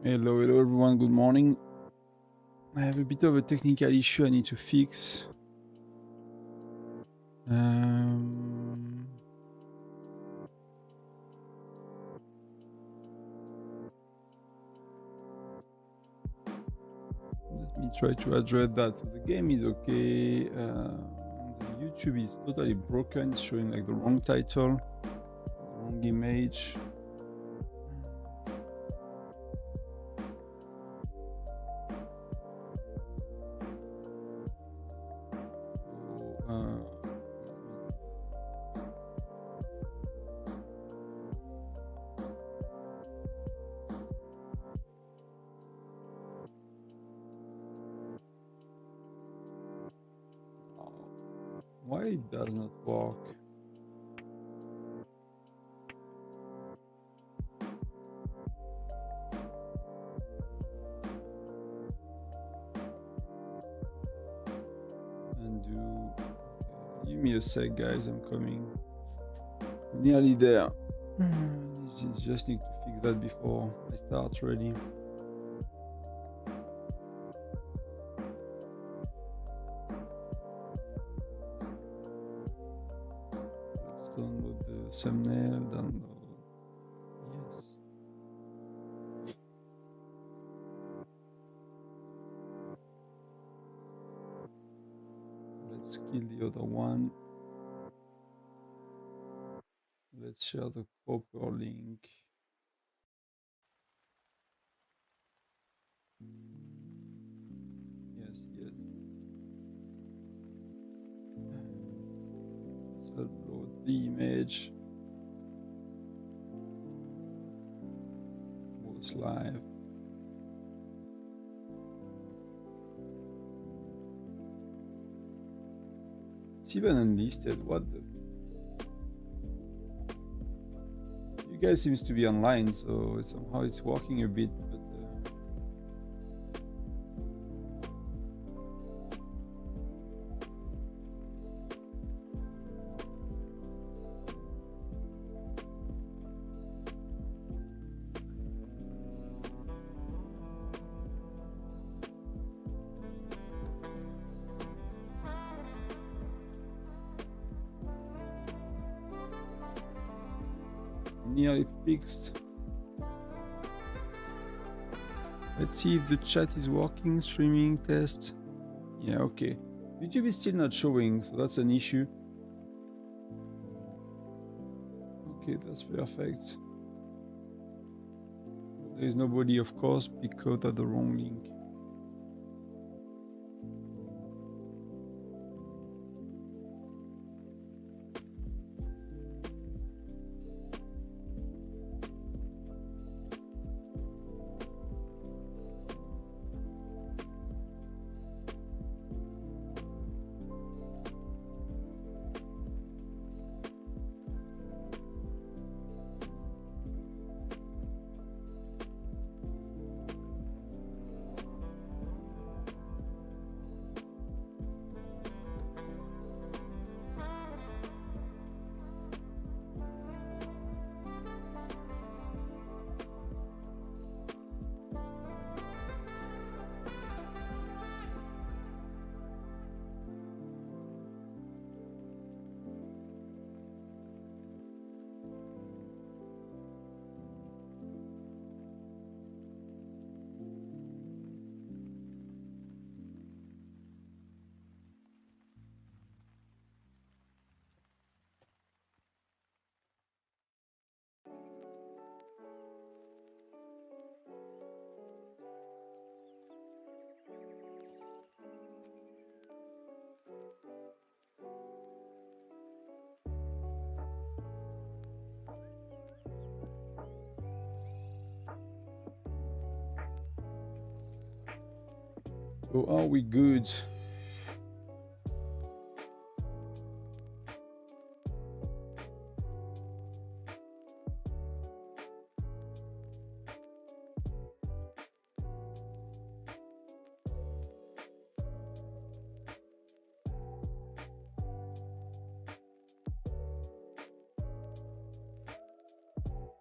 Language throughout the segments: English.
Hello everyone, good morning. I have a bit of a technical issue I need to fix. Let me try to address that. So the game is okay. The YouTube is totally broken, it's showing like the wrong title, the wrong image. Why it does not work? Undo. Give me a sec, guys. I'm coming. Nearly there. Just need to fix that before I start ready. Let's download the thumbnail, download. Yes. Let's kill the other one. Let's share the proper link. Yes, yes. Let's upload the image. Was live. It's even unlisted. What the? You guys seems to be online, so somehow it's working a bit, but nearly fixed. Let's see if the chat is working. Streaming test. Yeah, okay. YouTube is still not showing, so that's an issue. Okay, that's perfect. There is nobody, of course, because at the wrong link. So are we good?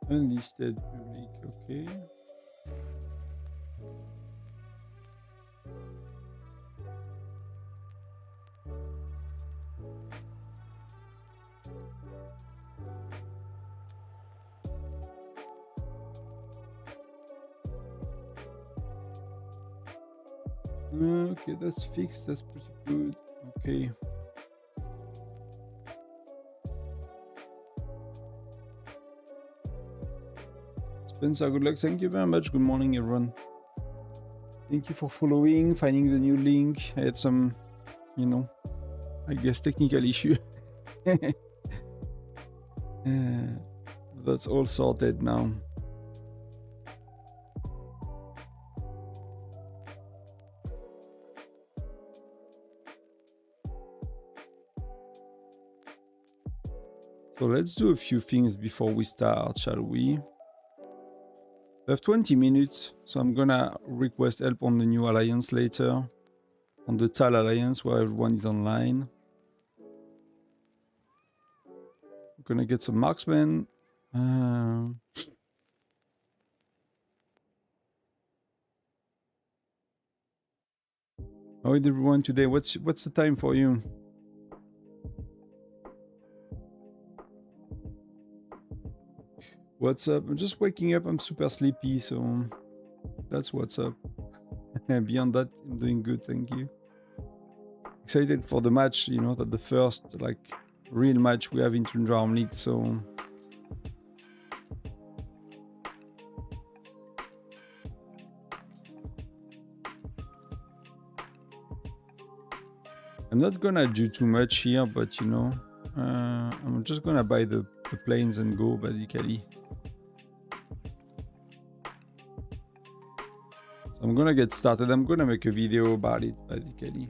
Unlisted public, okay. Okay, that's fixed. That's pretty good. Okay. Spencer, good luck. Thank you very much. Good morning, everyone. Thank you for following, finding the new link. I had some, you know, I guess technical issue. That's all sorted now. So let's do a few things before we start, shall we? We have 20 minutes, so I'm gonna request help on the new alliance later. On the TAL alliance where everyone is online. I'm gonna get some marksmen. How is everyone today? What's the time for you? What's up? I'm just waking up. I'm super sleepy, so that's what's up. Beyond that, I'm doing good, thank you. Excited for the match, you know, that the first like real match we have in Tundra Arm League, so I'm not gonna do too much here, but you know, I'm just gonna buy the planes and go basically. So I'm gonna get started. I'm gonna make a video about it basically.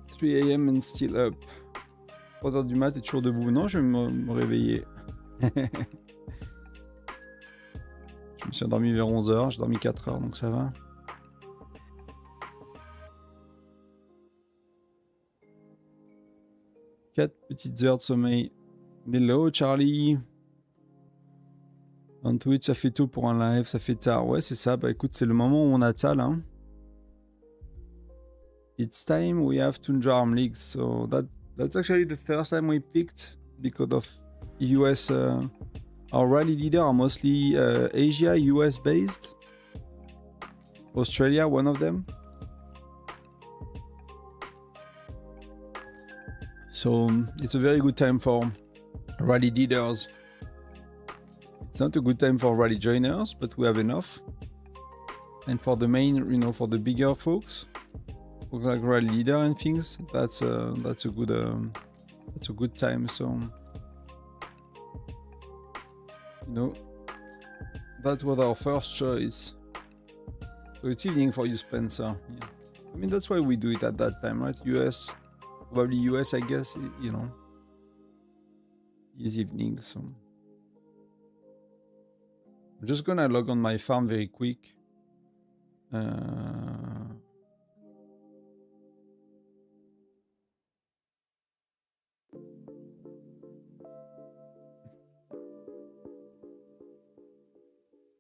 « 3 AM and still up. 3h du mat et toujours debout. Non, je vais me réveiller. Je me suis endormi vers 11h. J'ai dormi 4h, donc ça va. Quatre petites heures de sommeil. Hello Charlie. En Twitch, ça fait tôt pour un live, ça fait tard. Ouais, c'est ça. Bah écoute, c'est le moment où on a TAL, hein. It's time we have Tundra Arm League, so that's actually the first time we picked because of US. Our rally leader are mostly Asia, US based. Australia, one of them. So it's a very good time for rally leaders. It's not a good time for rally joiners, but we have enough. And for the main, you know, for the bigger folks, like rally leader and things, that's a good time. So you know, that was our first choice. So it's evening for you, Spencer. Yeah. I mean, that's why we do it at that time, right? US, probably US, I guess. You know, is evening. So I'm just gonna log on my farm very quick.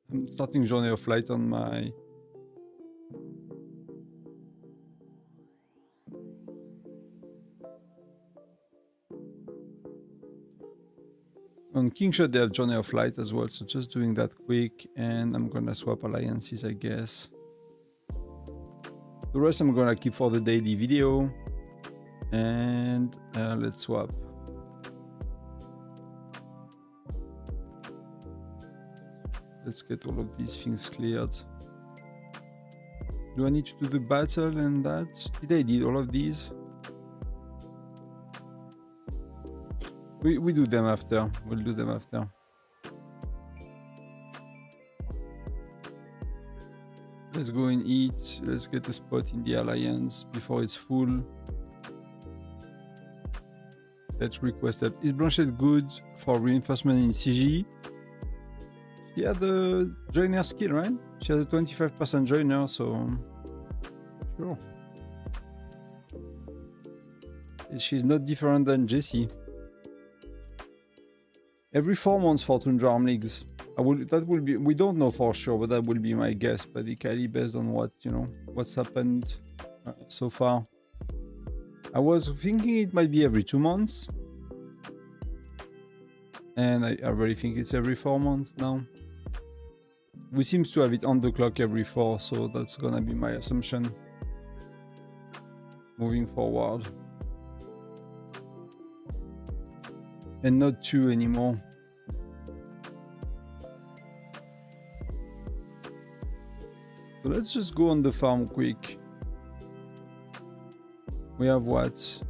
I'm starting Journey of Light on my... On Kingshot they have Journey of Light as well, so just doing that quick, and I'm gonna swap alliances, I guess. The rest I'm gonna keep for the daily video, and let's swap. Let's get all of these things cleared. Do I need to do the battle and that? Did I did all of these? We do them after. We'll do them after. Let's go and eat. Let's get a spot in the alliance before it's full. Let's request that. Is Blanchette good for reinforcement in CG? She had the joiner skill, right? She has a 25% joiner, so sure. She's not different than Jessie. Every 4 months for Tundra Arm Leagues. That will be, we don't know for sure, but that will be my guess, basically based on what, you know, what's happened so far. I was thinking it might be every 2 months. And I really think it's every 4 months now. We seem to have it on the clock every 4, so that's gonna be my assumption moving forward. And not 2 anymore. So let's just go on the farm quick. We have what?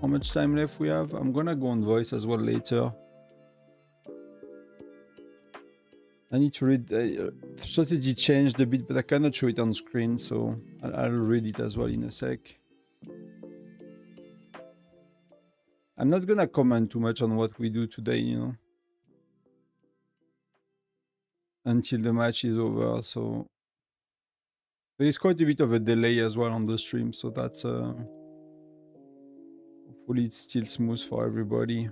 How much time left we have? I'm gonna go on voice as well later. I need to read. Strategy changed a bit, but I cannot show it on screen, so I'll read it as well in a sec. I'm not gonna comment too much on what we do today, you know, until the match is over. So there is quite a bit of a delay as well on the stream, so that's hopefully it's still smooth for everybody.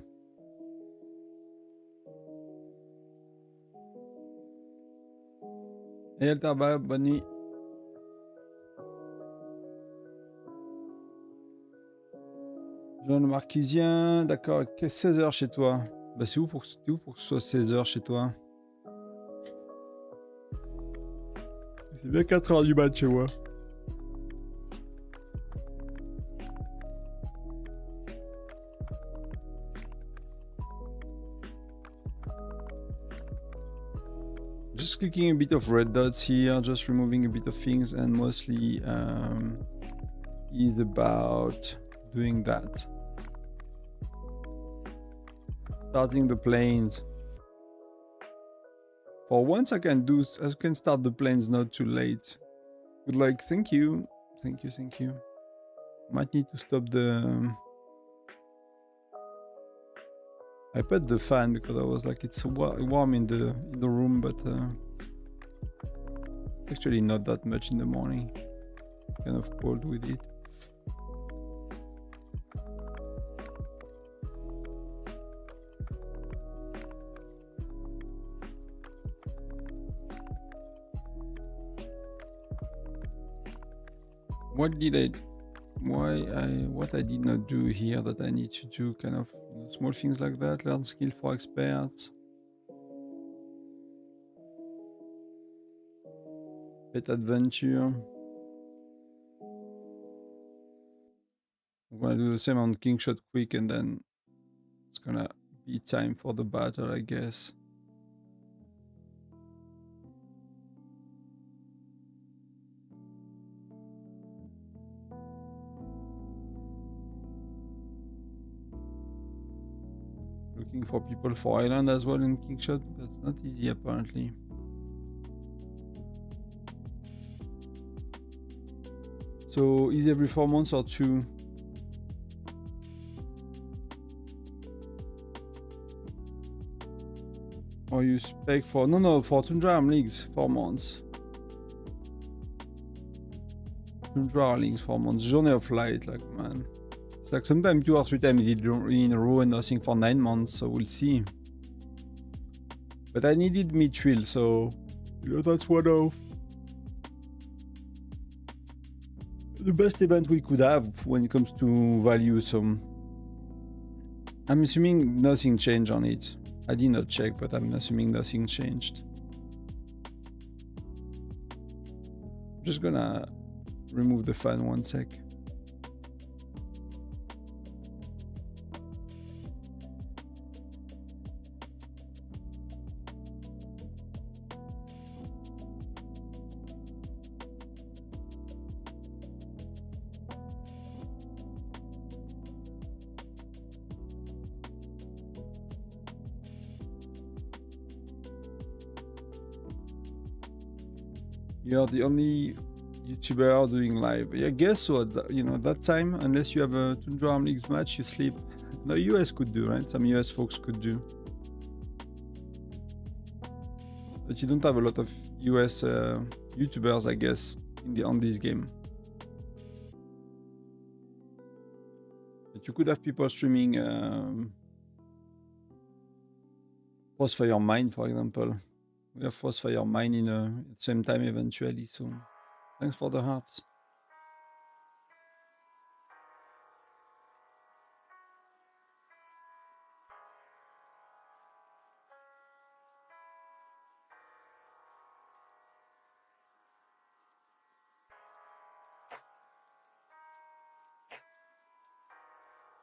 Hey Altaba, bonne nuit. Jean le Marquisien, d'accord, 16h chez toi. Bah c'est où pour que ce soit 16h chez toi? C'est bien 4h du mat chez moi. Just clicking a bit of red dots here, just removing a bit of things, and mostly is about doing that. Starting the planes. For once I can start the planes not too late. Good luck, thank you. Thank you. Might need to stop the... I put the fan because I was like, it's warm in the room, but it's actually not that much in the morning. Kind of cold with it. What I did not do here that I need to do, kind of, you know, small things like that. Learn skill for experts. Pet adventure. I'm gonna do the same on King Shot quick, and then it's gonna be time for the battle, I guess. Looking for people for Island as well in King Shot. That's not easy apparently. So is every 4 months or 2? Or you spec for... No, for Tundra Arm Leagues, 4 months. Tundra Arm Leagues, 4 months. Journey of Light, like, man. It's like sometimes 2 or 3 times in a row and nothing for 9 months, so we'll see. But I needed Mithril, so... You know, that's one of... the best event we could have when it comes to value, so... I'm assuming nothing changed on it. I did not check, but I'm assuming nothing changed. I'm just gonna remove the fan 1 sec. You're the only YouTuber doing live. Yeah, guess what? You know, that time, unless you have a Tundra Arm Leagues match, you sleep. No, US could do, right? Some US folks could do. But you don't have a lot of US YouTubers, I guess, on this game. But you could have people streaming Crossfire Mine, for example. We have Crossfire Mine in at the same time eventually, so thanks for the hearts.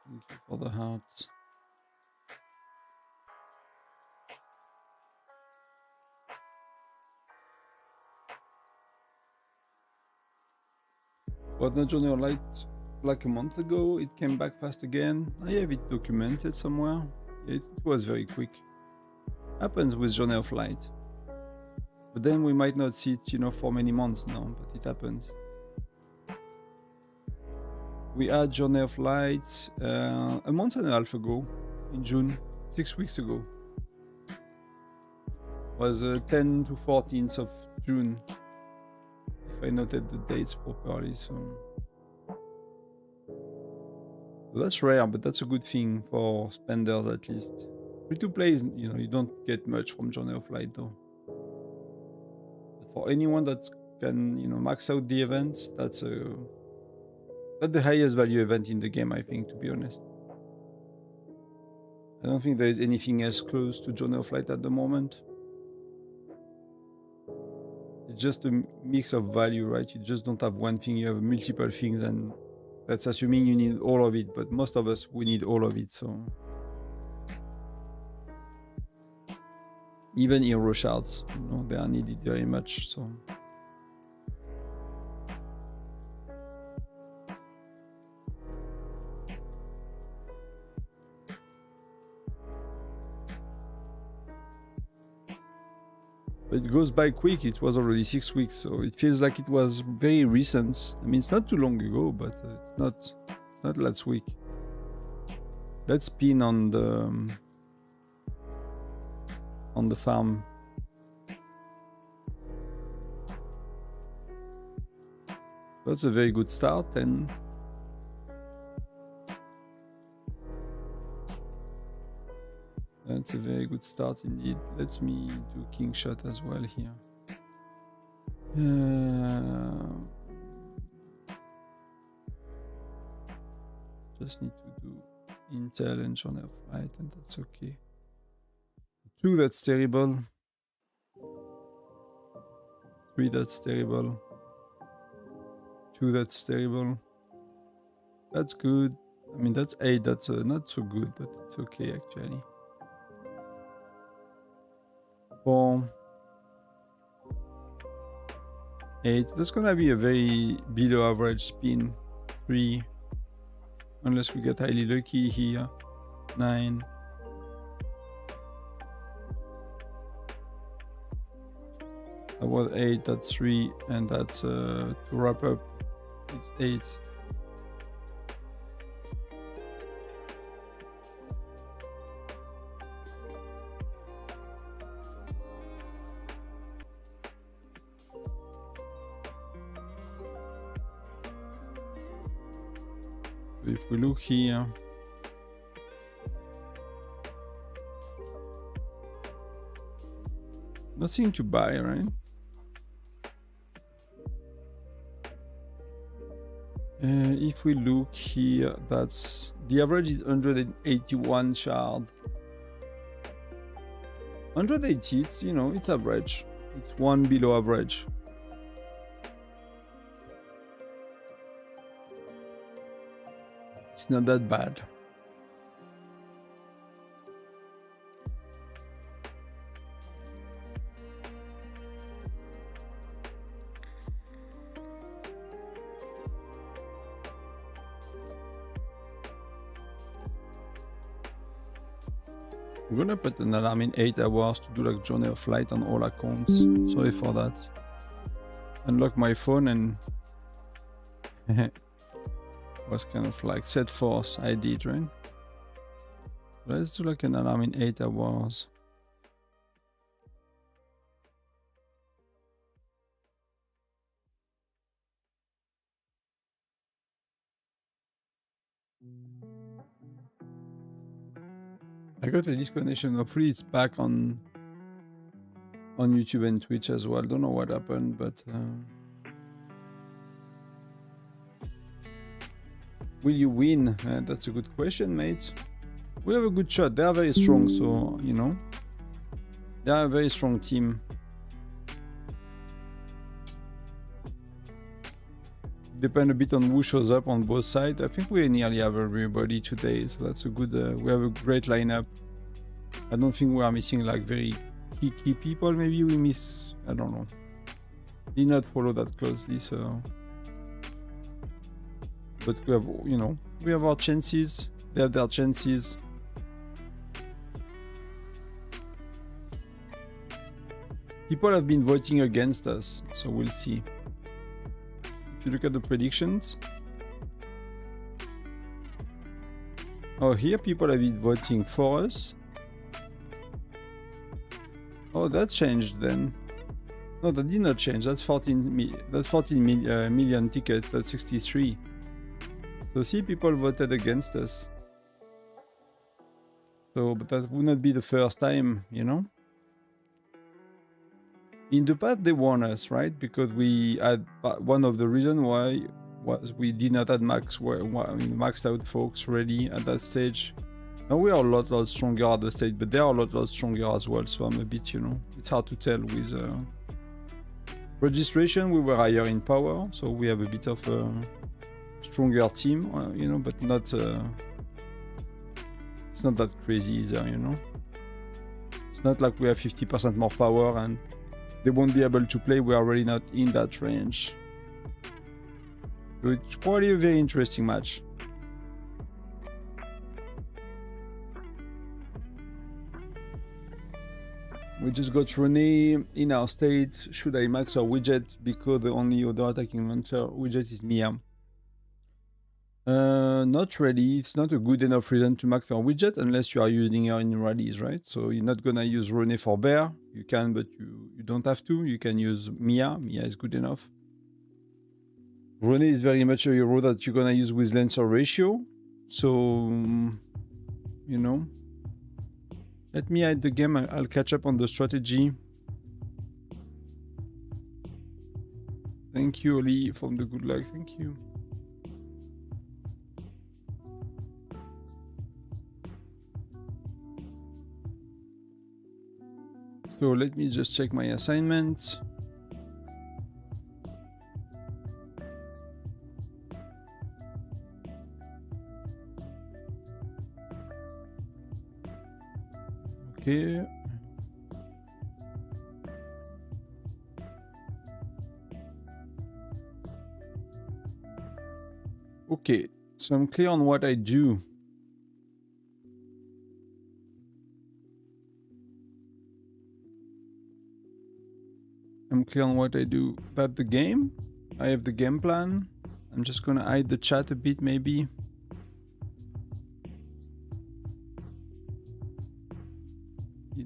Thank you for the hearts. Was not Journey of Light like a month ago? It came back fast again. I have it documented somewhere. It was very quick. Happens with Journey of Light. But then we might not see it, you know, for many months now, but it happens. We had Journey of Light a month and a half ago, in June, 6 weeks ago. It was 10 to 14th of June, if I noted the dates properly. So that's rare, but that's a good thing for spenders at least. Free-to-play is, you know, you don't get much from Journey of Light though. But for anyone that can, you know, max out the events, that's the highest value event in the game, I think, to be honest. I don't think there is anything else close to Journey of Light at the moment. It's just a mix of value, right? You just don't have one thing, you have multiple things, and that's assuming you need all of it, but most of us, we need all of it, so. Even hero shards, you know, they are needed very much, so. But it goes by quick. It was already 6 weeks, so it feels like it was very recent. I mean, it's not too long ago, but it's not last week. Let's pin on the farm. That's a very good start, and that's a very good start indeed. Let me do king shot as well here. Just need to do intel and Journey of Light, and that's okay. 2, that's terrible. 3, that's terrible. 2, that's terrible. That's good. I mean, that's 8, that's not so good, but it's okay actually. 4, 8, that's gonna be a very below average spin. 3, unless we get highly lucky here. 9, that was 8, that's 3, and that's to wrap up, it's 8. If we look here, nothing to buy, right? If we look here, that's the average is 181 shard. 180, it's, you know, it's average. It's 1 below average. It's not that bad. I'm gonna put an alarm in 8 hours to do like Journey of Light on all accounts. Sorry for that. Unlock my phone and was kind of like set force. I did, right? Let's do like an alarm in 8 hours. I got a disconnection. Hopefully it's back on YouTube and Twitch as well. Don't know what happened, but will you win? That's a good question, mate. We have a good shot. They are very strong, so you know, they are a very strong team. depend a bit on who shows up on both sides. I think we nearly have everybody today, so that's a good. We have a great lineup. I don't think we are missing like very key people. Maybe we miss. I don't know. Did not follow that closely, so. But we have, you know, we have our chances. They have their chances. People have been voting against us, so we'll see. If you look at the predictions. Oh, here people have been voting for us. Oh, that changed then. No, that did not change. That's 14 million tickets. That's 63. So see, people voted against us. So, but that would not be the first time, you know. In the past, they won us, right? Because we had one of the reasons why was we did not have maxed out folks ready at that stage. Now we are a lot stronger at the stage, but they are a lot stronger as well. So I'm a bit, you know, it's hard to tell with registration. We were higher in power, so we have a bit of a stronger team, you know, but not. It's not that crazy either, you know. It's not like we have 50% more power and they won't be able to play. We are already not in that range. So it's probably a very interesting match. We just got Rene in our state. Should I max our widget? Because the only other attacking launcher widget is Mia. Not really. It's not a good enough reason to max our widget unless you are using her in rallies, right? So you're not gonna use Rene for bear. You can, but you don't have to. You can use Mia. Mia is good enough. Rene is very much a hero that you're gonna use with Lancer ratio. So, you know. Let me hide the game. I'll catch up on the strategy. Thank you, Oli, from the good luck. Thank you. So let me just check my assignment. Okay. Okay, so I'm clear on what I do. I'm clear on what I do. That's the game. I have the game plan. I'm just gonna hide the chat a bit, maybe.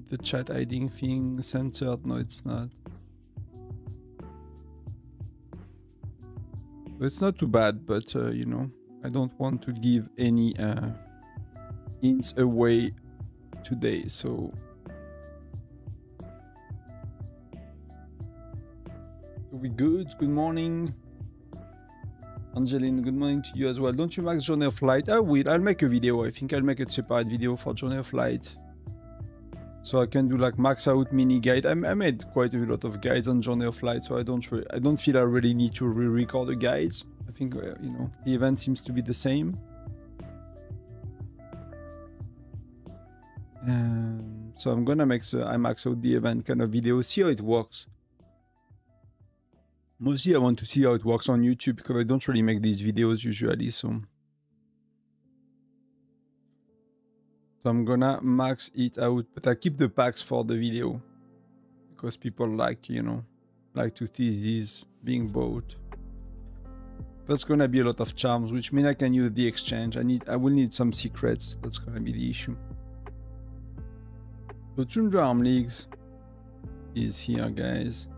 The chat hiding thing censored. No, it's not. It's not too bad, but you know, I don't want to give any hints away today, so. We good? Good morning. Angeline, good morning to you as well. Don't you max Journey of Light? I will. I'll make a video. I think I'll make a separate video for Journey of Light. So I can do like max out mini guide. I made quite a lot of guides on Journey of Light, so I don't feel I really need to re-record the guides. I think you know, the event seems to be the same. So I'm gonna make I max out the event kind of video, see how it works. Mostly I want to see how it works on YouTube because I don't really make these videos usually, so I'm gonna max it out, but I keep the packs for the video because people like, you know, like to see these being bought. That's gonna be a lot of charms, which means I can use the exchange. I will need some secrets. That's gonna be the issue. So Tundra Arm Leagues is here, guys.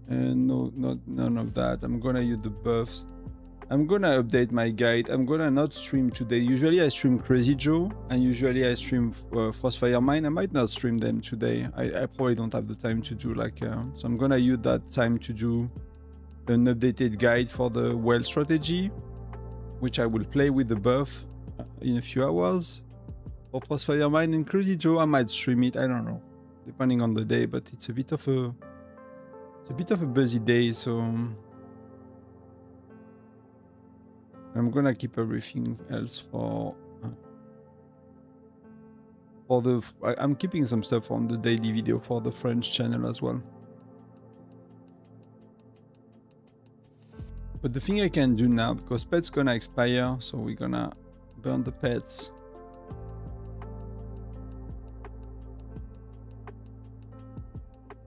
And no, none of that. I'm gonna use the buffs. I'm gonna update my guide. I'm gonna not stream today. Usually I stream Crazy Joe and usually I stream Frostfire Mine. I might not stream them today. I probably don't have the time to do like so I'm gonna use that time to do an updated guide for the whale strategy, which I will play with the buff in a few hours. For Crossfire Mine and Crazy Joe, I might stream it. I don't know, depending on the day. But it's a bit of a busy day, so I'm gonna keep everything else for the. I'm keeping some stuff on the daily video for the French channel as well. But the thing I can do now, because pet's gonna expire, so we're gonna burn the pets.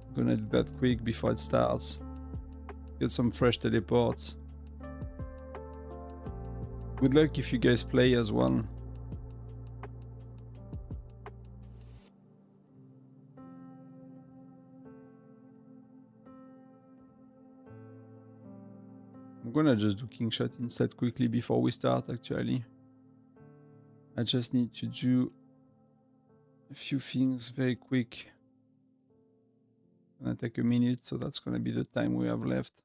I'm gonna do that quick before it starts. Get some fresh teleports. Good luck if you guys play as well. I'm gonna just do King Shot instead quickly before we start, actually. I just need to do a few things very quick. Gonna take a minute, so that's gonna be the time we have left.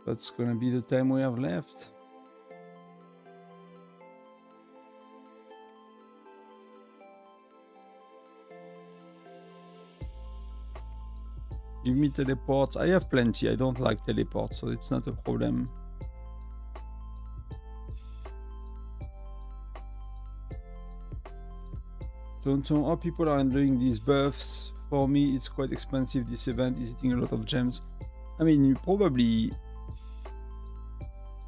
That's gonna be the time we have left. Give me teleports. I have plenty. I don't like teleports, so it's not a problem. Don't know how people are enjoying these buffs. For me, it's quite expensive. This event is eating a lot of gems. I mean, you probably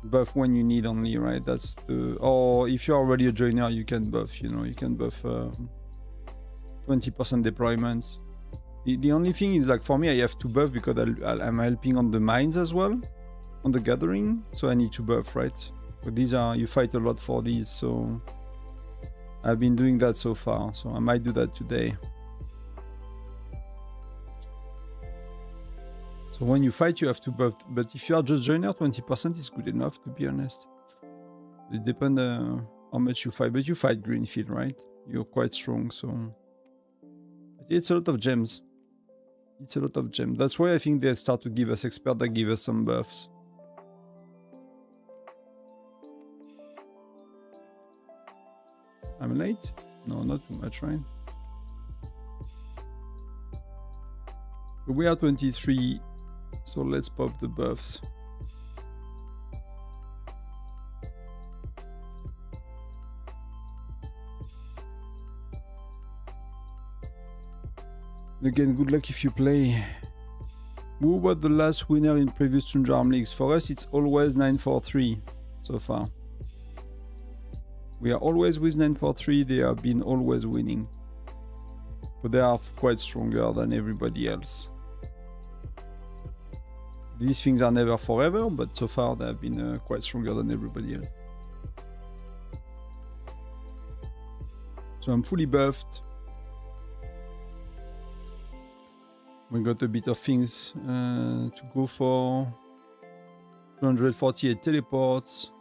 buff when you need only, right? That's the... Or if you're already a joiner, you can buff, you know, you can buff 20% deployment. The only thing is, like, for me, I have to buff because I'm helping on the mines as well, on the gathering, so I need to buff, right? But these are... You fight a lot for these, so... I've been doing that so far, so I might do that today. So when you fight, you have to buff, but if you are just joiner, 20% is good enough, to be honest. It depends how much you fight, but you fight Greenfield, right? You're quite strong, so... It's a lot of gems. It's a lot of gems. That's why I think they start to give us expert that give us some buffs. I'm late? No, not too much, right? We are 23, so let's pop the buffs. Again, good luck if you play. Who was the last winner in previous Tundra Arm Leagues? For us, it's always 943 so far. We are always with 943. They have been always winning. But they are quite stronger than everybody else. These things are never forever, but so far they have been quite stronger than everybody else. So I'm fully buffed. We got a bit of things to go for. 248 teleports.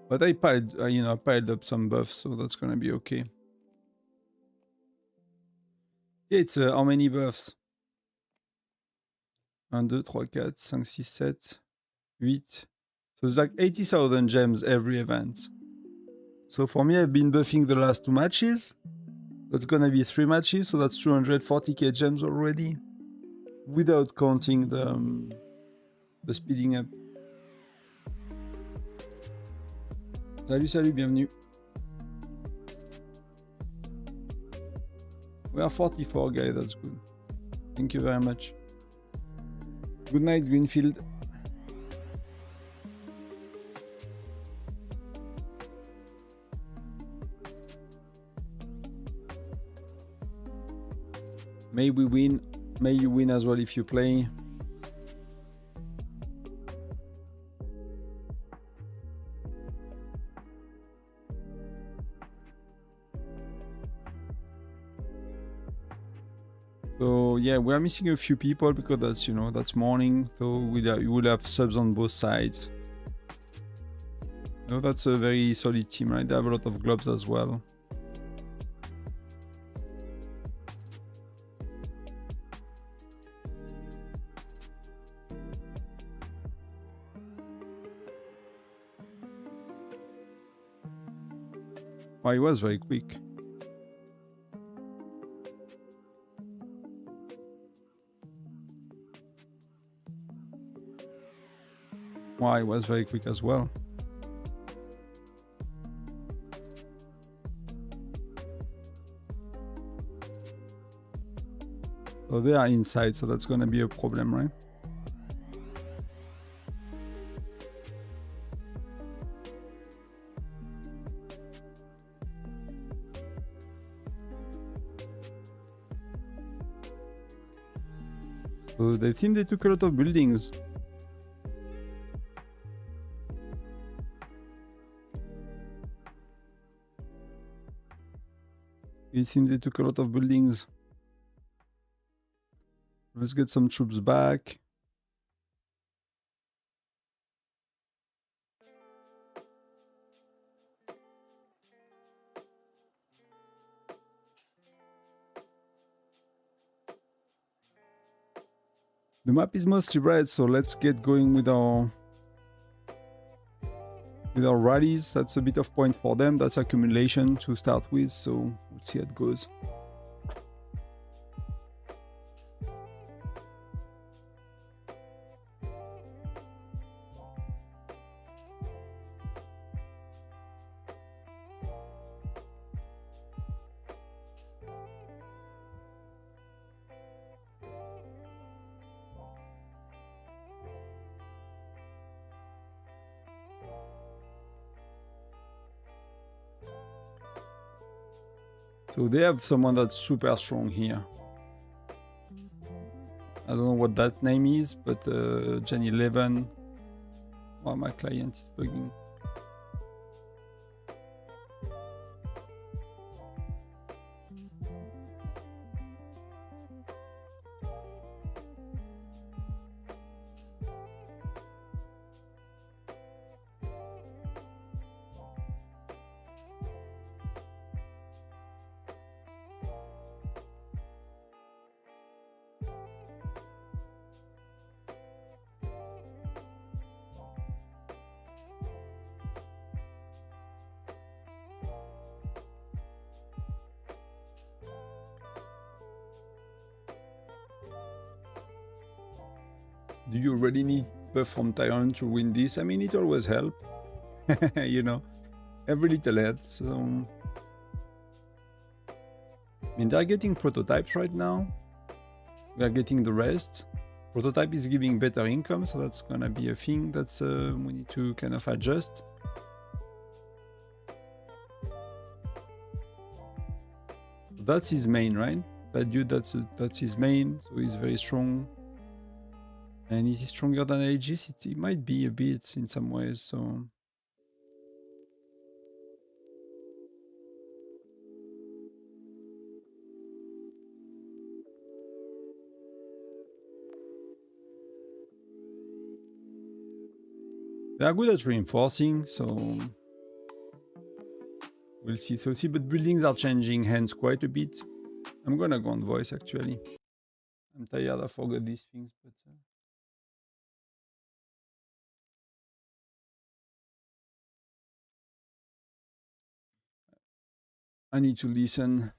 But I piled up some buffs, so that's gonna be okay. Yeah, it's how many buffs? 1, 2, 3, 4, 5, 6, 7, 8. So it's like 80,000 gems every event. So for me, I've been buffing the last 2 matches. That's gonna be 3 matches, so that's 240k gems already, without counting the speeding up. Salut, bienvenue. We are 44, guys, that's good. Thank you very much. Good night, Greenfield. May we win. May you win as well if you play. So yeah, we are missing a few people because that's, you know, that's morning. So we will have subs on both sides. No, that's a very solid team, right? They have a lot of globes as well. Well, he was very quick. Well, he was very quick as well. So they are inside, so that's gonna be a problem, right? So they think they took a lot of buildings. It seems they took a lot of buildings. Let's get some troops back. The map is mostly red, so let's get going with our rallies. That's a bit of point for them. That's accumulation to start with, so we'll see how it goes. So they have someone that's super strong here. I don't know what that name is, but Gen 11. Wow, my client is bugging. Do you really need buff from Tyrant to win this? I mean, it always helps. You know, every little helps. So, I mean, they're getting prototypes right now. We are getting the rest. Prototype is giving better income, so that's gonna be a thing that's we need to kind of adjust. That's his main, right? That dude, that's his main, so he's very strong. And is he stronger than Aegis? It might be a bit in some ways, so... They are good at reinforcing, so... We'll see. So see, but buildings are changing hands quite a bit. I'm gonna go on voice, actually. I'm tired, I forgot these things, but... I need to listen.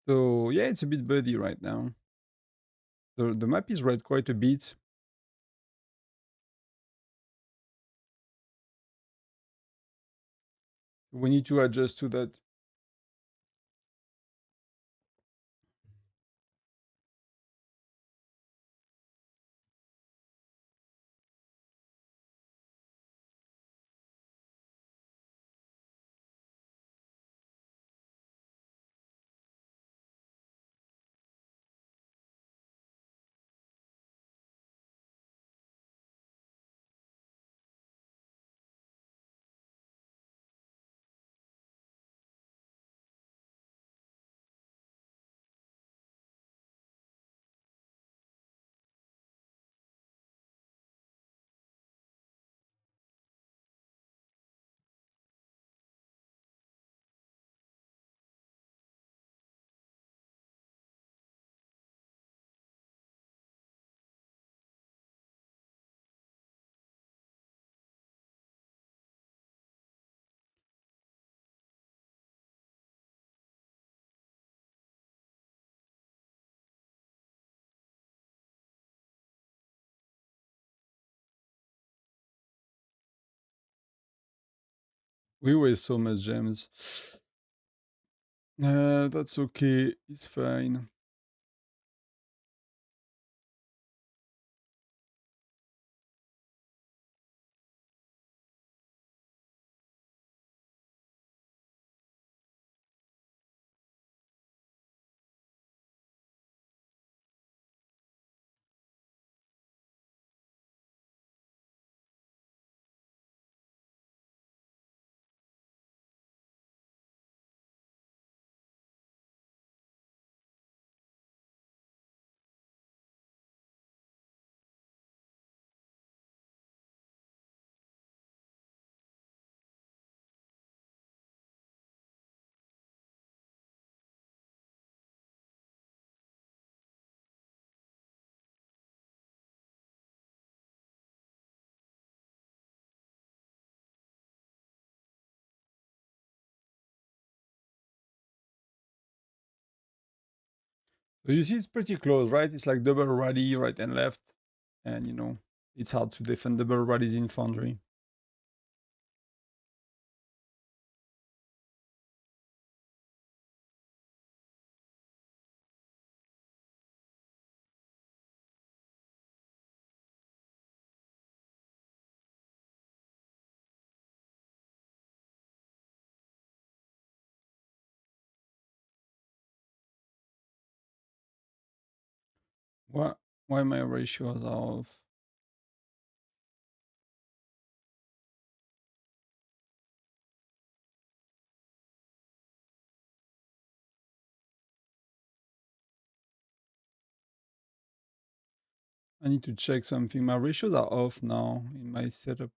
So yeah, it's a bit buddy right now. The map is red quite a bit. We need to adjust to that. We waste so much gems. That's okay. It's fine. So you see, it's pretty close, right? It's like double rally, right and left, and it's hard to defend double rallies in Foundry. Why? Why my ratios are off? I need to check something. My ratios are off now in my setup.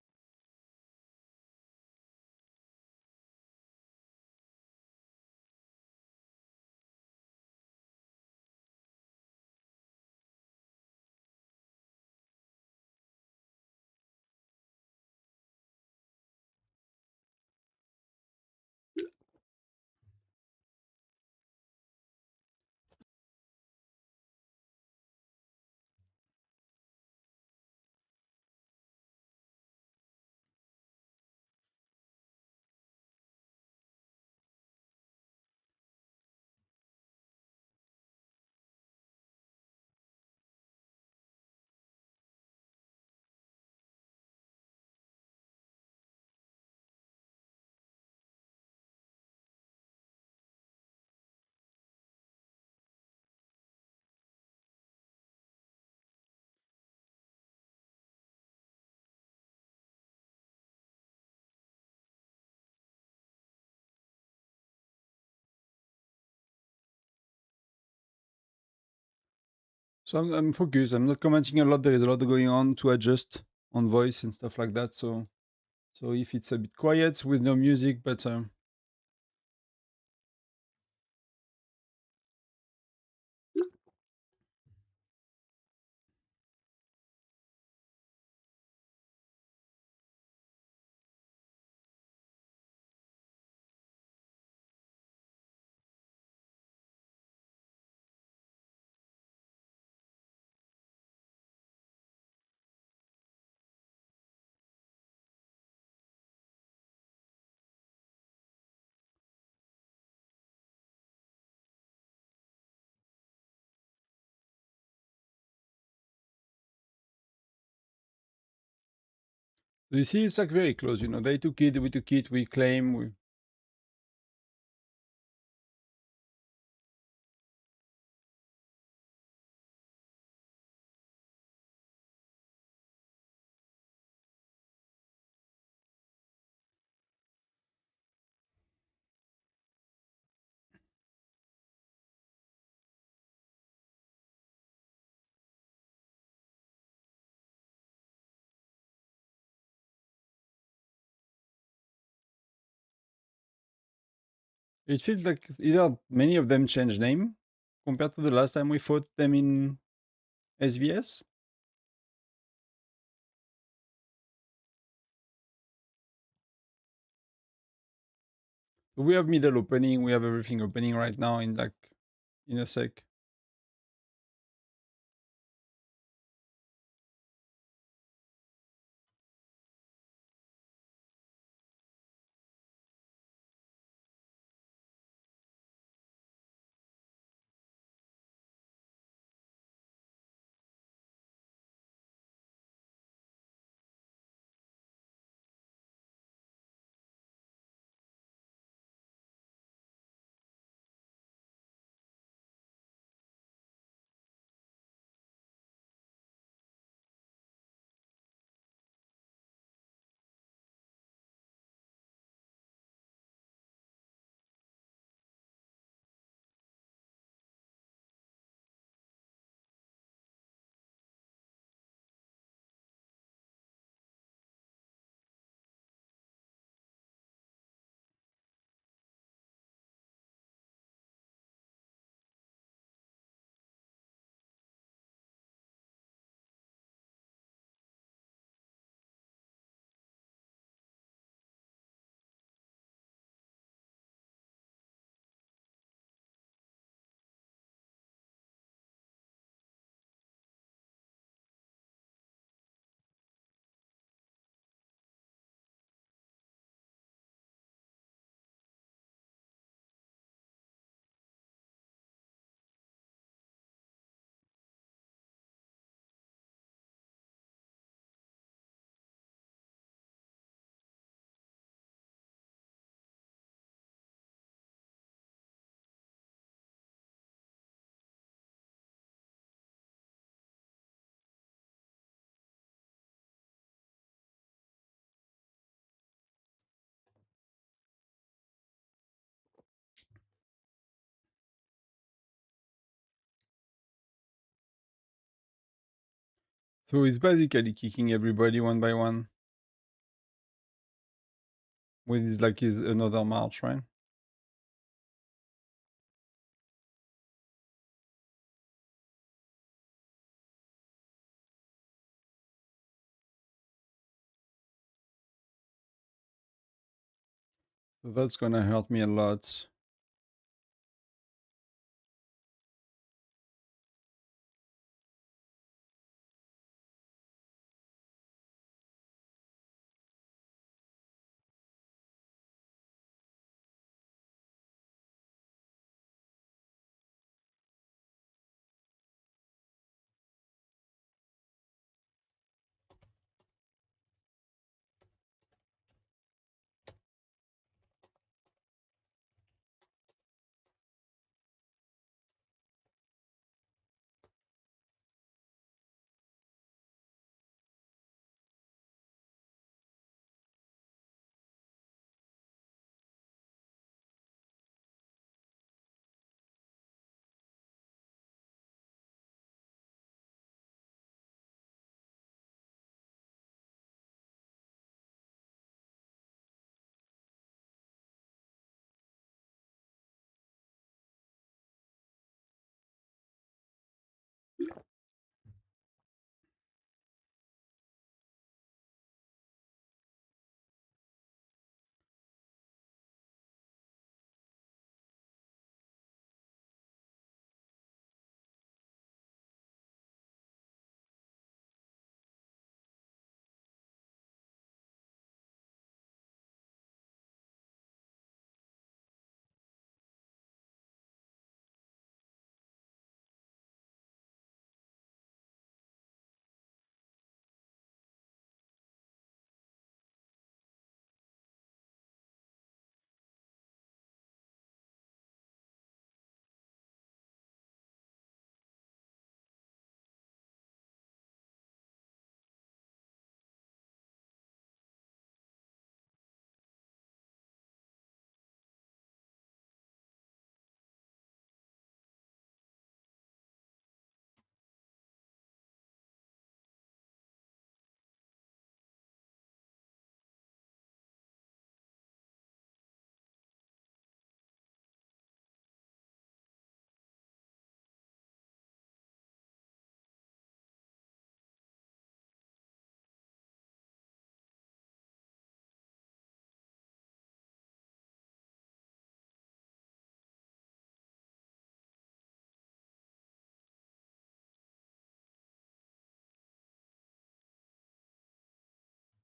So I'm focused. I'm not commenting a lot. There is a lot going on to adjust on voice and stuff like that. So if it's a bit quiet with no music, but So you see, it's like very close, you know. They took it, we took it, we claim, we... It feels like either many of them changed name compared to the last time we fought them in SVS. We have middle opening, we have everything opening right now in like in a sec. So he's basically kicking everybody one by one with like his another march, right? So that's gonna hurt me a lot.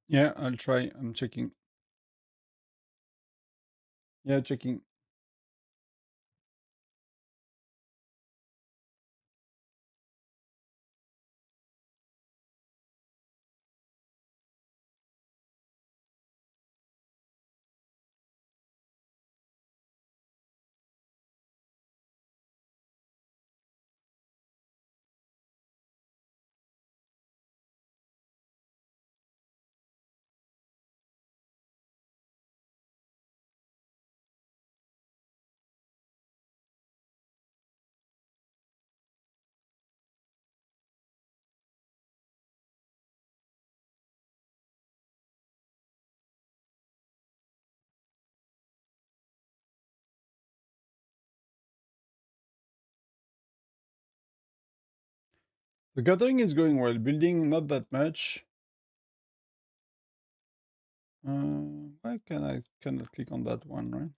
Yeah, I'll try. I'm checking. Yeah, checking. The gathering is going well. Building not that much. Why can I cannot click on that one, right?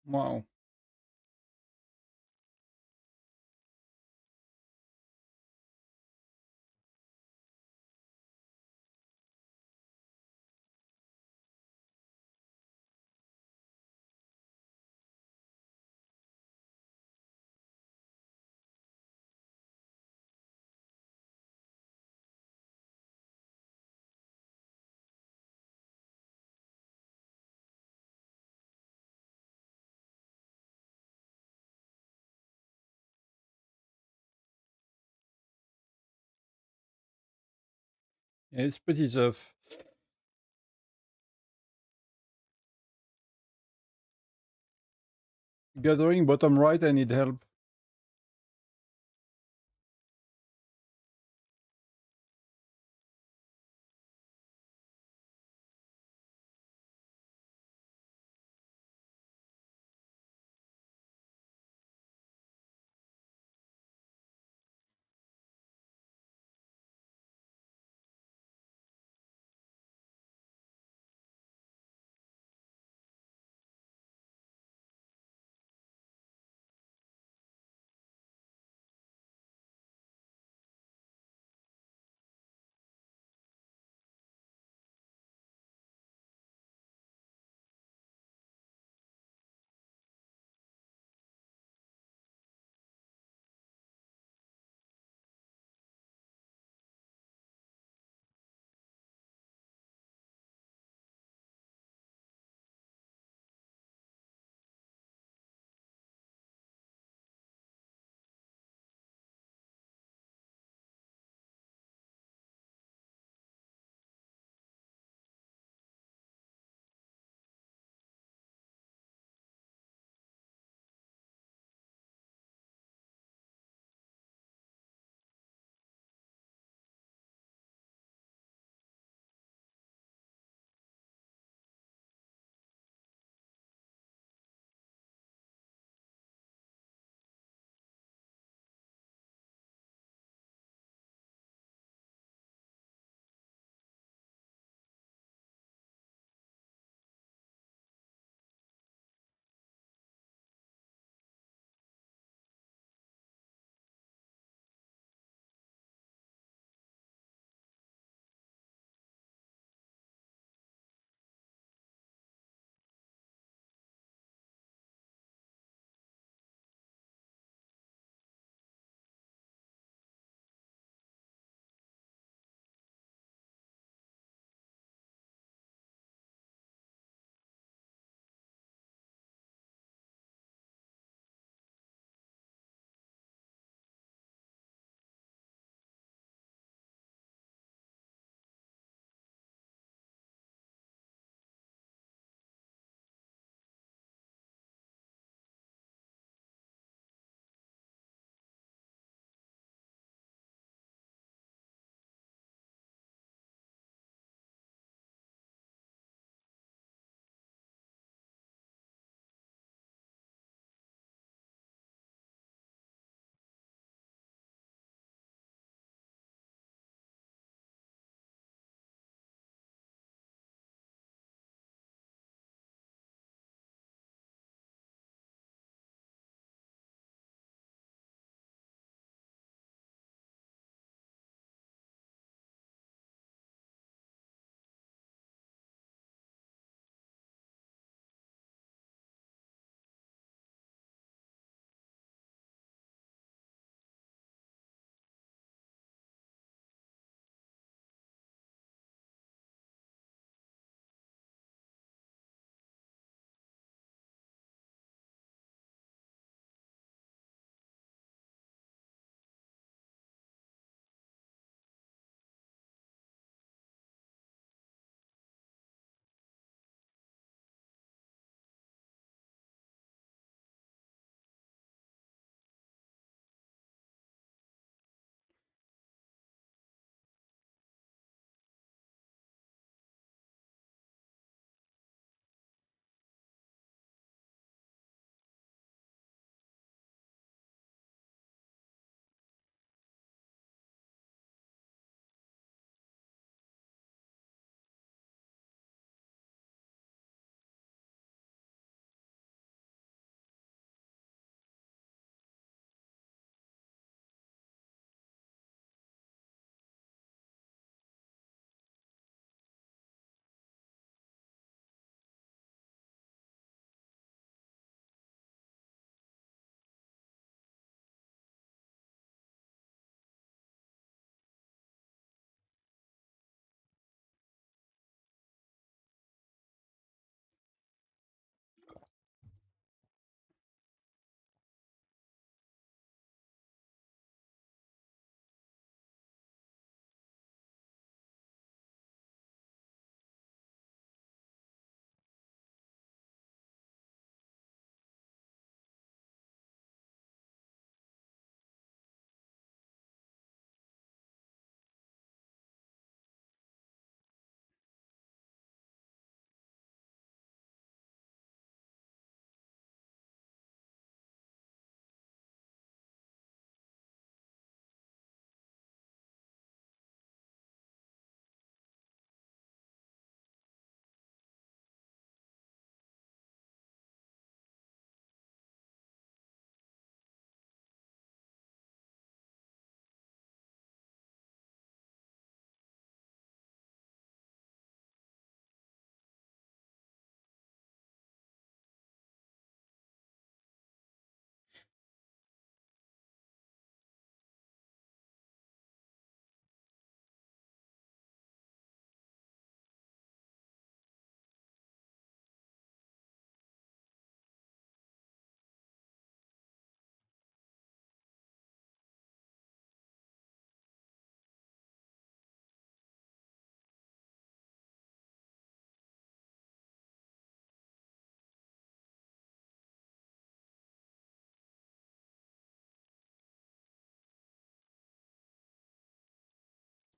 Wow. Yeah, it's pretty tough. Gathering bottom right, I need help.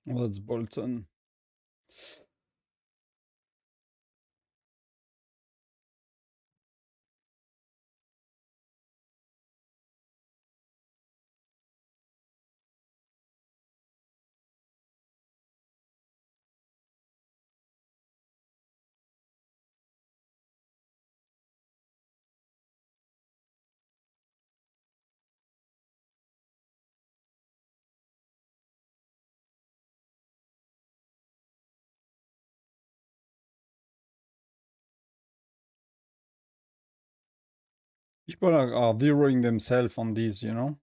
Well, that's Bolton. People are zeroing themselves on these, you know?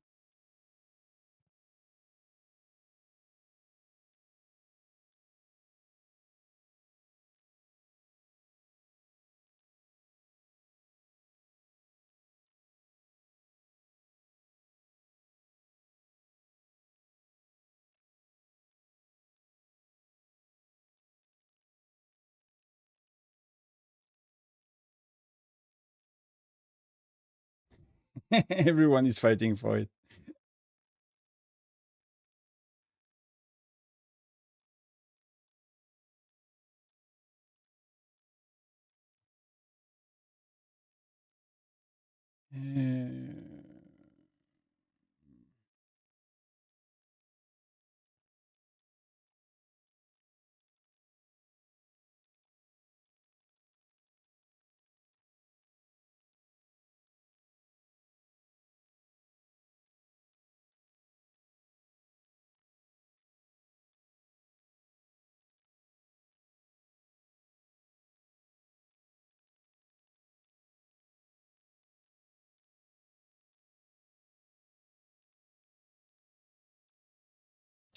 Everyone is fighting for it.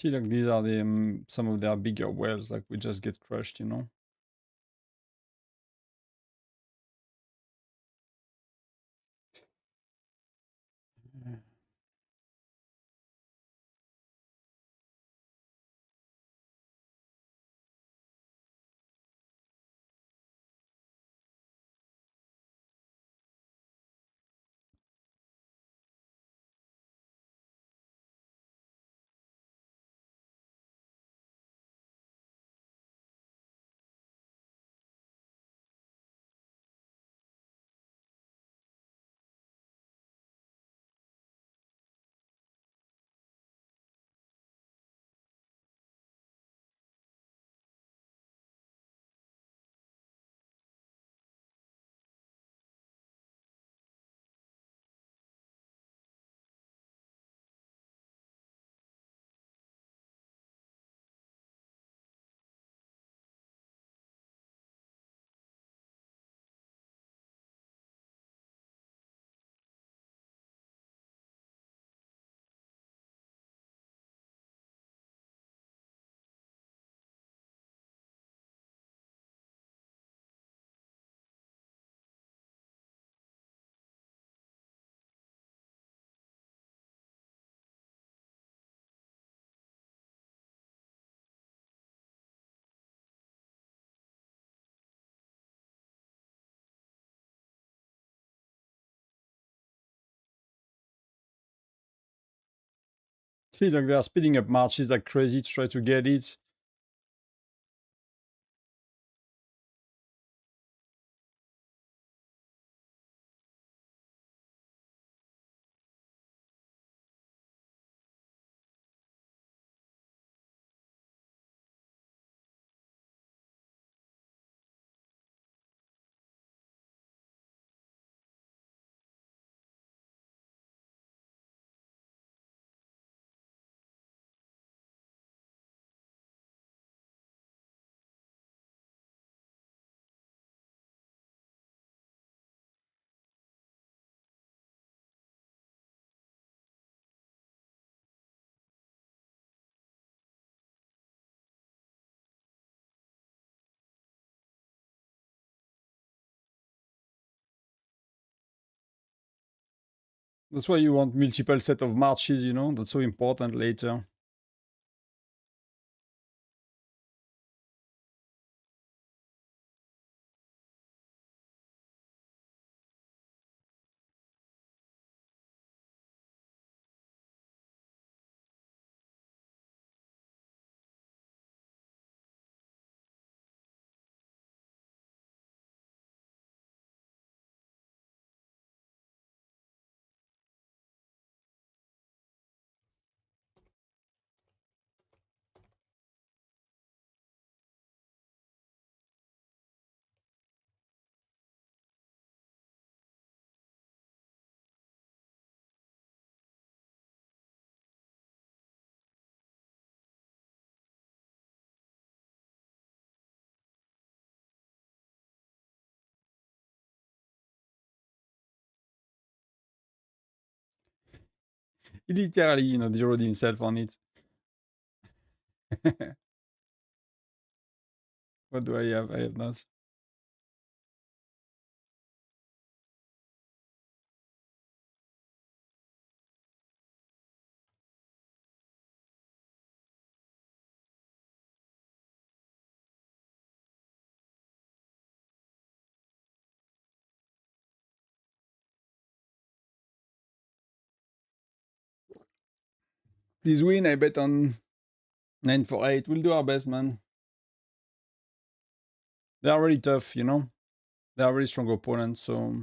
See, like these are the some of their bigger wells. Like we just get crushed, you know. See, like they are speeding up marches like crazy to try to get it. That's why you want multiple set of marches, you know? That's so important later. He literally, you know, zeroed himself on it. What do I have? I have not. Please win. I bet on 9-4-8. We'll do our best, man. They are really tough, you know. They are really strong opponents, so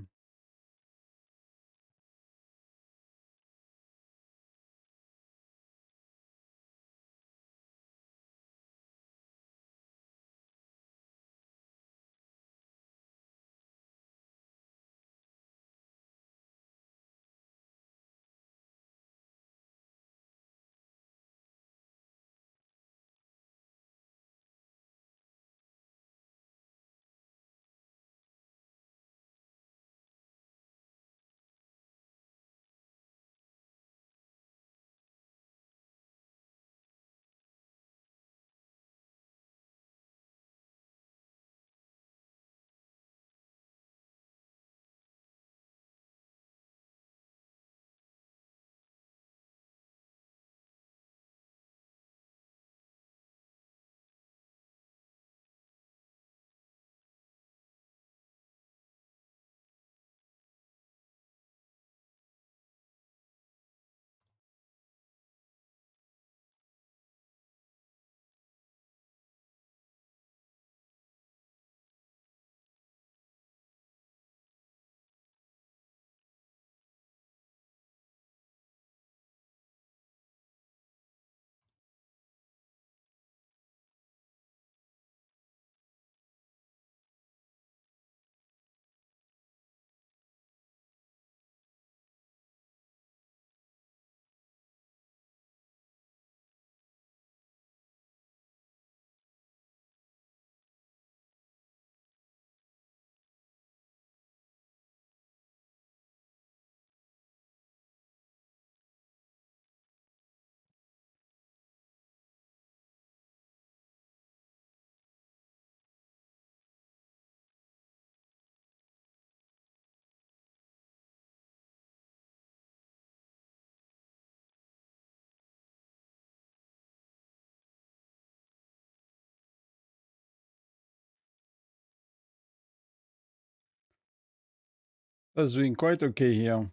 that's doing quite okay here.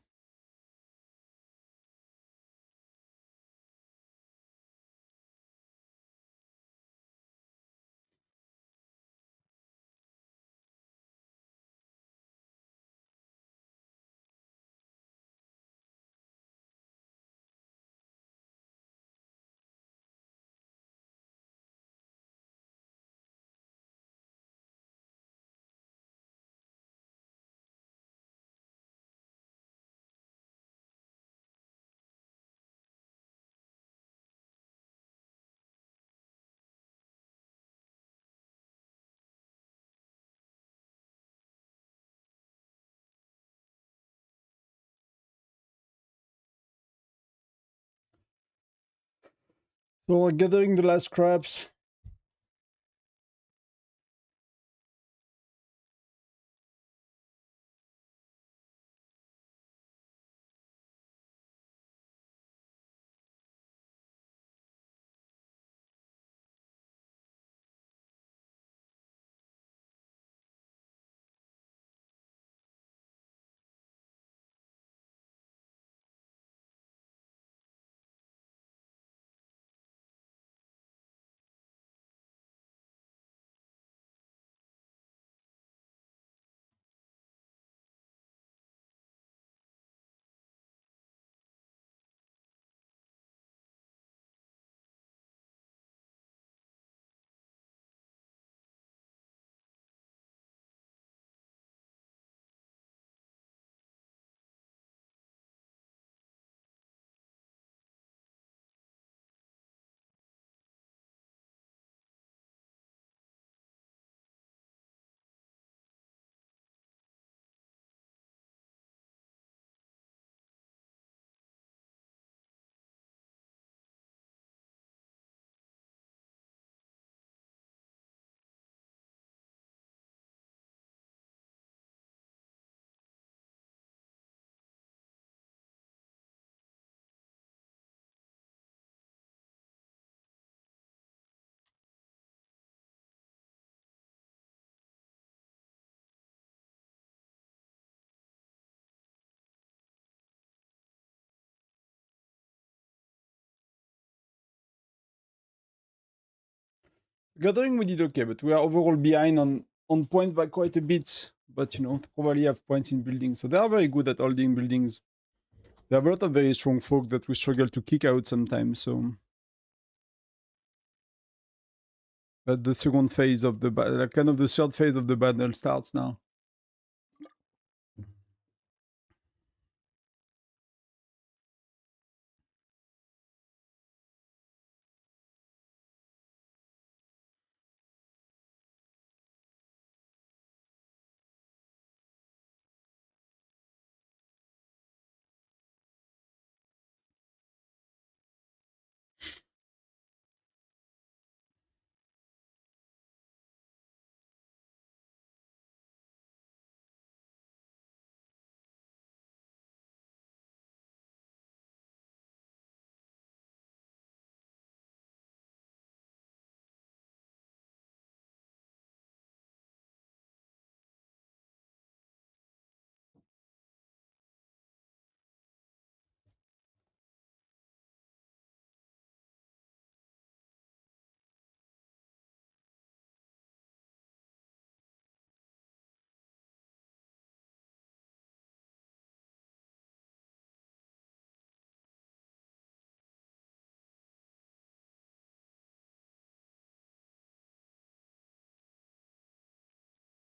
So we're gathering the last scraps. Gathering we did okay, but we are overall behind on point by quite a bit. But you know, probably have points in buildings. So they are very good at holding buildings. There are a lot of very strong folk that we struggle to kick out sometimes. So that the second phase of the battle, kind of the third phase of the battle starts now.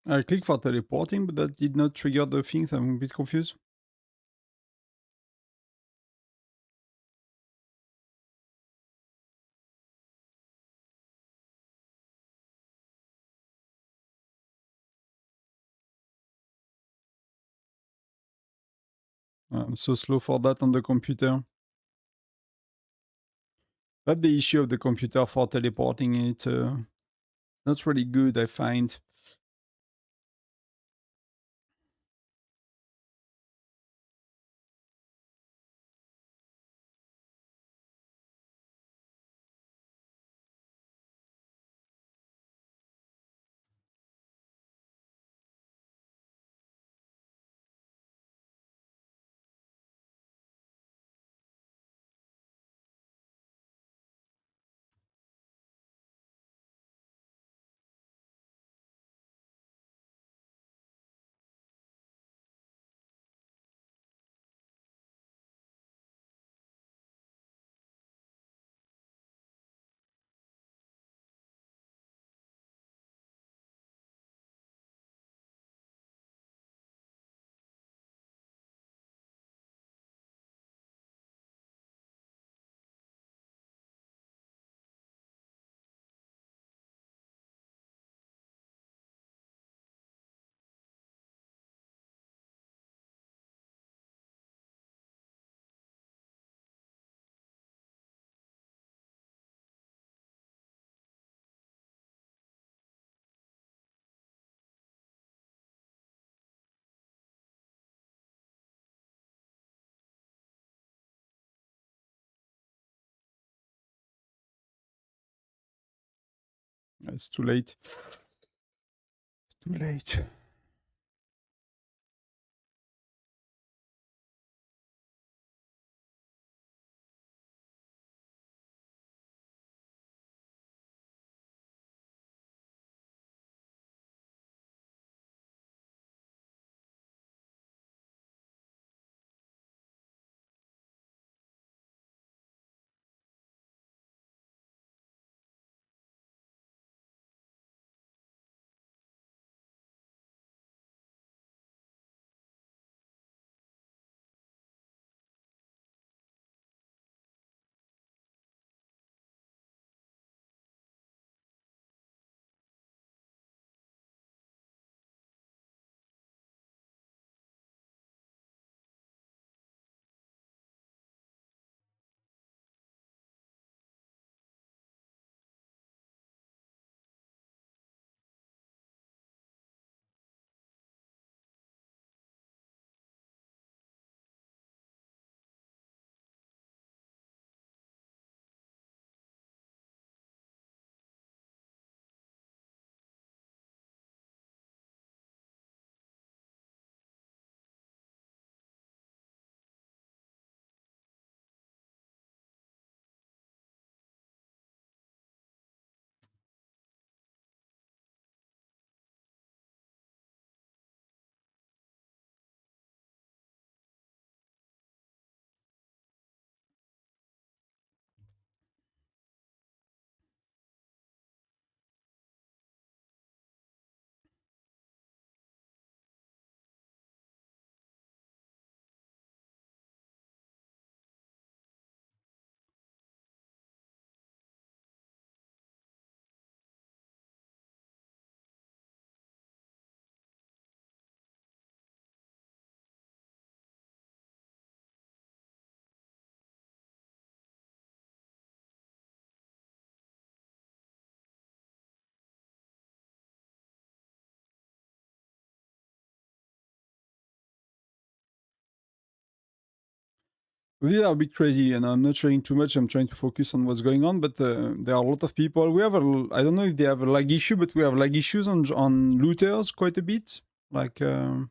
I click for teleporting, but that did not trigger the things. I'm a bit confused. I'm so slow for that on the computer. That's the issue of the computer for teleporting. It's not really good, I find. It's too late. It's too late. These are a bit crazy, and I'm not showing too much. I'm trying to focus on what's going on, but there are a lot of people. We have I don't know if they have a lag issue, but we have lag issues on looters quite a bit. Like, I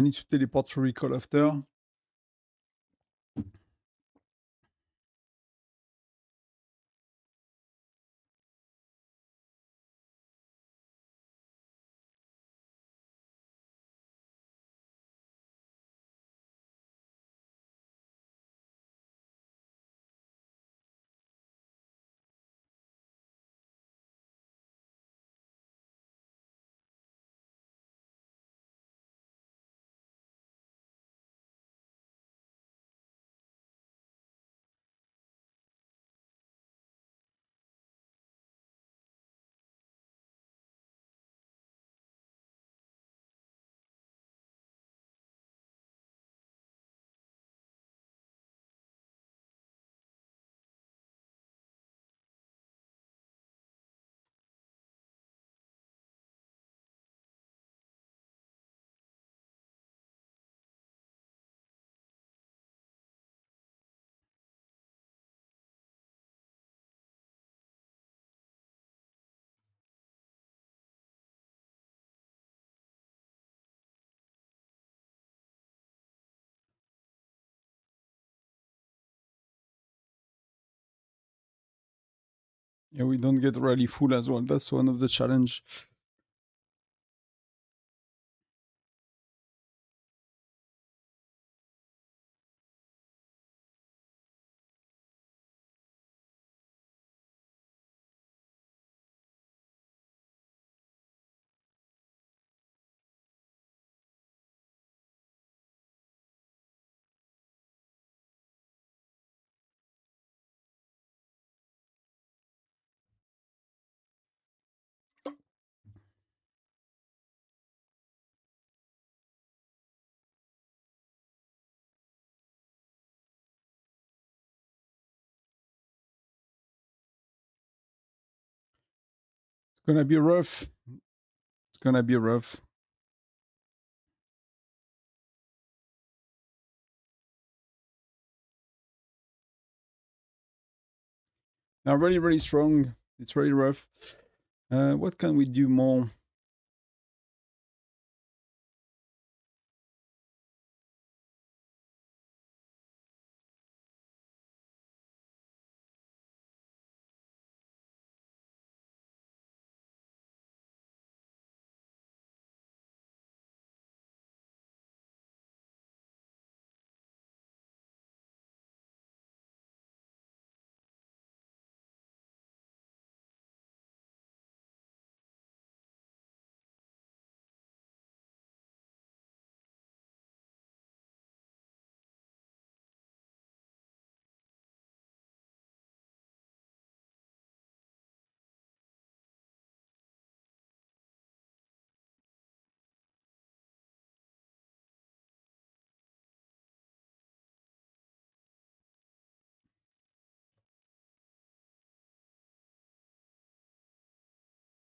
need to teleport to recall after. Yeah, we don't get really full as well. That's one of the challenge. It's gonna be rough. It's gonna be rough. Now, really, really strong. It's really rough. What can we do more?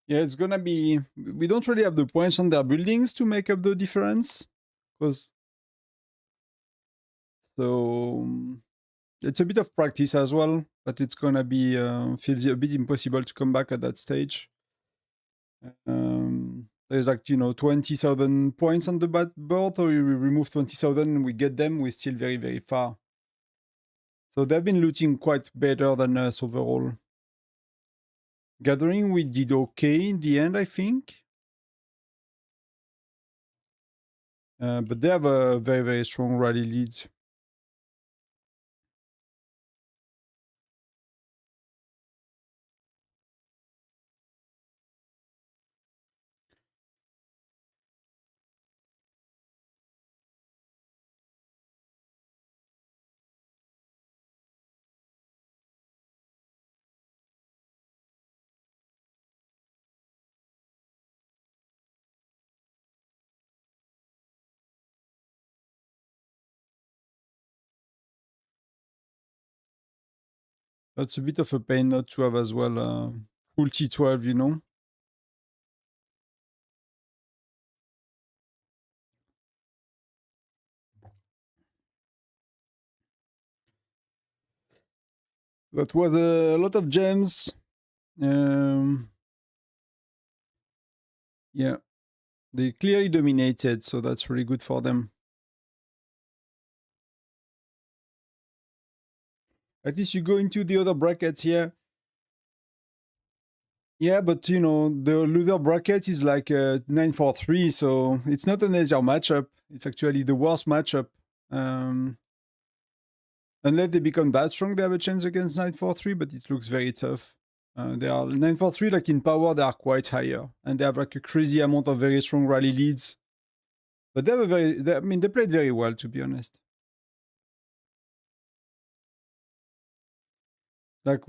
Yeah, it's gonna be. We don't really have the points on their buildings to make up the difference, because so it's a bit of practice as well. But it's gonna be feels a bit impossible to come back at that stage. There's like 20,000 points on the board, so we remove 20,000 and we get them. We're still very very far. So they've been looting quite better than us overall. Gathering, we did okay in the end, I think. But they have a very, very strong rally lead. That's a bit of a pain not to have as well full T12, you know. That was a lot of gems. Yeah, they clearly dominated, so that's really good for them. At least you go into the other brackets here. Yeah, but you know, the loser bracket is like 9-4-3, so it's not an easier matchup. It's actually the worst matchup. Unless they become that strong, they have a chance against 9-4-3, but it looks very tough. They are 9-4-3, like in power, they are quite higher, and they have like a crazy amount of very strong rally leads. But they have a I mean, they played very well, to be honest. Like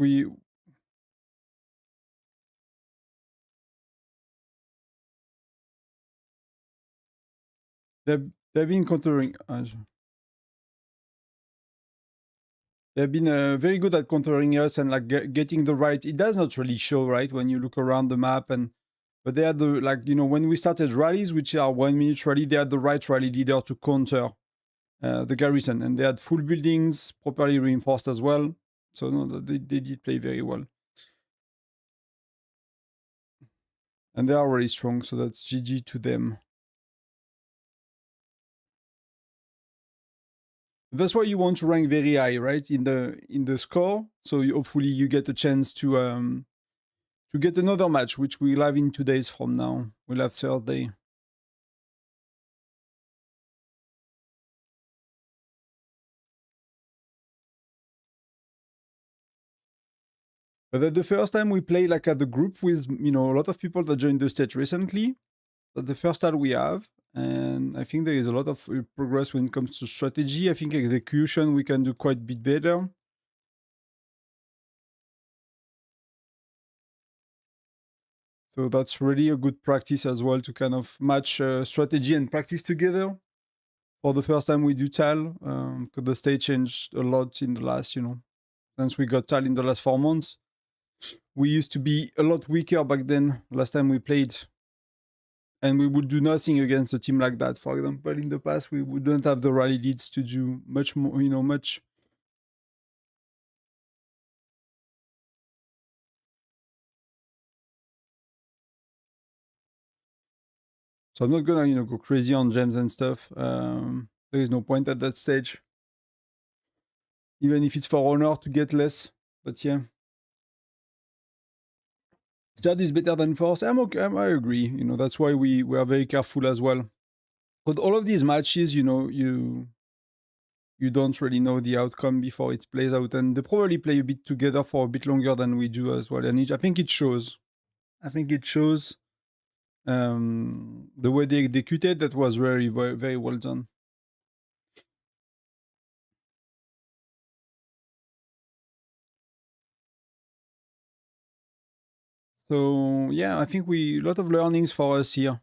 they've been countering. They've been very good at countering us and like getting the right. It does not really show, right, when you look around the map. But they had the, like, you know, when we started rallies, which are 1 minute rally, they had the right rally leader to counter the garrison, and they had full buildings, properly reinforced as well. So no, they did play very well, and they are really strong. So that's GG to them. That's why you want to rank very high, right, in the score. So hopefully you get a chance to get another match, which we'll have in 2 days from now. We'll have Thursday. But at the first time we played like at the group with, you know, a lot of people that joined the stage recently. That's the first time we have. And I think there is a lot of progress when it comes to strategy. I think execution we can do quite a bit better. So that's really a good practice as well to kind of match strategy and practice together. For the first time we do Tal, because the stage changed a lot in the last, you know, since we got Tal in the last 4 months. We used to be a lot weaker back then, last time we played. And we would do nothing against a team like that. For example, in the past, we wouldn't have the rally leads to do much more, you know, much. So I'm not gonna, you know, go crazy on gems and stuff. There is no point at that stage. Even if it's for honor to get less. But yeah. Third is better than fourth. I'm okay. I agree. You know, that's why we are very careful as well. But all of these matches, you know, you don't really know the outcome before it plays out, and they probably play a bit together for a bit longer than we do as well. And I think it shows. I think it shows the way they executed. That was very, very, very well done. So yeah, I think a lot of learnings for us here.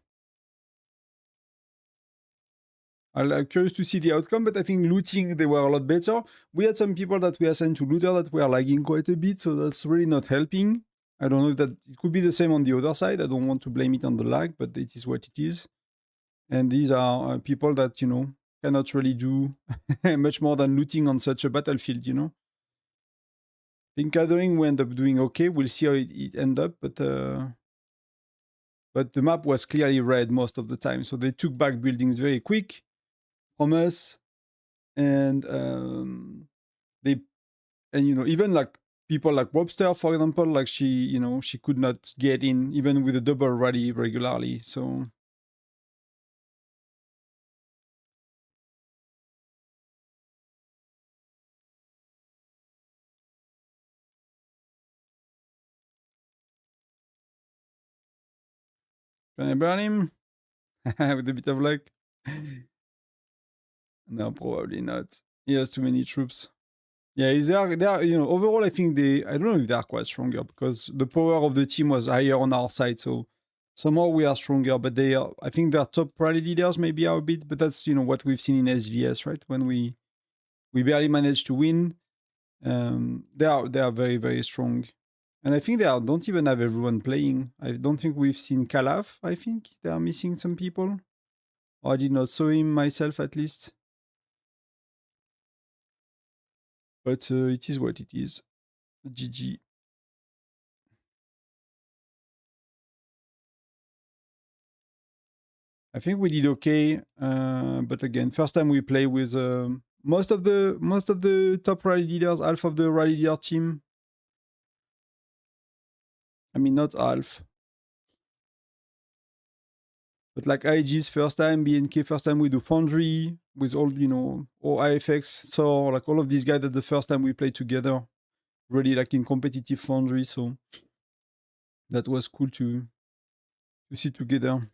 I'm curious to see the outcome, but I think looting, they were a lot better. We had some people that we assigned to looter that were lagging quite a bit, so that's really not helping. I don't know if that it could be the same on the other side. I don't want to blame it on the lag, but it is what it is. And these are people that, you know, cannot really do much more than looting on such a battlefield, you know. In gathering, we end up doing okay. We'll see how it end up, but the map was clearly red most of the time, so they took back buildings very quick from us, and you know, even like people like Webster, for example, like she could not get in even with a double rally regularly. So can I burn him with a bit of luck? No, probably not. He has too many troops. Yeah, they are, you know, overall, I think I don't know if they are quite stronger because the power of the team was higher on our side. So somehow we are stronger, but I think their top rally leaders maybe are a bit, but that's, you know, what we've seen in SVS, right? When we barely managed to win. They are very, very strong. And I think they don't even have everyone playing. I don't think we've seen Calaf. I think they are missing some people. Or I did not saw him myself, at least. But it is what it is. GG. I think we did okay. But again, first time we play with most of the top rally leaders, half of the rally leader team. I mean, not half. But like IG's first time, BNK first time we do Foundry with all, or IFX, so like all of these guys that the first time we played together, really like in competitive Foundry, so that was cool to see together.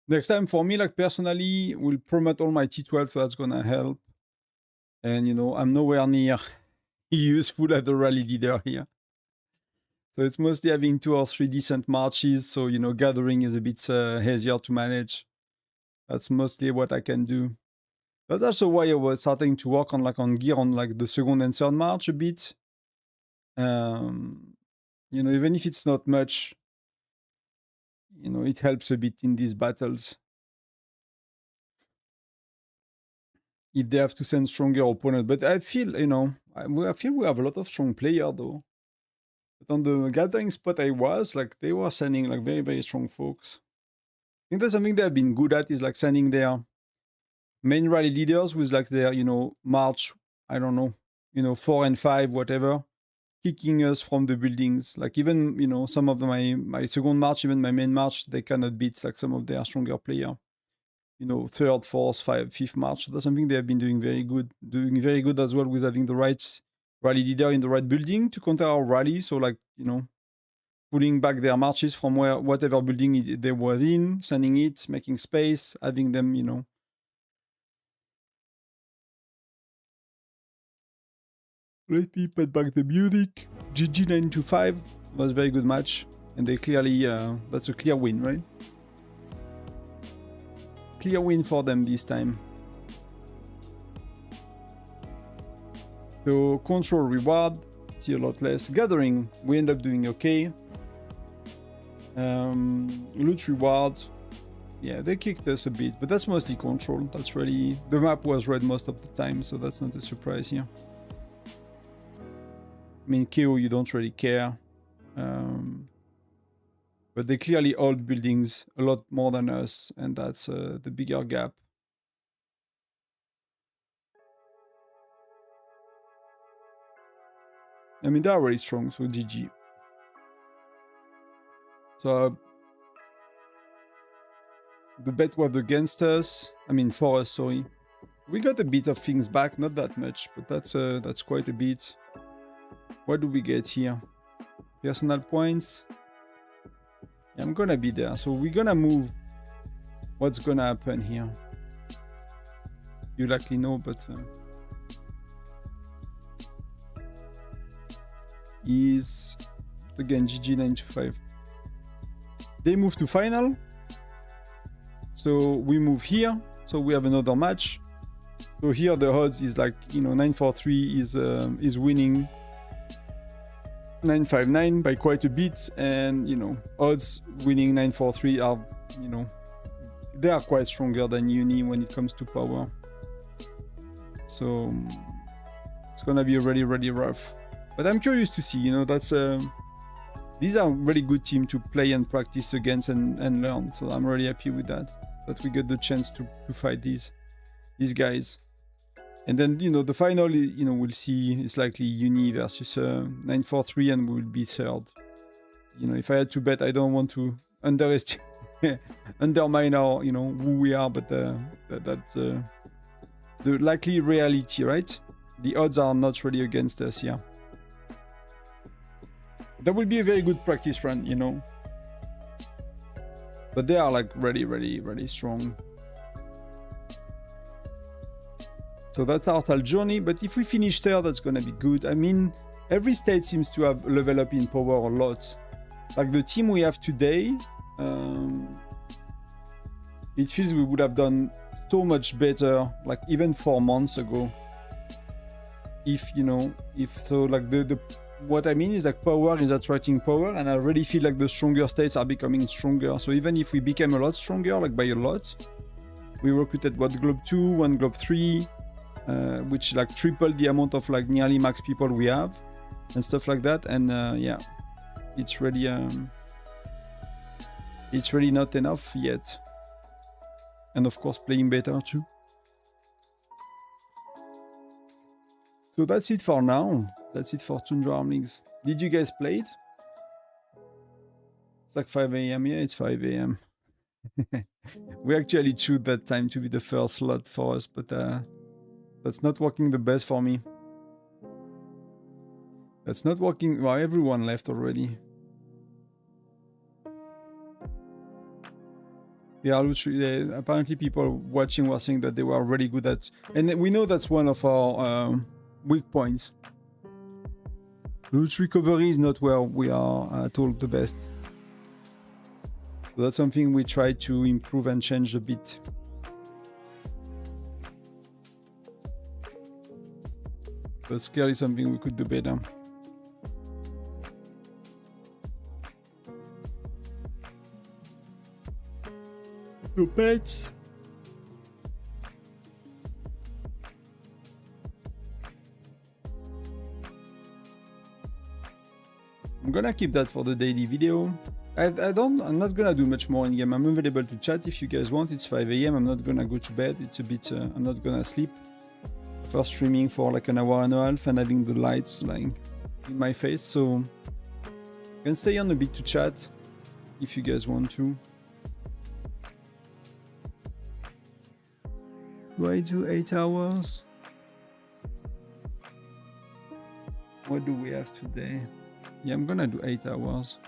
Next time for me, like personally, we'll promote all my T12, so that's gonna help. And I'm nowhere near useful as a rally leader here. So it's mostly having 2 or 3 decent marches, so gathering is a bit easier to manage. That's mostly what I can do. That's also why I was starting to work on gear on like the second and third march a bit. Even if it's not much, it helps a bit in these battles. If they have to send stronger opponents. But I feel, I feel we have a lot of strong players though. But on the gathering spot I was, like they were sending like very, very strong folks. I think that's something they've been good at, is like sending their main rally leaders with like their, march, I don't know, 4 and 5, whatever, kicking us from the buildings. Like even, some of my second march, even my main march, they cannot beat like some of their stronger players. Third, fourth, fifth march. That's something they have been doing very good. Doing very good as well with having the right rally leader in the right building to counter our rally. So like, pulling back their marches from whatever building they were in, sending it, making space, having them, Let me put back the music. GG 925 was a very good match. And they clearly, that's a clear win, right? Clear win for them this time. So control reward, see a lot less. Gathering, we end up doing okay. Loot reward, yeah, they kicked us a bit, but that's mostly control. That's really, the map was red most of the time, so that's not a surprise here. I mean, KO, you don't really care. But they clearly hold buildings a lot more than us, and that's the bigger gap. I mean, they are really strong, so GG. So the bet was against us. I mean, for us, sorry. We got a bit of things back, not that much, but that's quite a bit. What do we get here? Personal points. Yeah, I'm gonna be there. So we're gonna move. What's gonna happen here? You likely know, but is again GG 925. They move to final. So we move here. So we have another match. So here the odds is like 943 is winning 959 by quite a bit, and odds winning 943 are they are quite stronger than Uni when it comes to power. So it's gonna be really, really rough. But I'm curious to see, that's these are really good team to play and practice against and learn. So I'm really happy with that we got the chance to fight these guys. And then, the final, we'll see, it's likely Uni versus 943, and we will be third. If I had to bet, I don't want to undermine our, who we are, but that's the likely reality, right? The odds are not really against us here. That will be a very good practice run, you know. But they are like really strong. So that's our tal journey. But if we finish third, that's gonna be good. I mean, every state seems to have leveled up in power a lot. Like the team we have today, it feels we would have done so much better, like even 4 months ago. If, you know, if so, like what I mean is like power is attracting power, and I really feel like the stronger states are becoming stronger. So even if we became a lot stronger, like by a lot, we recruited what, Globe 2, 1 Globe 3, which like tripled the amount of like nearly max people we have and stuff like that. And yeah, it's really not enough yet. And of course playing better too. So that's it for now. That's it for Tundra Armlings. Did you guys play it? It's like 5 a.m. Yeah, it's 5 a.m. We actually choose that time to be the first slot for us, but that's not working the best for me. That's not working. Well, everyone left already. Yeah, apparently people watching were saying that they were really good at, and we know that's one of our weak points. Loot recovery is not where we are told the best. So that's something we try to improve and change a bit. That's clearly something we could do better. So pets. I'm gonna keep that for the daily video. I'm not gonna do much more in game. I'm available to chat if you guys want. It's 5 a.m. I'm not gonna go to bed. It's a bit, I'm not gonna sleep. First streaming for like an hour and a half and having the lights lying in my face. So you can stay on a bit to chat if you guys want to. Do I do 8 hours? What do we have today? Yeah, I'm gonna do 8 hours.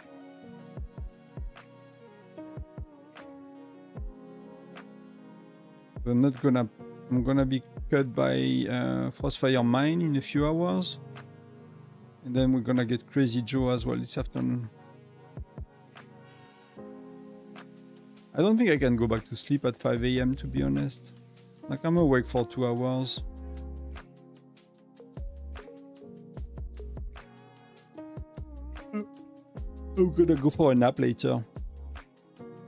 I'm gonna be cut by Frostfire Mine in a few hours. And then we're gonna get Crazy Joe as well this afternoon. I don't think I can go back to sleep at 5 a.m. to be honest. Like I'm awake for 2 hours. I'm gonna go for a nap later.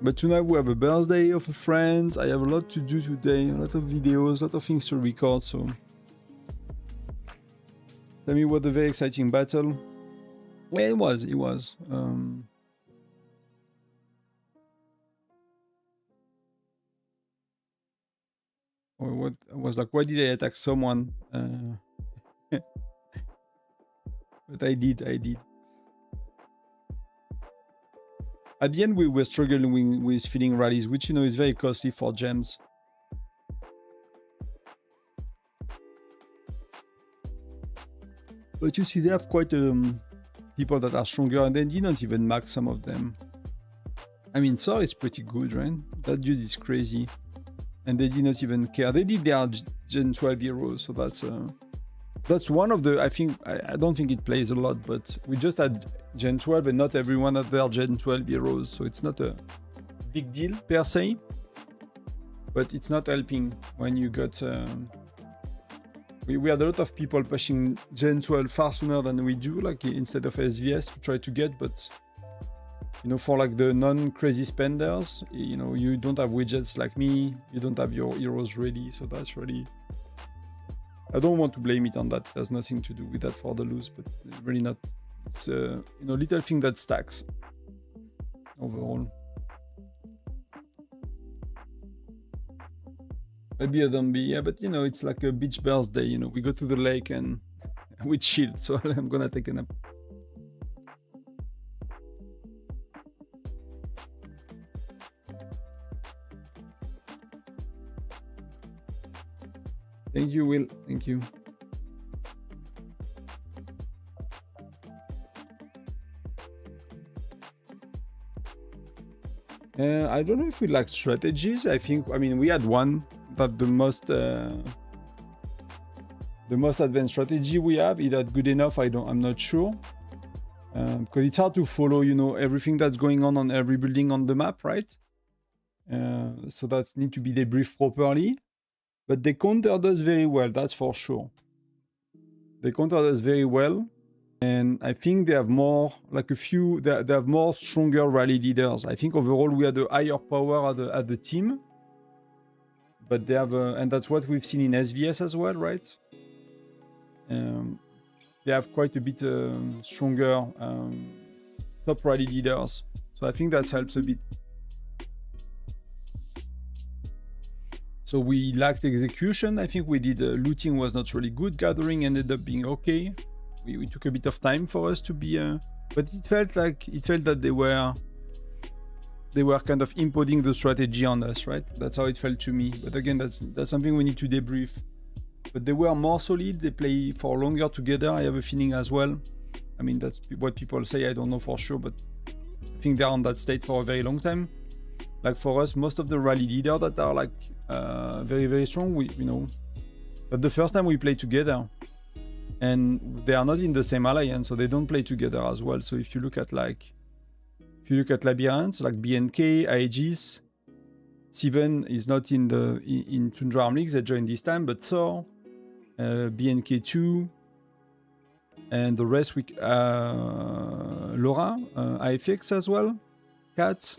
But tonight we have a birthday of a friend. I have a lot to do today, a lot of videos, a lot of things to record, so... Tell me what a very exciting battle. Yeah, it was. Or what I was like, why did I attack someone? But I did. At the end, we were struggling with filling rallies, which, you know, is very costly for gems. But you see, they have quite people that are stronger, and they didn't even max some of them. I mean, Thor is pretty good, right? That dude is crazy. And they did not even care. They did their Gen 12 heroes, so that's one of the, I don't think it plays a lot, but we just had Gen 12 and not everyone had their Gen 12 heroes, so it's not a big deal per se, but it's not helping when you got, we had a lot of people pushing Gen 12 far sooner than we do, like instead of SVS to try to get, but you know, for like the non-crazy spenders, you know, you don't have widgets like me, you don't have your heroes ready, so that's really... I don't want to blame it on that. There's nothing to do with that for the lose, but it's really not. It's a little thing that stacks overall. Maybe a zombie, yeah, but you know, it's like a beach birthday. You know, we go to the lake and we chill. So I'm gonna take a nap. Thank you, Will. Thank you. I don't know if we lack strategies. I mean, we had one, but the most advanced strategy we have. Is that good enough? I'm not sure. Because it's hard to follow, you know, everything that's going on every building on the map, right? So that need to be debriefed properly. But they countered us very well, that's for sure. They countered us very well. And I think they have more, like they have more stronger rally leaders. I think overall we had a higher power at the team. But they have, and that's what we've seen in SVS as well, right? They have quite a bit stronger top rally leaders. So I think that helps a bit. So we lacked execution. I think we did looting was not really good. Gathering ended up being okay. We took a bit of time for us to be, but it felt that they were kind of imposing the strategy on us, right? That's how it felt to me. But again, that's something we need to debrief. But they were more solid. They play for longer together. I have a feeling as well. I mean, that's what people say. I don't know for sure, but I think they're on that state for a very long time. Like for us, most of the rally leaders that are like very, very strong, you know, but the first time we play together, and they are not in the same alliance, so they don't play together as well. So if you look at Labyrinth, like BNK, Aegis, Steven is not in Tundra Arm Leagues. They joined this time, but Thor, BNK2, and the rest Laura, IFX as well, Cat.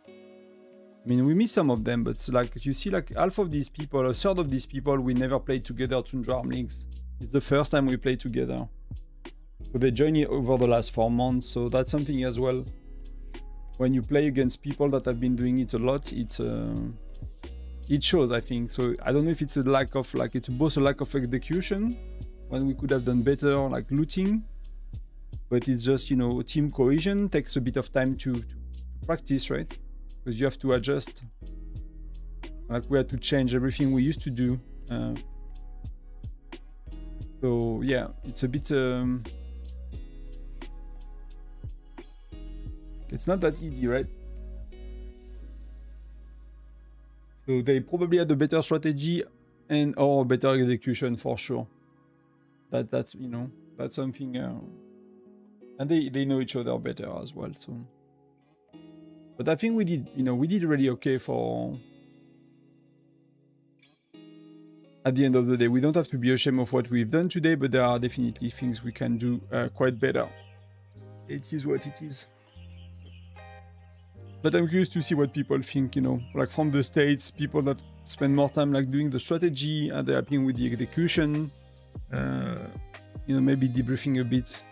I mean, we miss some of them, but like you see, like half of these people, a third of these people, we never played together Tundra Arm Leagues. It's the first time we play together. So they joined it over the last 4 months, so that's something as well. When you play against people that have been doing it a lot, it shows, I think. So I don't know if it's a lack of, like, it's both a lack of execution, when we could have done better, like looting, but it's just, you know, team cohesion takes a bit of time to practice, right? Because you have to adjust. Like we had to change everything we used to do. So yeah, it's a bit. It's not that easy, right? So they probably had a better strategy or better execution for sure. That's you know, that's something. And they know each other better as well. So. But I think we did really okay for... At the end of the day, we don't have to be ashamed of what we've done today, but there are definitely things we can do quite better. It is what it is. But I'm curious to see what people think, you know, like from the States, people that spend more time like doing the strategy, are they happy with the execution? You know, maybe debriefing a bit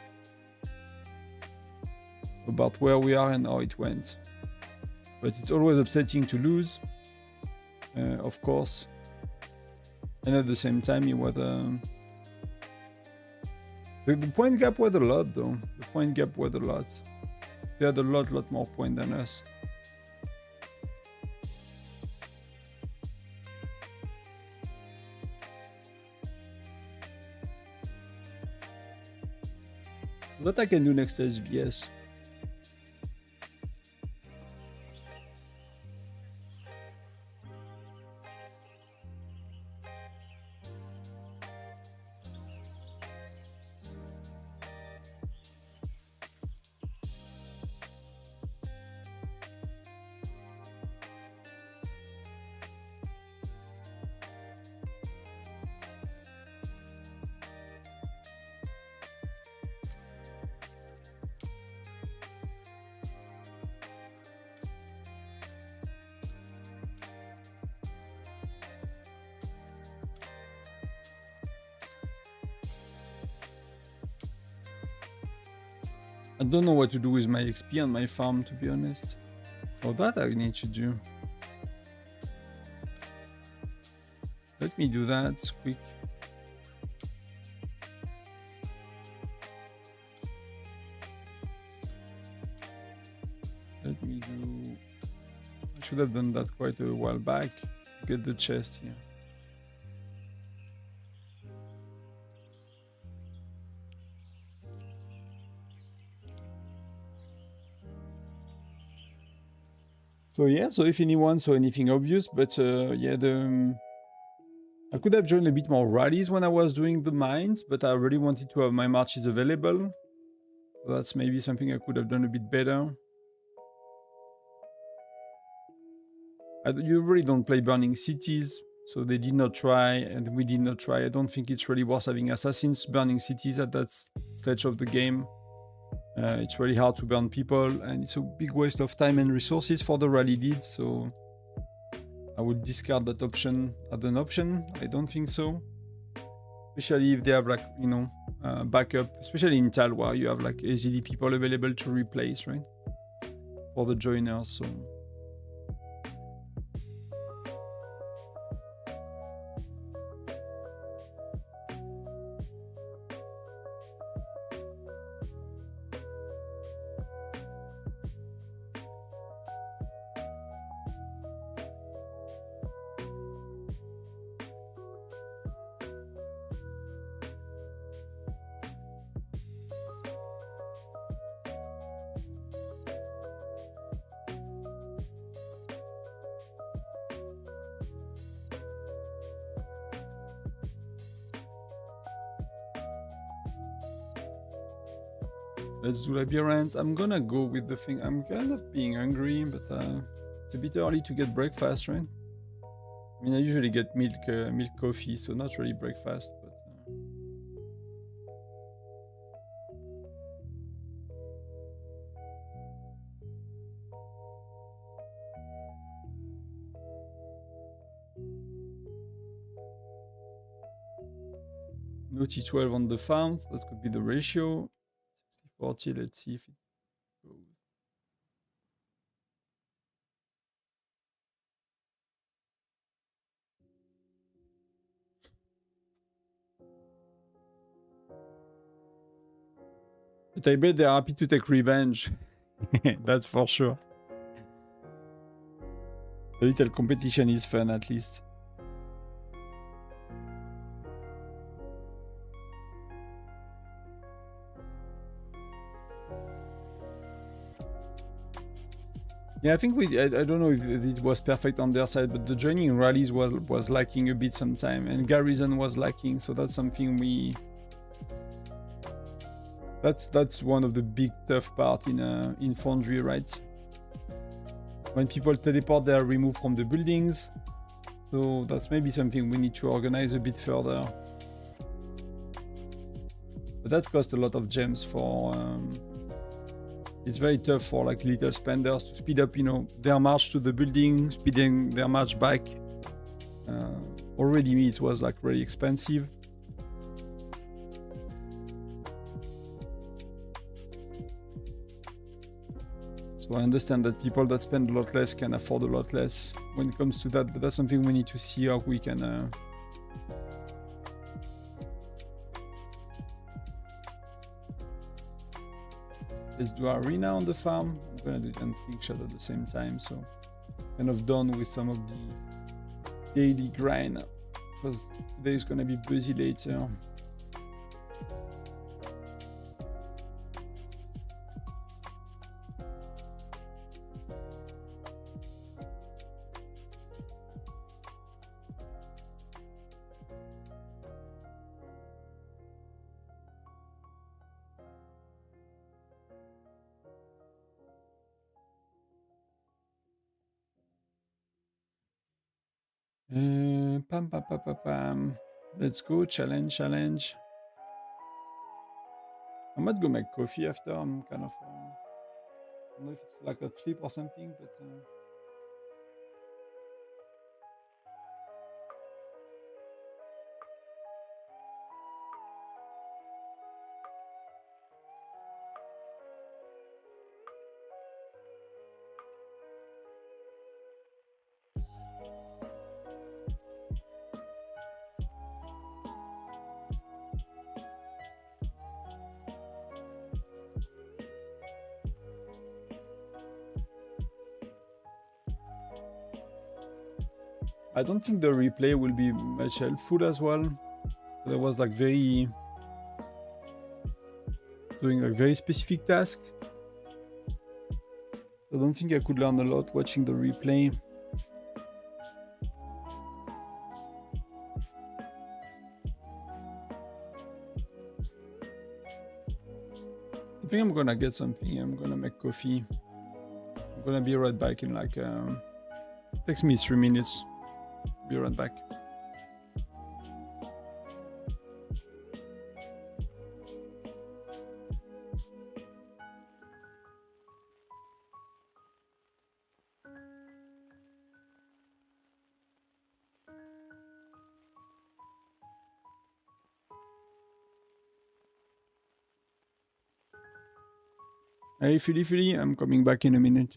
about where we are and how it went. But it's always upsetting to lose, of course. And at the same time, it was the point gap was a lot, though. The point gap was a lot. They had a lot more points than us. What I can do next is SVS. I don't know what to do with my XP on my farm, to be honest. Oh, that I need to do. Let me do that quick. Let me do... I should have done that quite a while back. Get the chest here. So yeah, so if anyone saw anything obvious, but yeah, I could have joined a bit more rallies when I was doing the mines, but I really wanted to have my marches available. So that's maybe something I could have done a bit better. You really don't play burning cities, so they did not try, and we did not try. I don't think it's really worth having assassins burning cities at that stage of the game. It's really hard to burn people, and it's a big waste of time and resources for the rally leads, so I would discard that option as an option. I don't think so. Especially if they have, like, you know, backup, especially in Talwa, you have like AZD people available to replace, right? For the joiners, so... Let's do labyrinth. I'm gonna go with the thing. I'm kind of being hungry, but it's a bit early to get breakfast, right? I mean, I usually get milk coffee, so not really breakfast, but... No T12 on the farm, so that could be the ratio. 60-40, let's see if it goes. But I bet they're happy to take revenge. That's for sure. A little competition is fun, at least. Yeah, I think I don't know if it was perfect on their side, but the joining rallies was lacking a bit sometime, and garrison was lacking, so that's something we... That's one of the big tough part in Foundry, right? When people teleport, they are removed from the buildings, so that's maybe something we need to organize a bit further. But that costs a lot of gems for... it's very tough for like little spenders to speed up, you know, their march to the building, speeding their march back. Already it was like really expensive. So I understand that people that spend a lot less can afford a lot less when it comes to that, but that's something we need to see how we can... Let's do arena on the farm. I'm gonna do it and quick shot at the same time, so kind of done with some of the daily grind, because today is gonna be busy later. Pam, pam, pam, pam, pam. Let's go, challenge. I might go make coffee after. I'm kind of... I don't know if it's like a trip or something, but... I don't think the replay will be much helpful as well. There was like doing like very specific task. So don't think I could learn a lot watching the replay. I think I'm gonna get something. I'm gonna make coffee. I'm gonna be right back in like takes me 3 minutes. Be right back. Hey Philly, I'm coming back in a minute.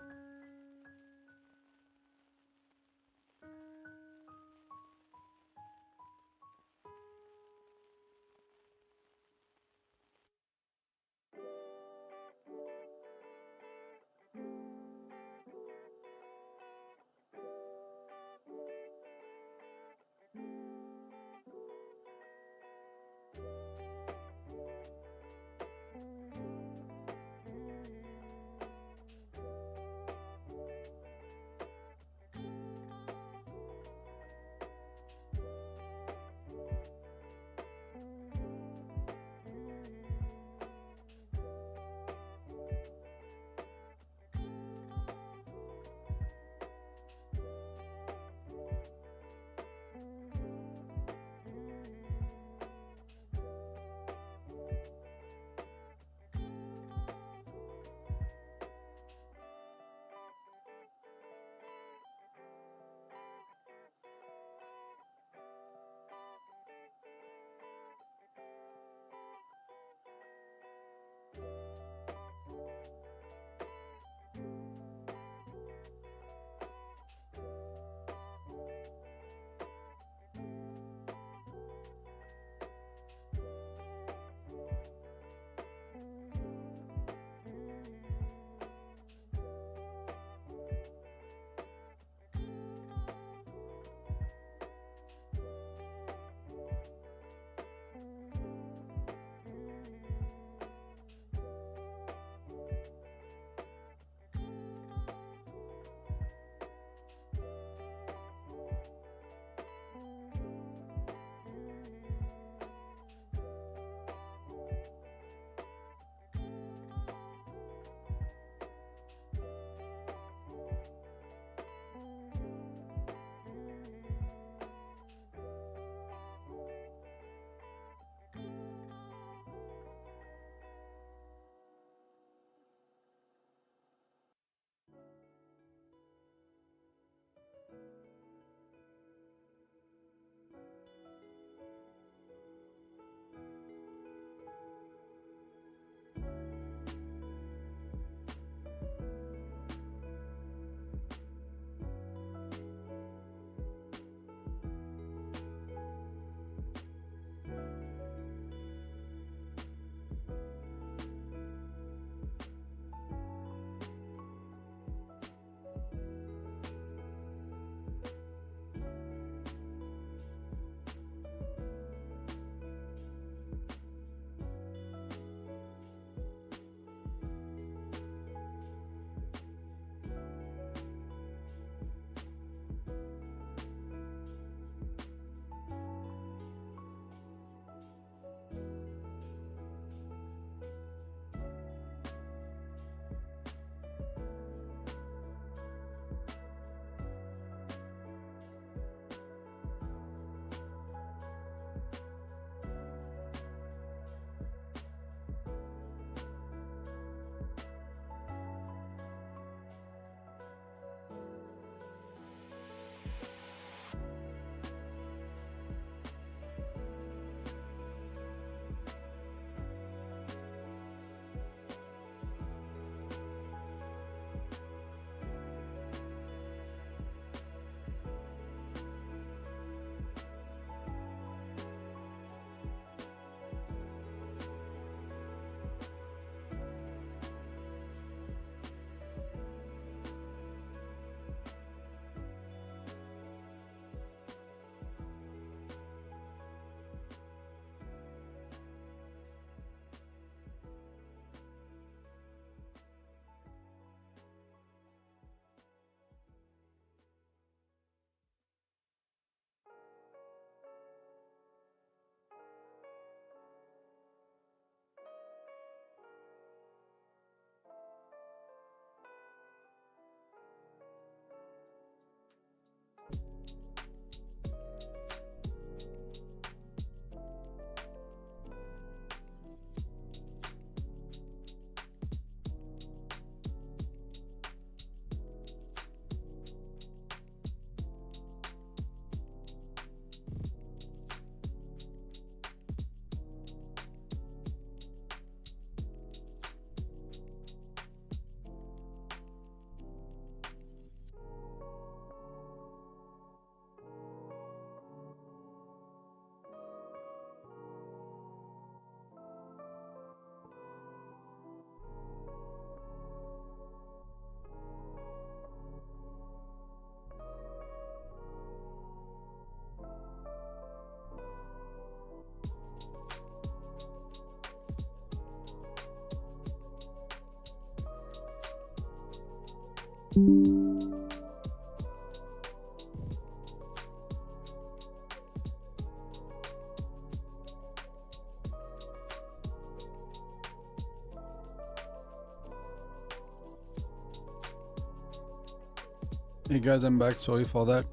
Hey guys, I'm back. Sorry for that.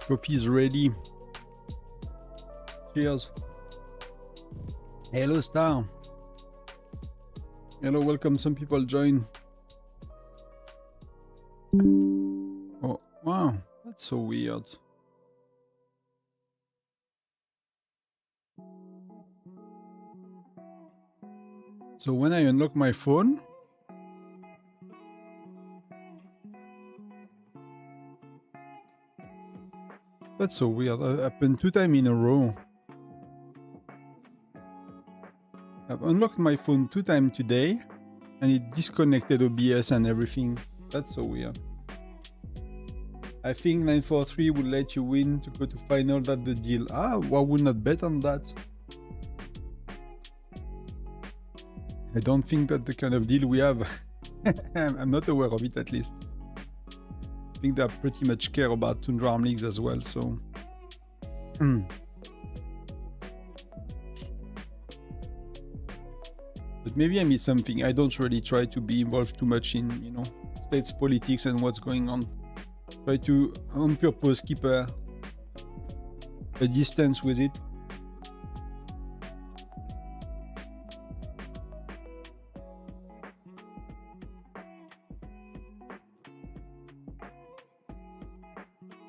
Coffee's ready. Cheers. Hello, Star. Hello, welcome. Some people join. Oh, wow. That's so weird. So when I unlock my phone, that's so weird. That happened 2 times in a row. I've unlocked my phone 2 times today, and it disconnected OBS and everything. That's so weird. I think 943 will let you win to go to final. That's the deal. Ah, why would not bet on that? I don't think that's the kind of deal we have. I'm not aware of it, at least. I think they pretty much care about Tundra Arm Leagues as well, so... But maybe I missed something. I don't really try to be involved too much in, you know, states politics and what's going on. Try to, on purpose, keep a distance with it.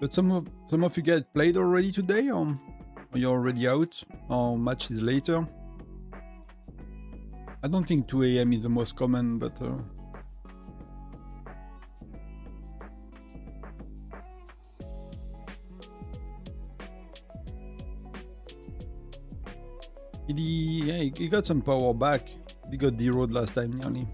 But some of you guys played already today, or you're already out, or match is later. I don't think 2 AM is the most common, but he got some power back. He got D-Road last time nearly.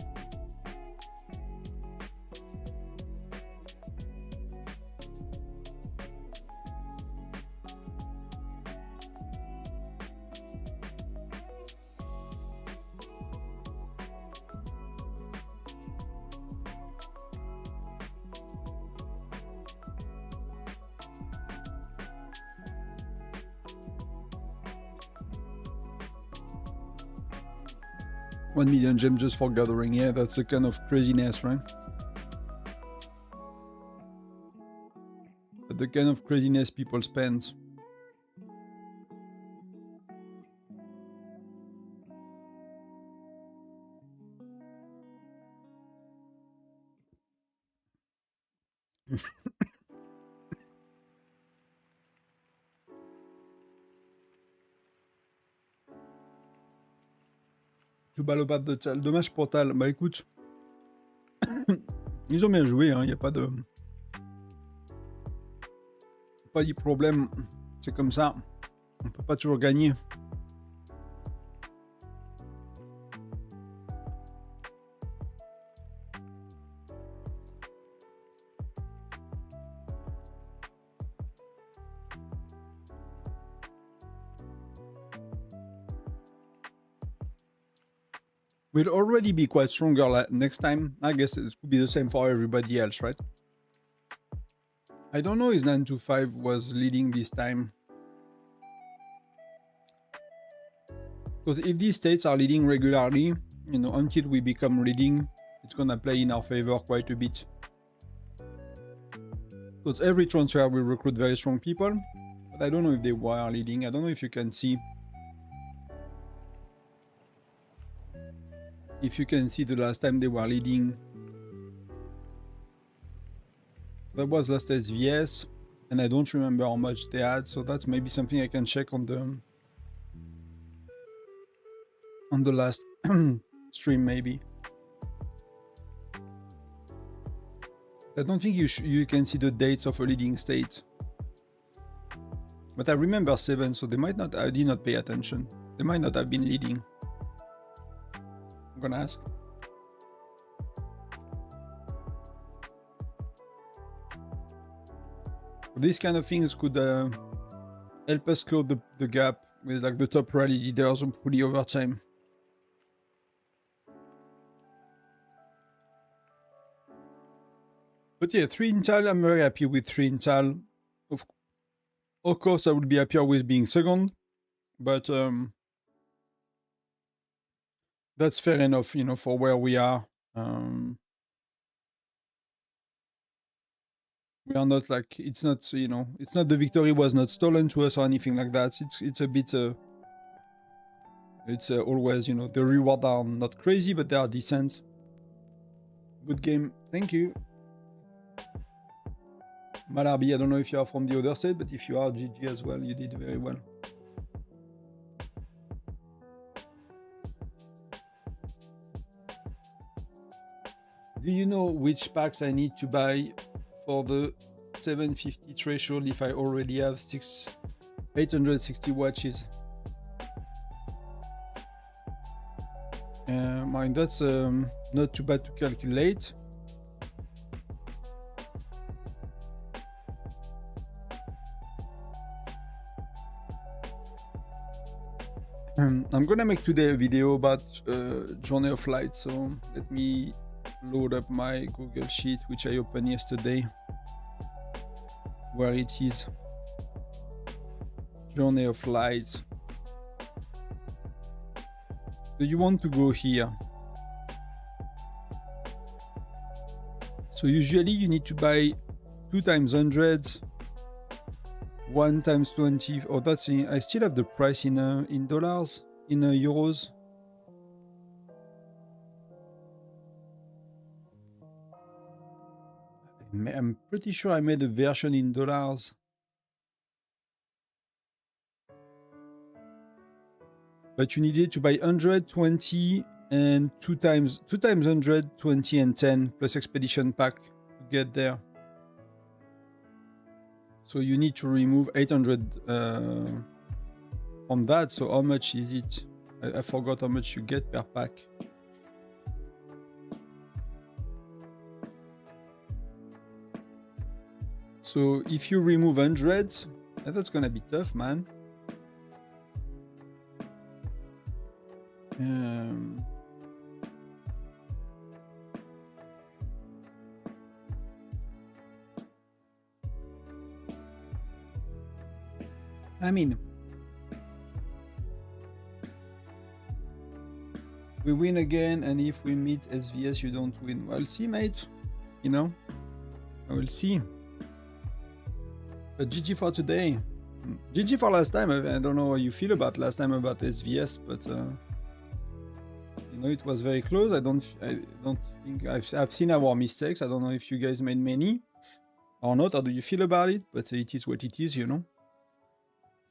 $1 million gems just for gathering. Yeah, that's the kind of craziness, right? That's the kind of craziness people spend. Tu balles au bas de Tal. Dommage pour Tal. Bah écoute, ils ont bien joué, hein. Y a pas de problème. C'est comme ça. On peut pas toujours gagner. We'll already be quite stronger next time. I guess it could be the same for everybody else, right? I don't know if 925 was leading this time. Because if these states are leading regularly, you know, until we become leading, it's gonna play in our favor quite a bit. Because every transfer will recruit very strong people, but I don't know if they were leading. I don't know if you can see. If you can see the last time they were leading. That was last SVS, and I don't remember how much they had, so that's maybe something I can check on the last stream, maybe. I don't think you can see the dates of a leading state. But I remember 7, so they might not. I did not pay attention. They might not have been leading. I'm gonna ask. These kind of things could help us close the gap with like the top rally leaders hopefully over time. But yeah, 3 Intel, I'm very happy with 3 Intel. Of course, I would be happier with being second, but that's fair enough, you know, for where we are. We are not like, it's not, you know, it's not the victory was not stolen to us or anything like that. It's a bit, it's always, you know, the rewards are not crazy, but they are decent. Good game. Thank you. Malarbi, I don't know if you are from the other side, but if you are, GG as well. You did very well. Do you know which packs I need to buy for the 750 threshold if I already have 860 watches? Mine, that's not too bad to calculate. I'm gonna make today a video about Journey of Light, so let me load up my Google Sheet, which I opened yesterday, where it is. Journey of Light. So you want to go here. So usually you need to buy 2 times 100, 1 times 20. Oh, that's in, I still have the price in dollars, in euros. I'm pretty sure I made a version in dollars. But you needed to buy 120 and 2 times 100, 20 and 10 plus expedition pack to get there. So you need to remove 800 from that. So how much is it? I forgot how much you get per pack. So if you remove 100, that's gonna be tough, man. I mean, we win again, and if we meet SVS, you don't win. Well, see, mate. You know, I will see. But GG for today. GG for last time. I don't know how you feel about last time about SVS, but you know, it was very close. I don't think I've seen our mistakes. I don't know if you guys made many or not. How do you feel about it? But it is what it is, you know.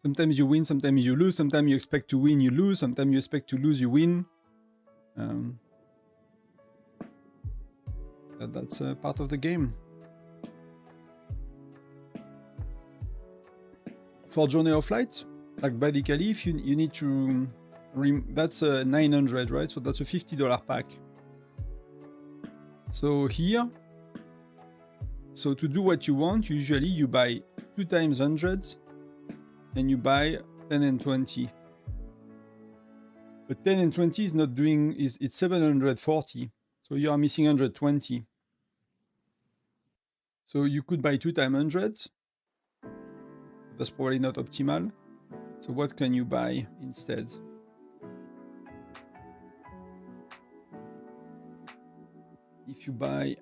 Sometimes you win, sometimes you lose. Sometimes you expect to win, you lose. Sometimes you expect to lose, you win. That's part of the game. For Journey of Light, like basically, if you need to, that's 900, right? So that's a $50 pack. So here, so to do what you want, usually you buy 2 times 100, and you buy 10 and 20. But 10 and 20 is not doing, it's 740. So you are missing 120. So you could buy 2 times 100. That's probably not optimal. So what can you buy instead? If you buy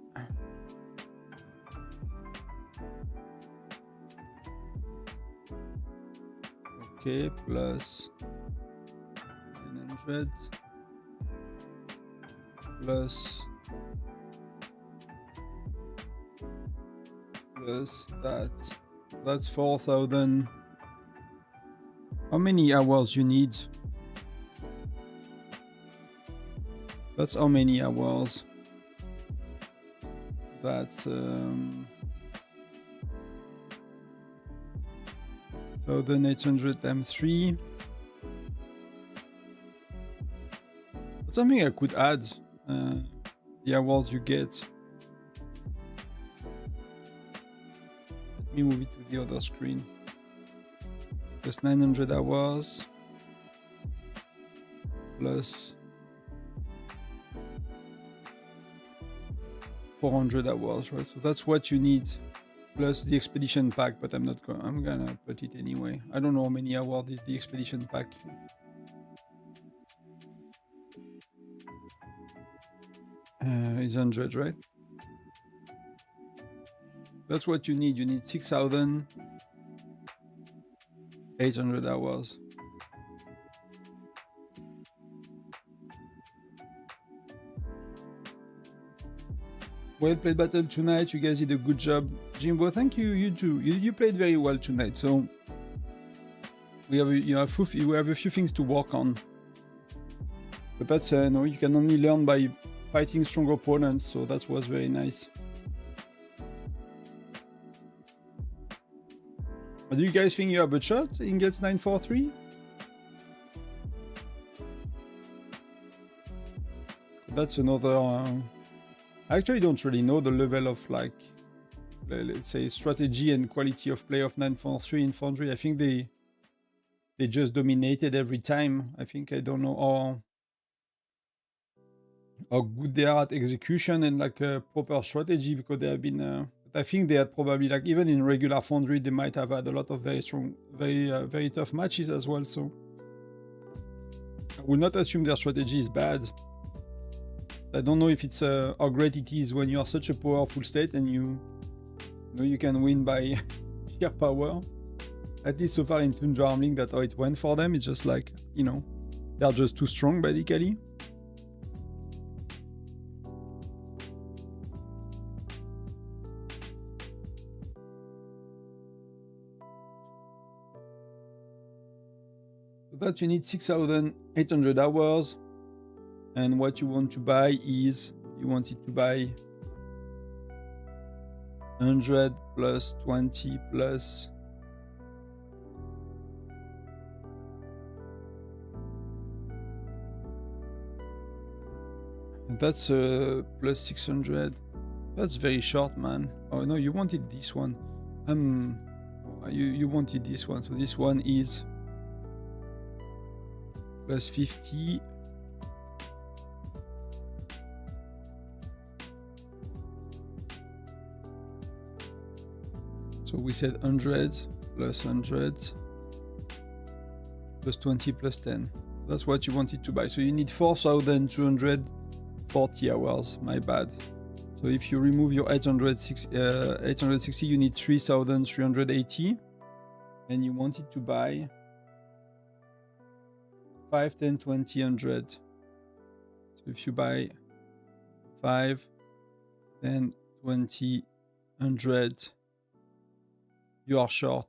okay, plus 900 plus that's 4,000. How many hours you need? That's how many hours? That's 1,800 times 3. That's something I could add. The hours you get. Let me move it to the other screen. Plus 900 hours. Plus 400 hours, right? So that's what you need. Plus the expedition pack, but I'm gonna put it anyway. I don't know how many hours is the expedition pack. It's 100, right? That's what you need. You need 6,800 hours. Well played battle tonight. You guys did a good job. Jimbo, thank you. You too. You played very well tonight. So we have a few things to work on. But that's no, you can only learn by fighting strong opponents. So that was very nice. Do you guys think you have a shot in Gets 943? That's another. I actually don't really know the level of, like, let's say, strategy and quality of play of 943 in Foundry. I think they just dominated every time. I don't know how good they are at execution and like a proper strategy, because they have been. I think they had probably, like, even in regular Foundry, they might have had a lot of very strong, very tough matches as well. So I will not assume their strategy is bad. I don't know if it's how great it is when you are such a powerful state and you can win by sheer power. At least so far in Tundra Armling, that's how it went for them. It's just like, they're just too strong, basically. So that you need 6,800 hours. And what you want to buy is, you want it to buy 100 plus 20 plus that's plus 600. That's very short, man. Oh no, you wanted this one. You wanted this one. So this one is plus 50. So we said 100 plus 100 plus 20 plus 10. That's what you wanted to buy. So you need 4,240 hours. My bad. So if you remove your 860, you need 3,380. And you wanted to buy 5, 10, 20, 100. So if you buy 5, 10, 20, 100, you are short.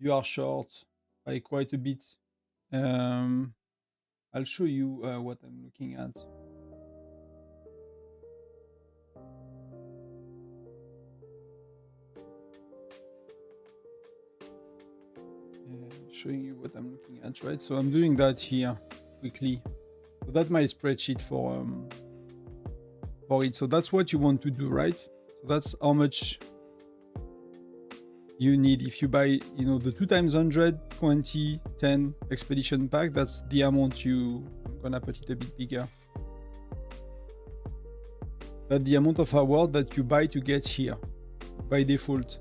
You are short by quite a bit. I'll show you what I'm looking at. Showing you what I'm looking at, right? So I'm doing that here quickly. So that's my spreadsheet for it. So that's what you want to do, right? So that's how much you need if you buy, the 2 times 100, 20, 10 expedition pack. That's the amount I'm gonna put it a bit bigger. That's the amount of hours that you buy to get here by default.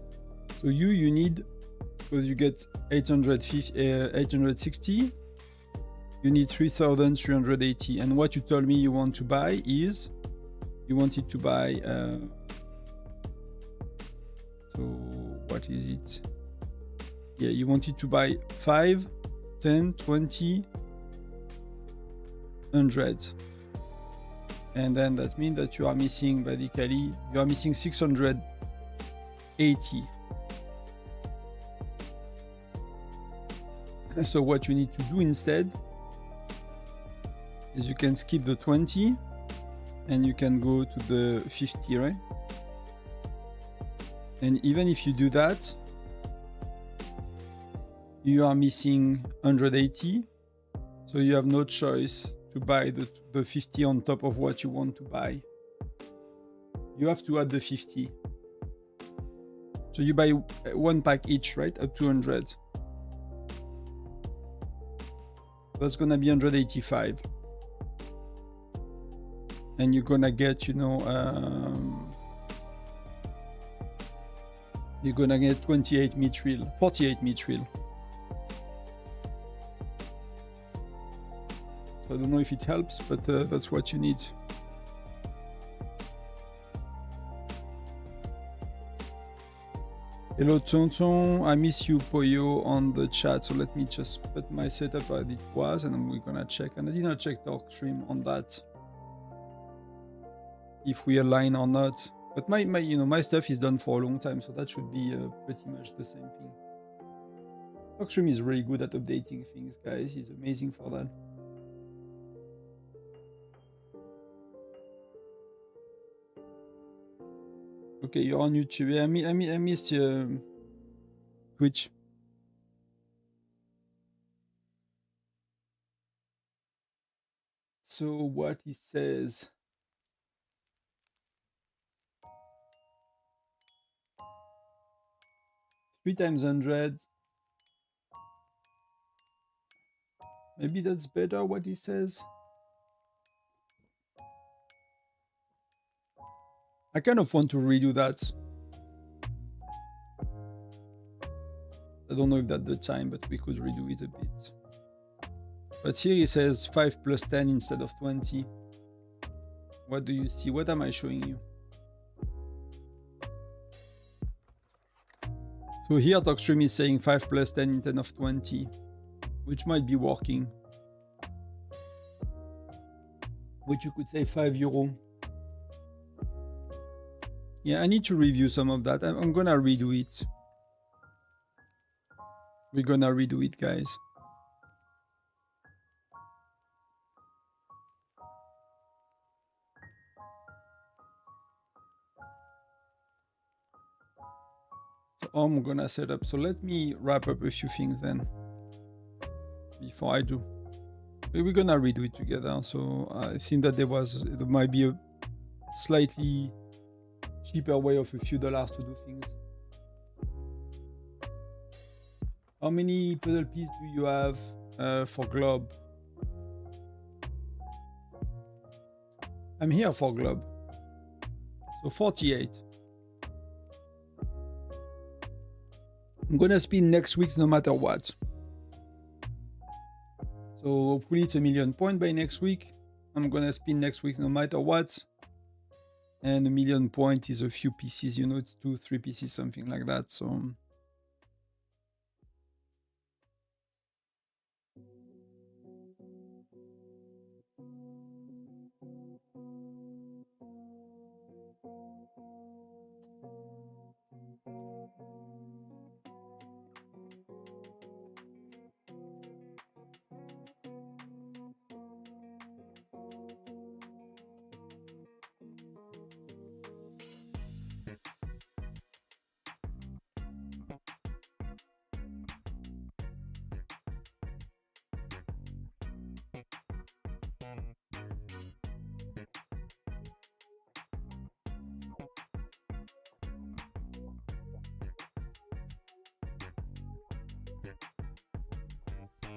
So you need, because you get 860, you need 3,380. And what you told me you want to buy is, you wanted to buy, so what is it? Yeah, you wanted to buy 5, 10, 20, 100. And then that means that you are missing, basically, 680. So what you need to do instead is you can skip the 20 and you can go to the 50, right? And even if you do that, you are missing 180. So you have no choice to buy the 50 on top of what you want to buy. You have to add the 50. So you buy 1 pack each, right? Up to 100. That's gonna be 185. And you're gonna get, you're gonna get 48 mithril, 48 mithril. So I don't know if it helps, but that's what you need. Hello Tonton, I miss you Poyo on the chat, so let me just put my setup as it was and we're gonna check. And I did not check TalkStream on that, if we align or not. But my my stuff is done for a long time, so that should be pretty much the same thing. TalkStream is really good at updating things, guys. He's amazing for that. Okay, you're on YouTube. Yeah, I missed Twitch. So what he says. 3 times 100. Maybe that's better what he says. I kind of want to redo that. I don't know if that's the time, but we could redo it a bit. But here he says 5 plus 10 instead of 20. What do you see? What am I showing you? So here TalkStream is saying 5 plus 10 instead of 20, which might be working. Which you could say €5. Yeah, I need to review some of that. I'm gonna redo it. We're gonna redo it, guys. So I'm gonna set up. So let me wrap up a few things then before I do. We're gonna redo it together. So I think that there might be a slightly cheaper way of a few dollars to do things. How many puzzle pieces do you have for globe? I'm here for globe. So 48. I'm gonna spin next week no matter what. So hopefully it's 1,000,000 points by next week. I'm gonna spin next week no matter what. And 1,000,000 points is a few pieces, it's 2-3 pieces, something like that. So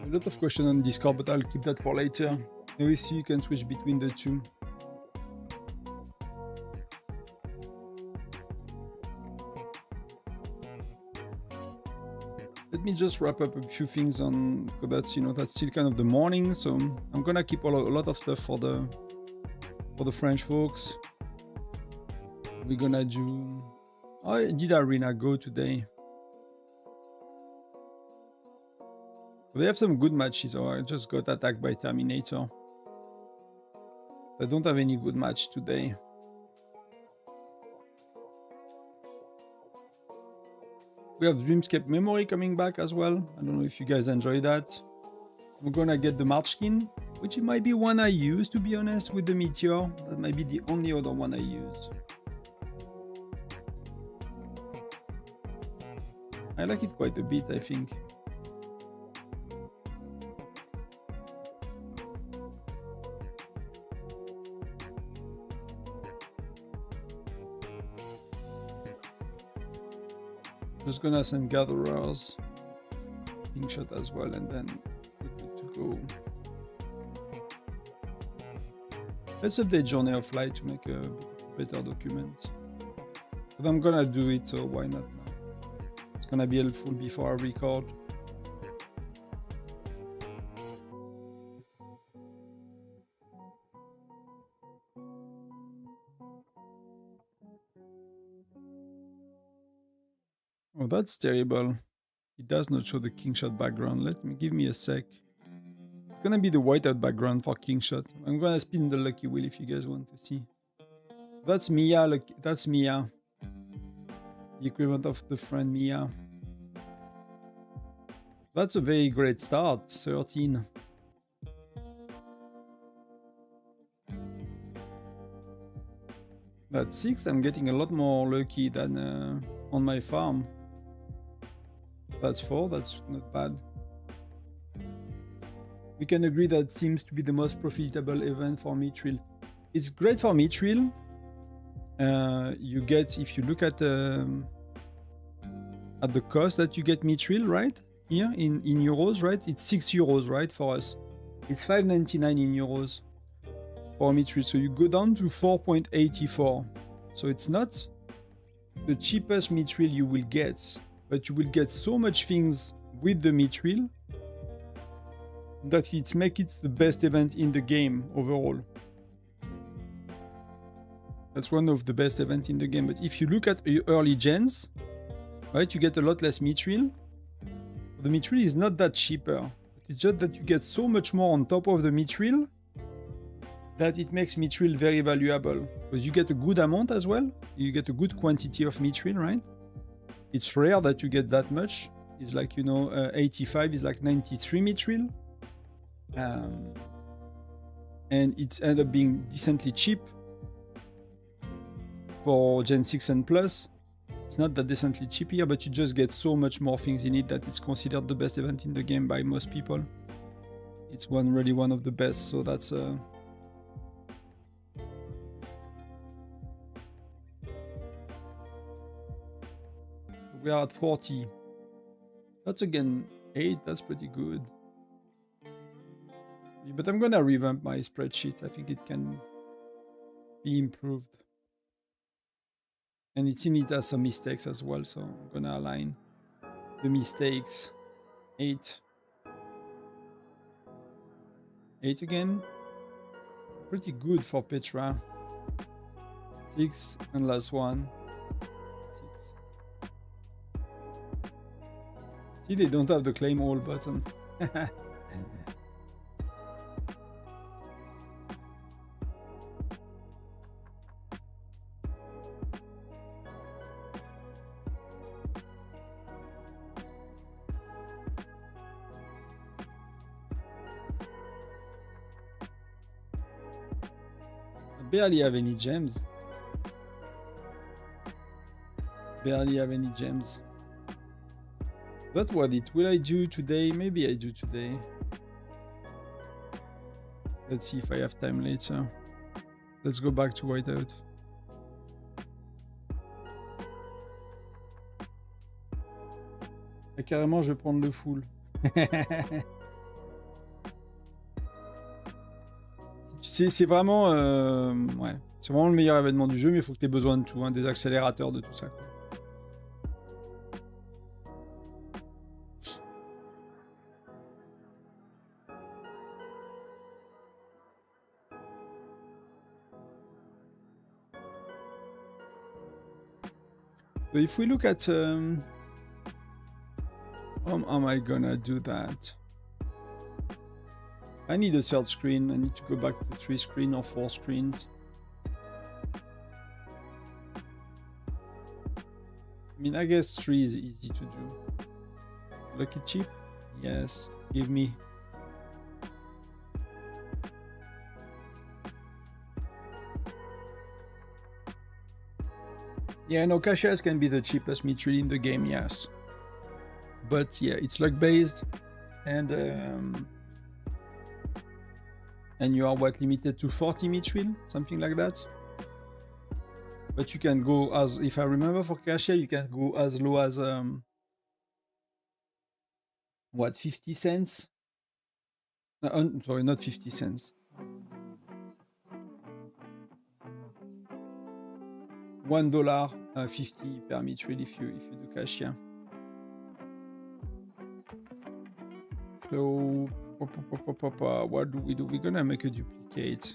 a lot of questions on Discord, but I'll keep that for later. Maybe see you can switch between the two. Let me just wrap up a few things on, because that's still kind of the morning. So I'm gonna keep a lot of stuff for the French folks. We're gonna do. Oh, did Arena go today? They have some good matches. Oh, I just got attacked by Terminator. I don't have any good match today. We have Dreamscape Memory coming back as well. I don't know if you guys enjoy that. We're gonna get the March skin, which it might be one I use, to be honest, with the Meteor. That might be the only other one I use. I like it quite a bit, I think. Just gonna send Gatherers, Pink Shot as well, and then we're good to go. Let's update Journey of Light to make a better document. But I'm gonna do it, so why not now? It's gonna be helpful before I record. Oh, that's terrible. It does not show the king shot background. Give me a sec. It's gonna be the whiteout background for king shot. I'm gonna spin the lucky wheel if you guys want to see. That's Mia. Look, that's Mia. The equivalent of the friend Mia. That's a very great start. 13. That's 6. I'm getting a lot more lucky than on my farm. That's 4. That's not bad. We can agree that seems to be the most profitable event for Mithril. It's great for Mithril. You get, if you look at the cost that you get Mithril, right? Here in euros, right? It's 6 euros, right? For us. It's 5.99 in euros for Mithril. So you go down to 4.84. So it's not the cheapest Mithril you will get, but you will get so much things with the Mithril that it makes it the best event in the game overall. That's one of the best events in the game. But if you look at early gens, right, you get a lot less Mithril. The Mithril is not that cheaper. It's just that you get so much more on top of the Mithril that it makes Mithril very valuable. Because you get a good amount as well. You get a good quantity of Mithril, right? It's rare that you get that much. It's like, 85 is like 93 Mithril. And it's ended up being decently cheap for Gen 6 and plus. It's not that decently cheap here, but you just get so much more things in it that it's considered the best event in the game by most people. It's really one of the best, so that's we are at 40. That's again 8, that's pretty good. But I'm gonna revamp my spreadsheet. I think it can be improved. And it's in it has some mistakes as well, so I'm gonna align the mistakes. 8. 8 again. Pretty good for Petra. 6 and last one. 6. See, they don't have the claim all button. Barely have any gems. Barely have any gems. That's what it. Will I do today? Maybe I do today. Let's see if I have time later. Let's go back to Whiteout. Et carrément, je vais prendre le full. C'est vraiment, ouais, c'est vraiment le meilleur événement du jeu, mais il faut que tu aies besoin de tout, hein, des accélérateurs, de tout ça, quoi. So if we look at, how am I gonna do that? I need a third screen. I need to go back to 3 screens or 4 screens. I mean, I guess 3 is easy to do. Lucky chip? Yes, give me. Yeah, no, Cassius can be the cheapest Mithril in the game, yes. But yeah, it's luck based, and you are what, limited to 40 Mithril, something like that. But you can go as, if I remember for Cassia, you can go as low as what, 50 cents? Sorry, not 50 cents. $1.50 per Mithril if you do Cassia. So what do? We're gonna make a duplicate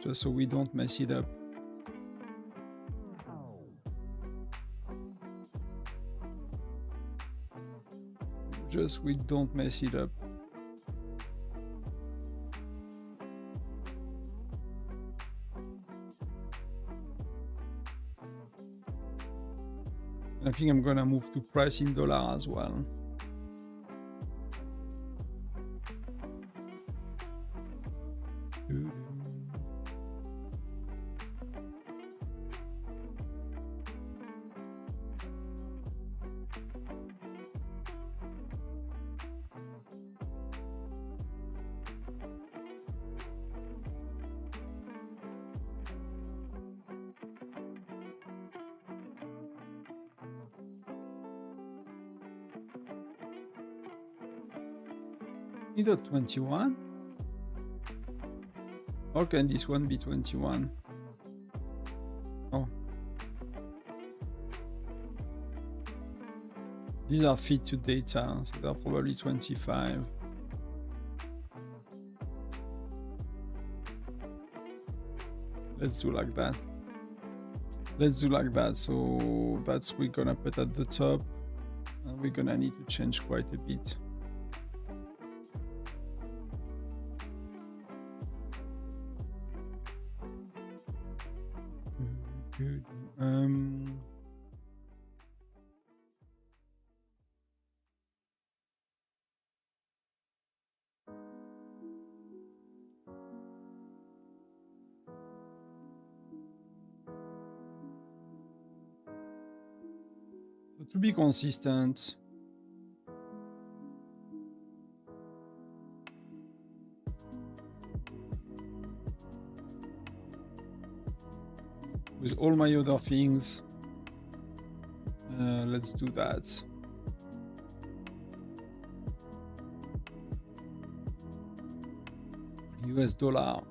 just so we don't mess it up. just we don't mess it up. I think I'm gonna move to price in dollar as well. Either 21? Or can this one be 21? Oh. These are fit to data, so they're probably 25. Let's do like that. Let's do like that. So that's we're gonna put at the top. And we're gonna need to change quite a bit. Good. So to be consistent, with all my other things, let's do that. US dollar,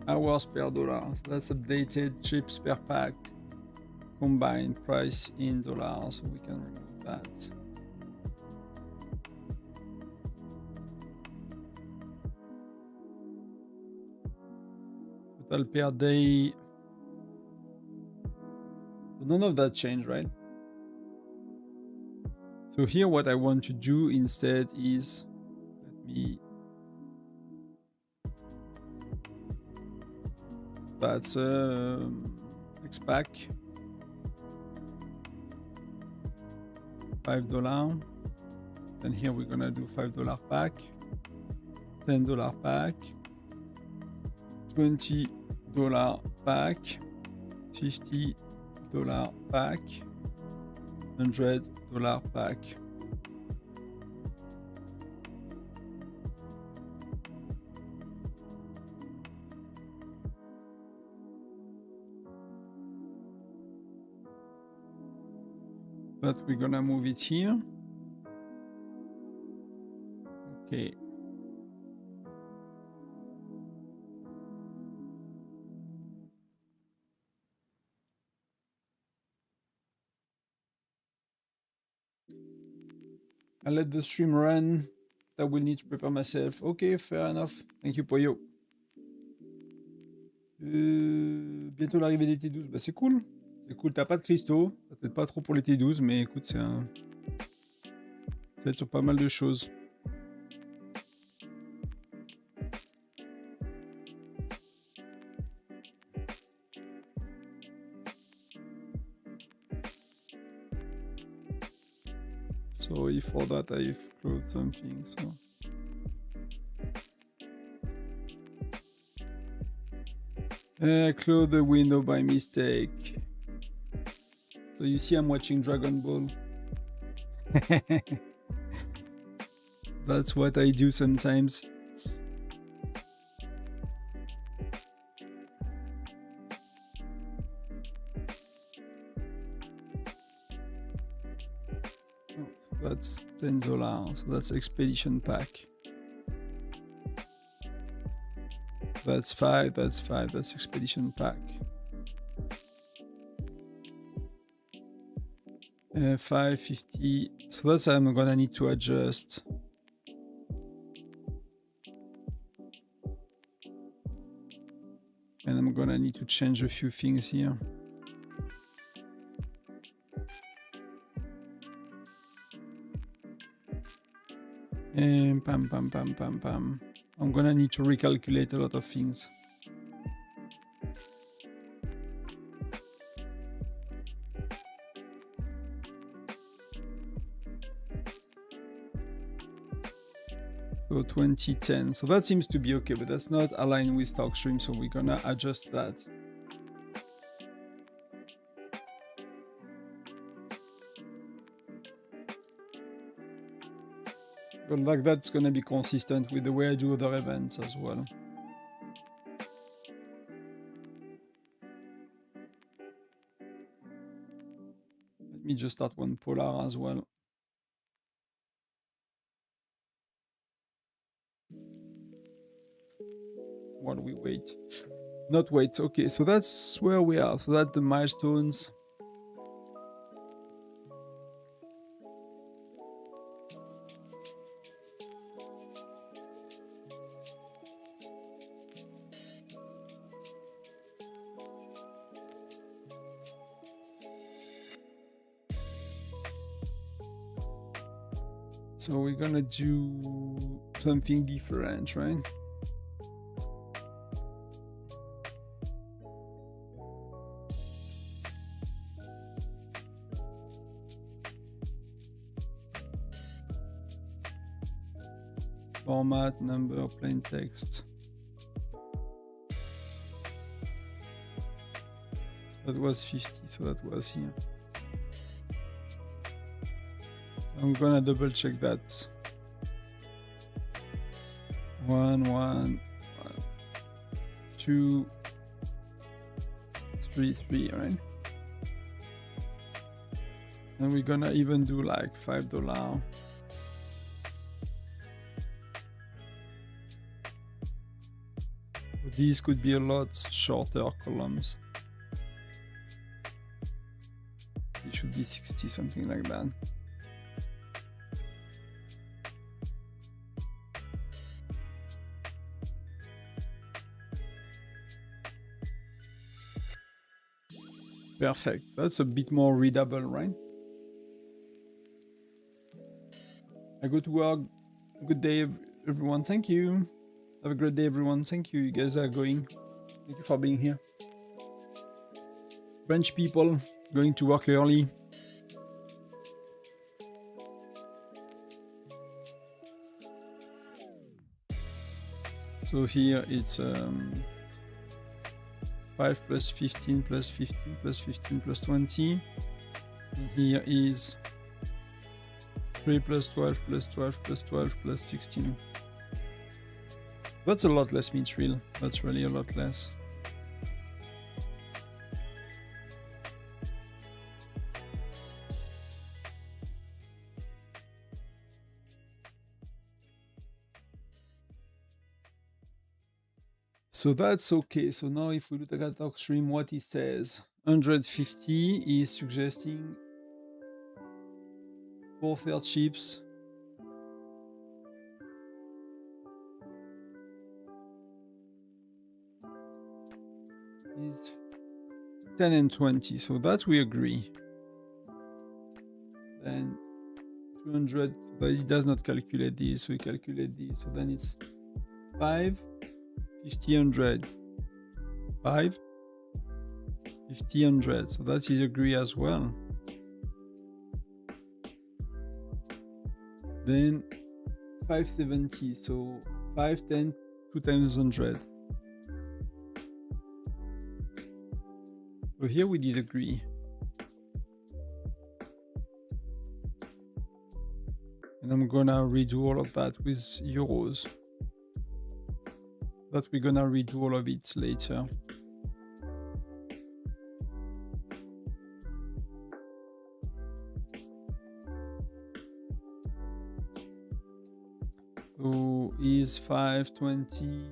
hours per dollar. So that's updated. Chips per pack, combined price in dollars. So we can remove that. Total per day. None of that changed, right? So here what I want to do instead is, let me, that's X pack, $5. And here we're gonna do $5 pack, $10 pack, $20 pack, $50 pack, $100 pack. But we're gonna move it here. Okay. I'll let the stream run. I will need to prepare myself. Okay, fair enough. Thank you, Poyo. Bientôt l'arrivée des T12. Bah, c'est cool. C'est cool. T'as pas de cristaux. Peut-être pas trop pour les T12, mais écoute, c'est un... ça va être sur pas mal de choses. Sorry for that, I've closed something, so... I closed the window by mistake. So you see I'm watching Dragon Ball. That's what I do sometimes. Oh, that's $10, so that's expedition pack. That's five, that's expedition pack. 550, so that's I'm gonna need to adjust. And I'm gonna need to change a few things here. And pam, pam, pam, pam, pam. I'm gonna need to recalculate a lot of things. So 2010. So that seems to be okay, but that's not aligned with TalkStream, so we're gonna adjust that. But like that's gonna be consistent with the way I do other events as well. Let me just start one polar as well. While we wait. Not wait, okay, so that's where we are. So that's the milestones. So we're gonna do something different, right? Format, number, plain text. That was 50, so that was here. I'm gonna double check that. 1, 1, 2, 3, 3, right? And we're gonna even do like $5. These could be a lot shorter columns. It should be 60, something like that. Perfect. That's a bit more readable, right? I go to work. Good day, everyone. Thank you. Have a great day, everyone. Thank you. You guys are going. Thank you for being here. French people going to work early. So here it's 5 plus 15 plus 15 plus 15 plus 20. And here is 3 plus 12 plus 12 plus 12 plus 16. That's a lot less material. That's really a lot less. So that's okay. So now if we look at TalkStream, what it says, 150 is suggesting 4/3 chips. Is 10 and 20, so that we agree. Then 200, but it does not calculate this, so we calculate this. So then it's 5, 50, 100, 5, 50, 100. So that is agree as well. Then 570, so 5, 10, 2 times 100. So here we did agree. And I'm gonna redo all of that with euros. That we're gonna redo all of it later. So is 520,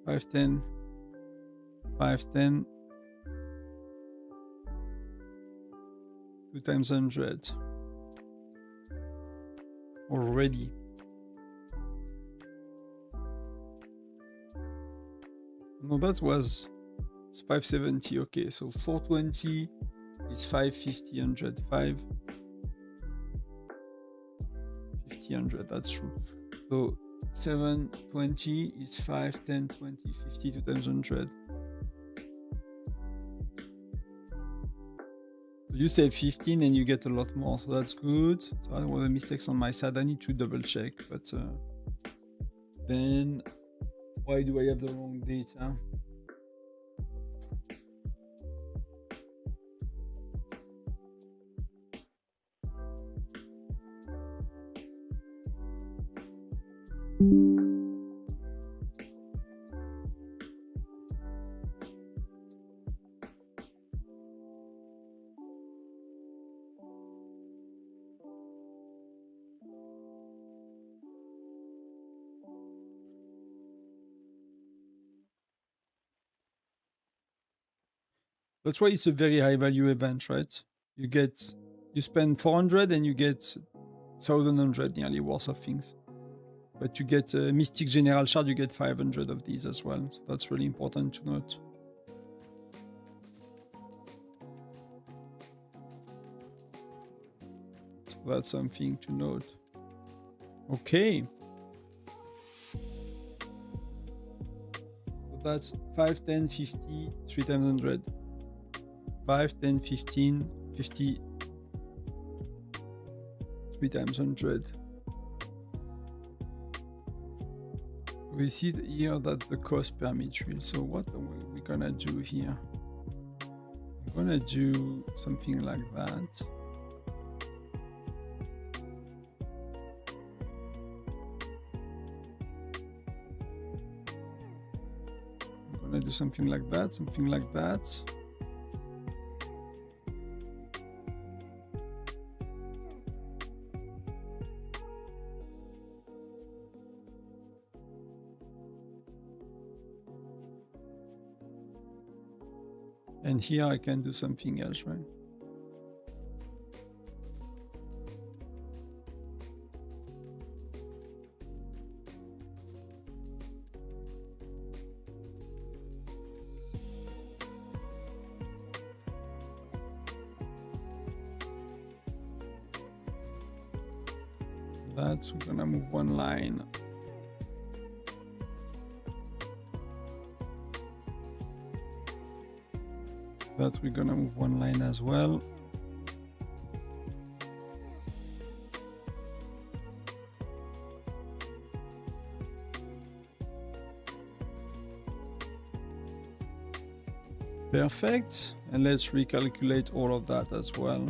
510, 510, 2 times 100 already. No, that was 570. Okay, so 420 is 550, 100, 5, 50, 100. That's true. So 7, 20 is 5, 10, 20, 50, 2 times 100. You say 15 and you get a lot more, so that's good. So that was a mistake on my side. I need to double check, but then why do I have the wrong data? That's why it's a very high value event, right? You spend 400 and you get 1100 nearly worth of things. But you get a Mystic General Shard, you get 500 of these as well. So that's really important to note. So that's something to note. Okay. So that's 5, 10, 50, 3 times 100. 5, 10, 15, 50, 3 times 100. We see here that the cost per metric. So what are we gonna do here? We're gonna do something like that. I'm gonna do something like that, something like that. And here I can do something else, right? That's, we're gonna move one line. That we're gonna move one line as well. Perfect. And let's recalculate all of that as well.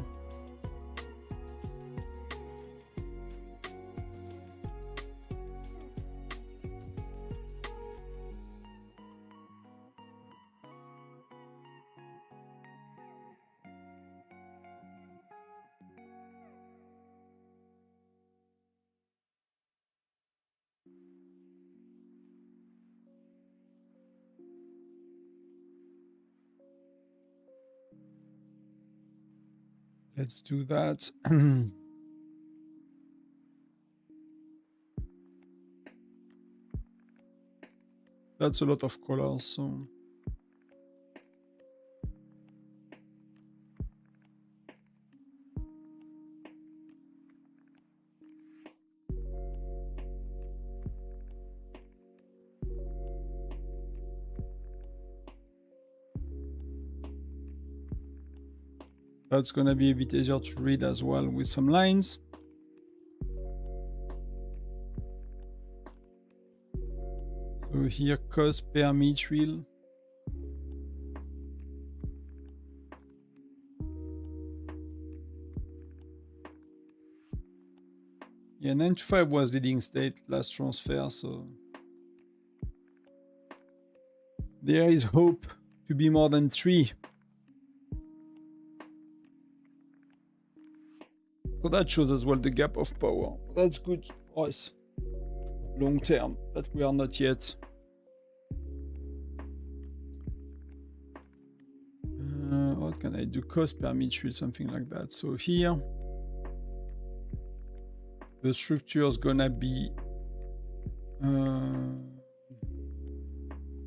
Let's do that. That's a lot of colors, so that's gonna be a bit easier to read as well with some lines. So here, cost per metric. Yeah, 925 was leading state last transfer, so there is hope to be more than 3. So that shows as well the gap of power. That's good for us long term, but we are not yet. What can I do? Cost per metric, something like that. So here, the structure is gonna be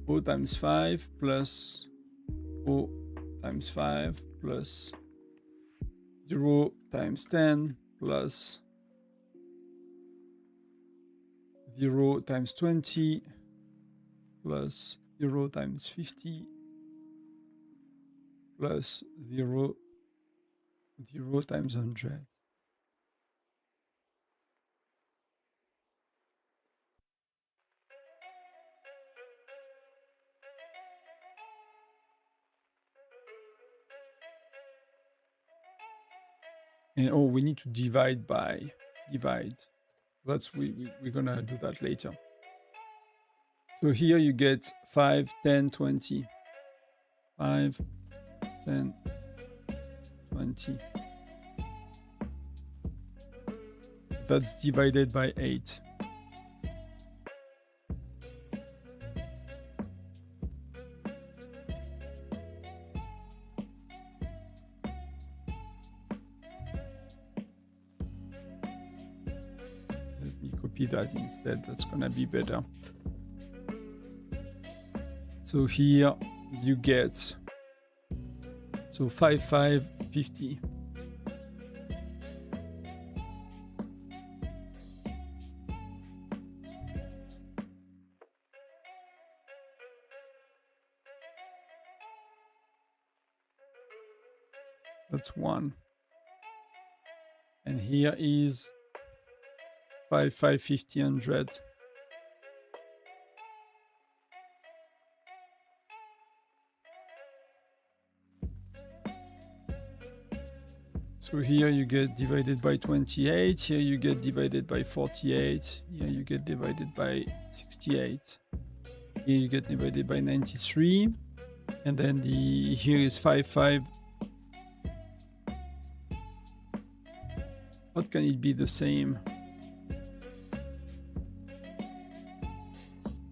O times 5 plus O times 5 plus 0 times 10 plus 0 times 20 plus 0 times 50 plus 0 times 100. And oh, we need to divide. That's we're gonna do that later. So here you get 5, 10, 20. 5, 10, 20. That's divided by 8. Let me copy that instead. That's gonna be better. So here you get 5,550. That's 1. And here is 5,550, 100. So here you get divided by 28, here you get divided by 48, here you get divided by 68, here you get divided by 93, and then here is 5. How can it be the same?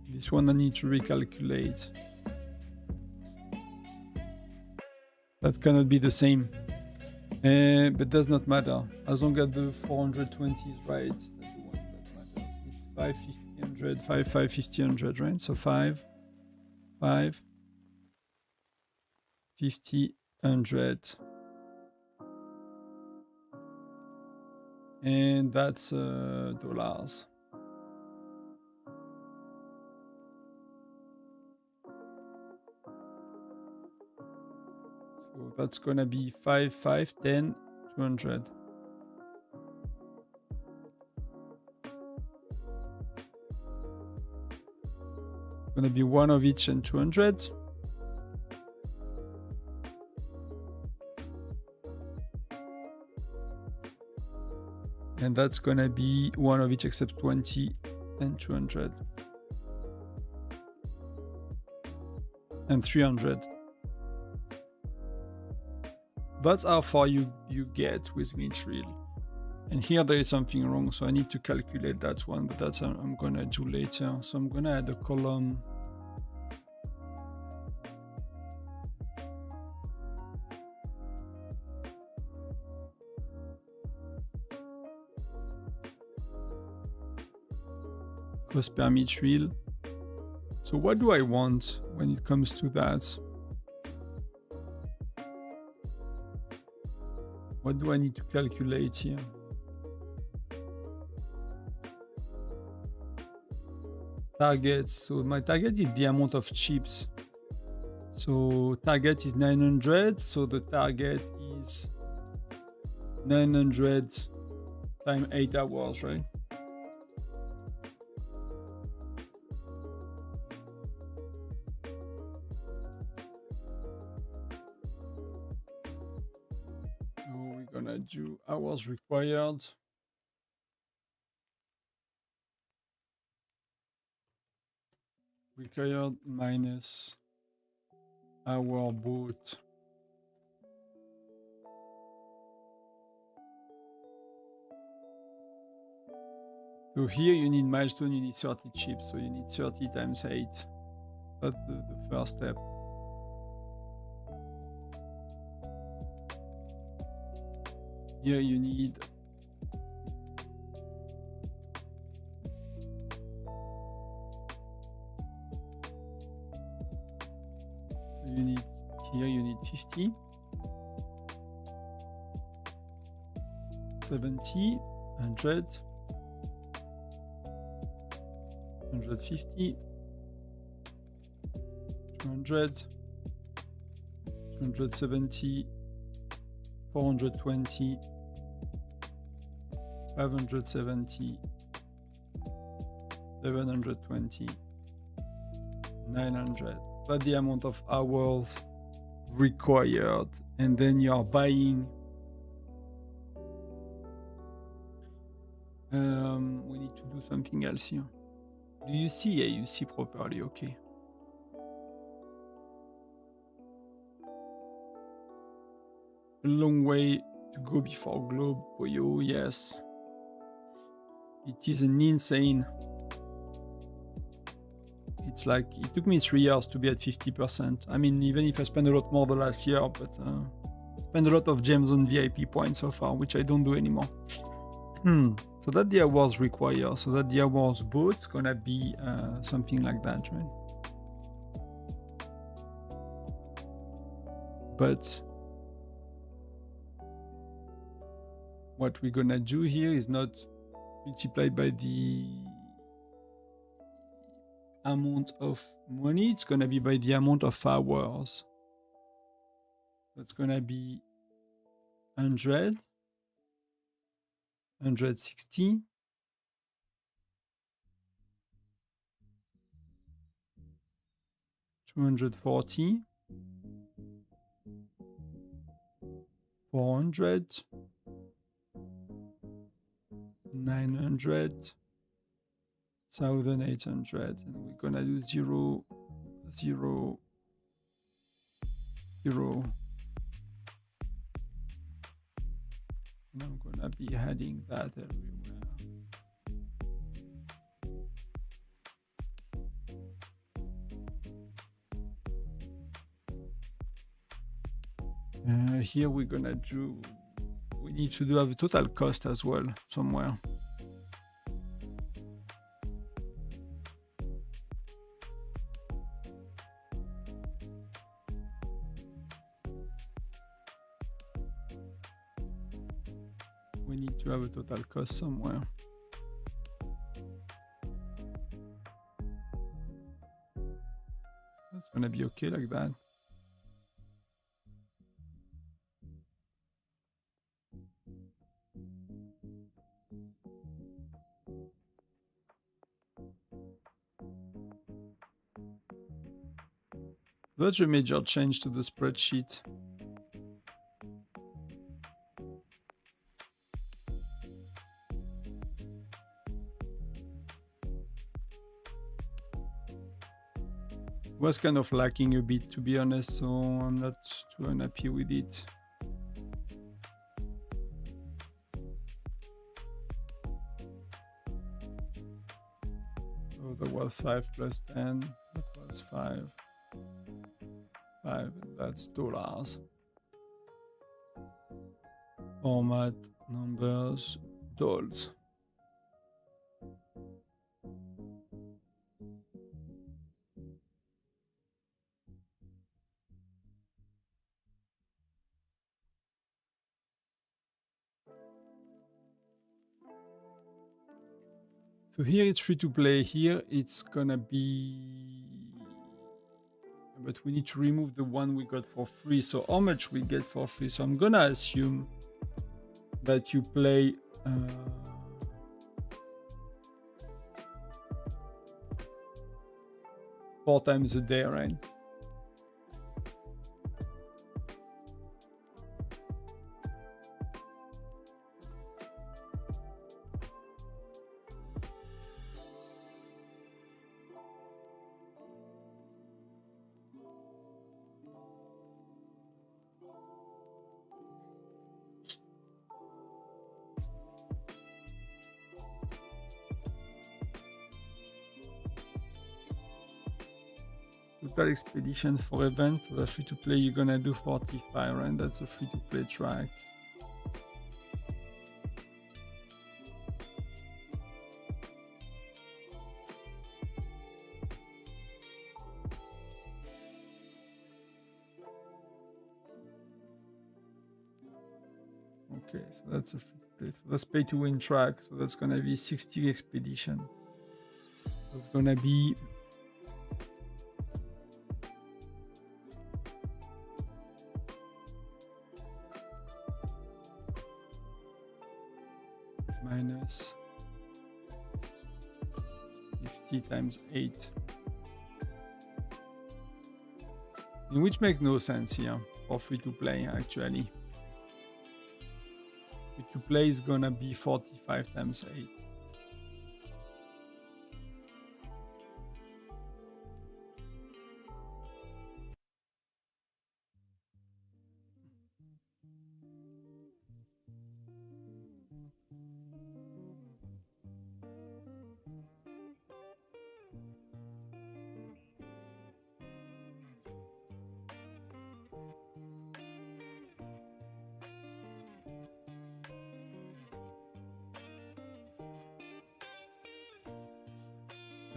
This one I need to recalculate. That cannot be the same. But does not matter. As long as the 420 is right, that's the one that matters. It's 550, 100, 550, 100, right? So 5, 50, 100. And that's dollars. So that's gonna be 5, 5, 10, 200. Gonna be one of each and 200. And that's gonna be one of each except 20 and 200. And 300. That's how far you get with Mithril. And here there is something wrong, so I need to calculate that one, but that's I'm gonna do later. So I'm gonna add a column. Cost per Mithril. So what do I want when it comes to that? What do I need to calculate here? Targets. So my target is the amount of chips. So target is 900. So the target is 900 times 8 hours, right? Gonna do hours required. Required minus hour bought. So here you need milestone, you need 30 chips, so you need 30 times 8. That's the first step. Here you need here you need 50, 70, 100, 150, 200, 270, 420, 570, 720, 900. That's the amount of hours required. And then you are buying. We need to do something else here. Do you see? Yeah, you see properly. Okay. A long way to go before globe. Oh, yes. It is an insane. It's like, it took me 3 years to be at 50%. I mean, even if I spent a lot more the last year, but spend a lot of gems on VIP points so far, which I don't do anymore. So that the awards require, so that the awards boat's gonna be something like that, right? But what we're gonna do here is not multiplied by the amount of money, it's gonna be by the amount of hours. That's gonna be 100, 160, 240, 400, 900, 1,800, and we're gonna do 0, 0, 0. And I'm gonna be adding that everywhere. Here we're gonna do, we need to do have a total cost as well somewhere. We need to have a total cost somewhere. That's gonna be okay like that. That's a major change to the spreadsheet. Was kind of lacking a bit, to be honest, so I'm not too unhappy with it. So that was 5 plus 10, that was 5. 5, that's dollars. Format, numbers, dolls. So here it's free to play, here it's gonna be, but we need to remove the one we got for free. So how much we get for free? So I'm gonna assume that you play 4 times a day, right? Total expedition for event, for the free to play, you're gonna do 45, right? That's a free to play track. Okay, so that's a free to play. So that's pay to win track, so that's gonna be 60 expedition. It's gonna be minus 60 times 8. Which makes no sense here for free to play actually. Free to play is gonna be 45 times 8.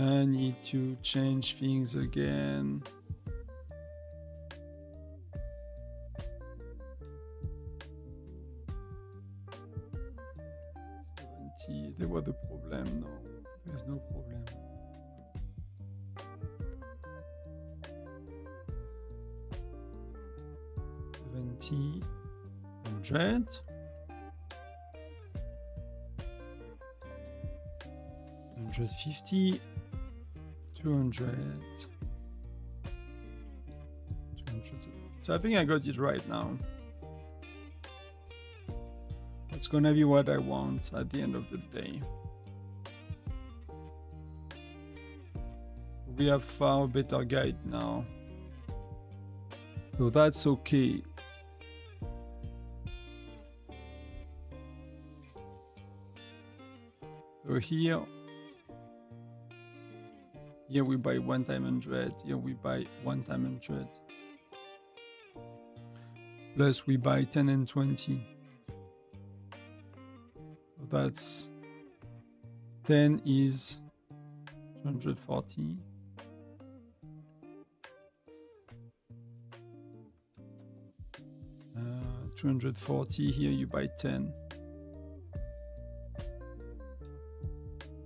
I need to change things again. There was a problem. No, there's no problem. $70, $100, $150, $200, $270. So I think I got it right now. It's gonna be what I want at the end of the day. We have far better guide now, so that's okay. So here we buy 1 time 100. Here we buy 1 time 100. Plus we buy 10 and 20. So that's 10 is 240. 240. Here you buy 10.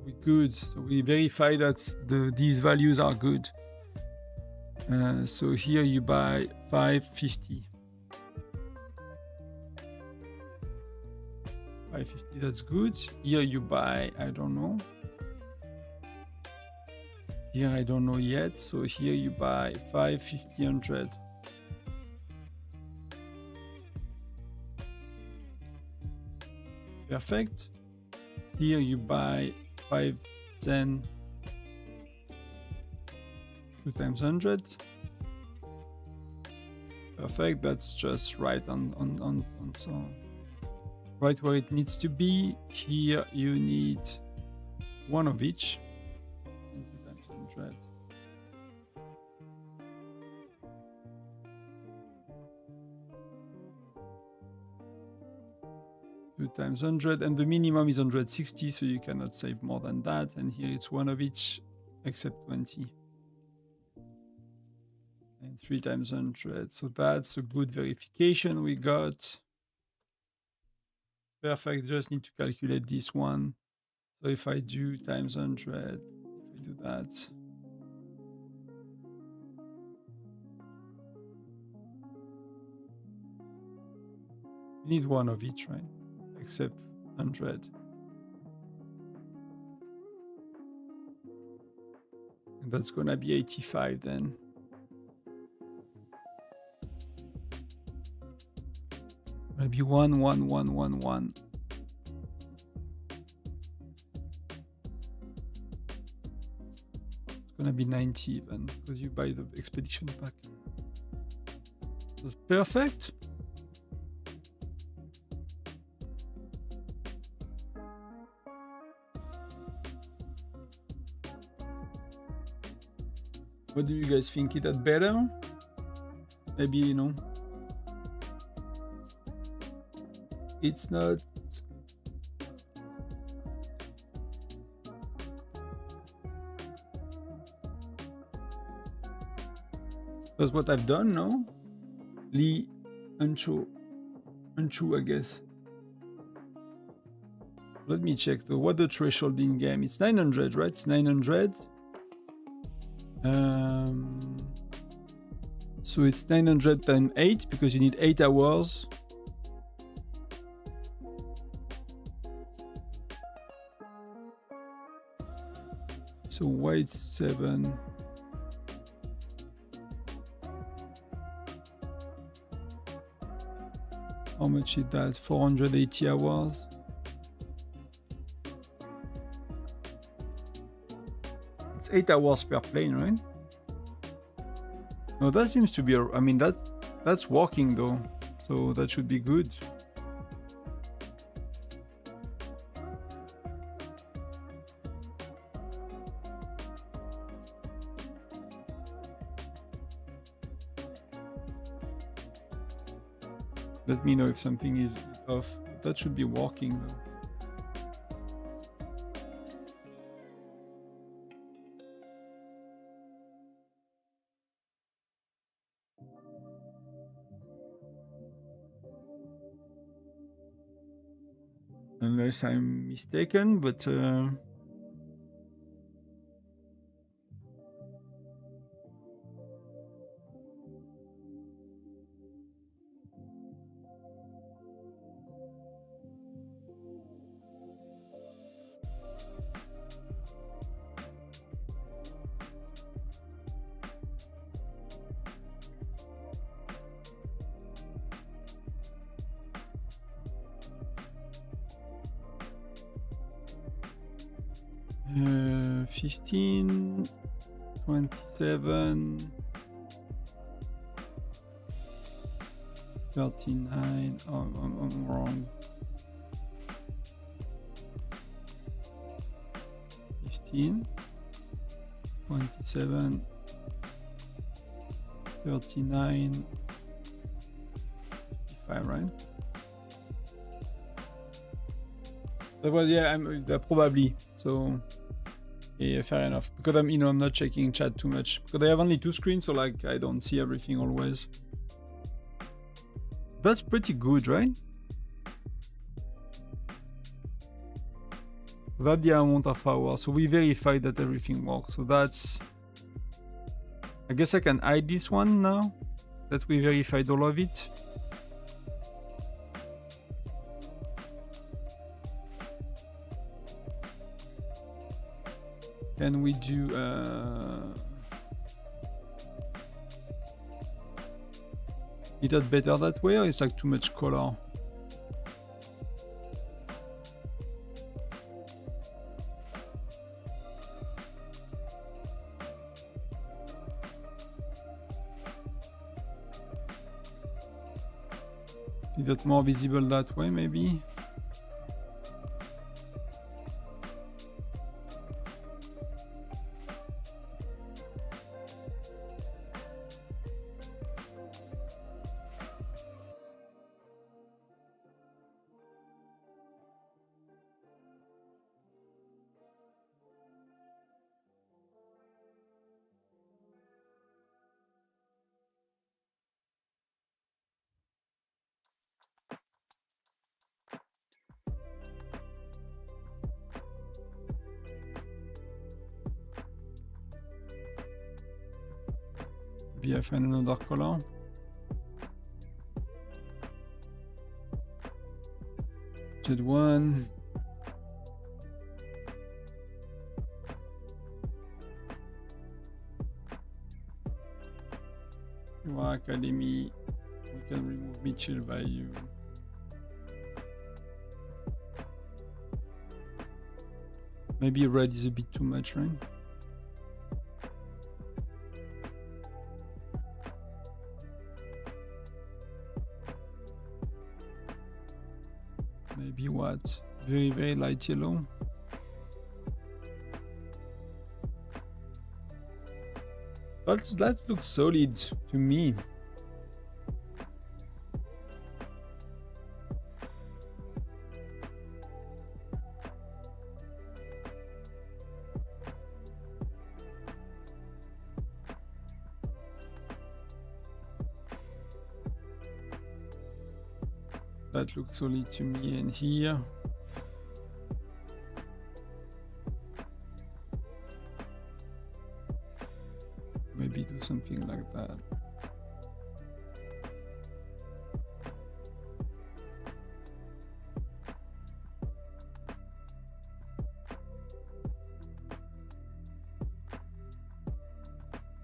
We good. So we verify that these values are good. So here you buy 550. 550, that's good. Here you buy, I don't know. Here I don't know yet. So here you buy 550, 100. Perfect. Here you buy 5, 10, 2 times 100. Perfect. That's just right on so right where it needs to be. Here you need 1 of each. 2 times 100. Times 100, and the minimum is 160, so you cannot save more than that. And here it's 1 of each except 20, and 3 times 100. So that's a good verification we got. Perfect. Just need to calculate this one. So if I do times 100, if I do that, you need 1 of each, right? Except 100. And that's gonna be 85 then. Maybe 1, 1, 1, 1, 1. It's gonna be 90 even, because you buy the expedition pack. That's perfect. What do you guys think? Is that better? Maybe, you know, it's not. That's what I've done, no? Lee, Unchu, I guess. Let me check though. What the threshold in game? It's 900, right? It's 900. So it's 900 times 8 because you need 8 hours. So white 7. How much is that? 480 hours. It's 8 hours per plane, right? No, that seems to be I mean that's working though, so that should be good. Let me know if something is off. That should be working though. Unless I'm mistaken, but 15, 27, 39. Oh, I'm wrong. 15, 27, 39, 55, right? That was, yeah, probably. So yeah, fair enough. Because I'm not checking chat too much because I have only 2 screens, so like I don't see everything always. That's pretty good, right? That's the amount of hours. So we verified that everything works. So that's, I guess I can hide this one now that we verified all of it. Can we do is that better that way, or it's like too much color? Is that more visible that way, maybe? Maybe I find another color. Jet 1. Academy. We can remove Mitchell value. Maybe red is a bit too much, right? Maybe what? Very, very light yellow. That looks solid to me. That looks solid to me, and here. something like that.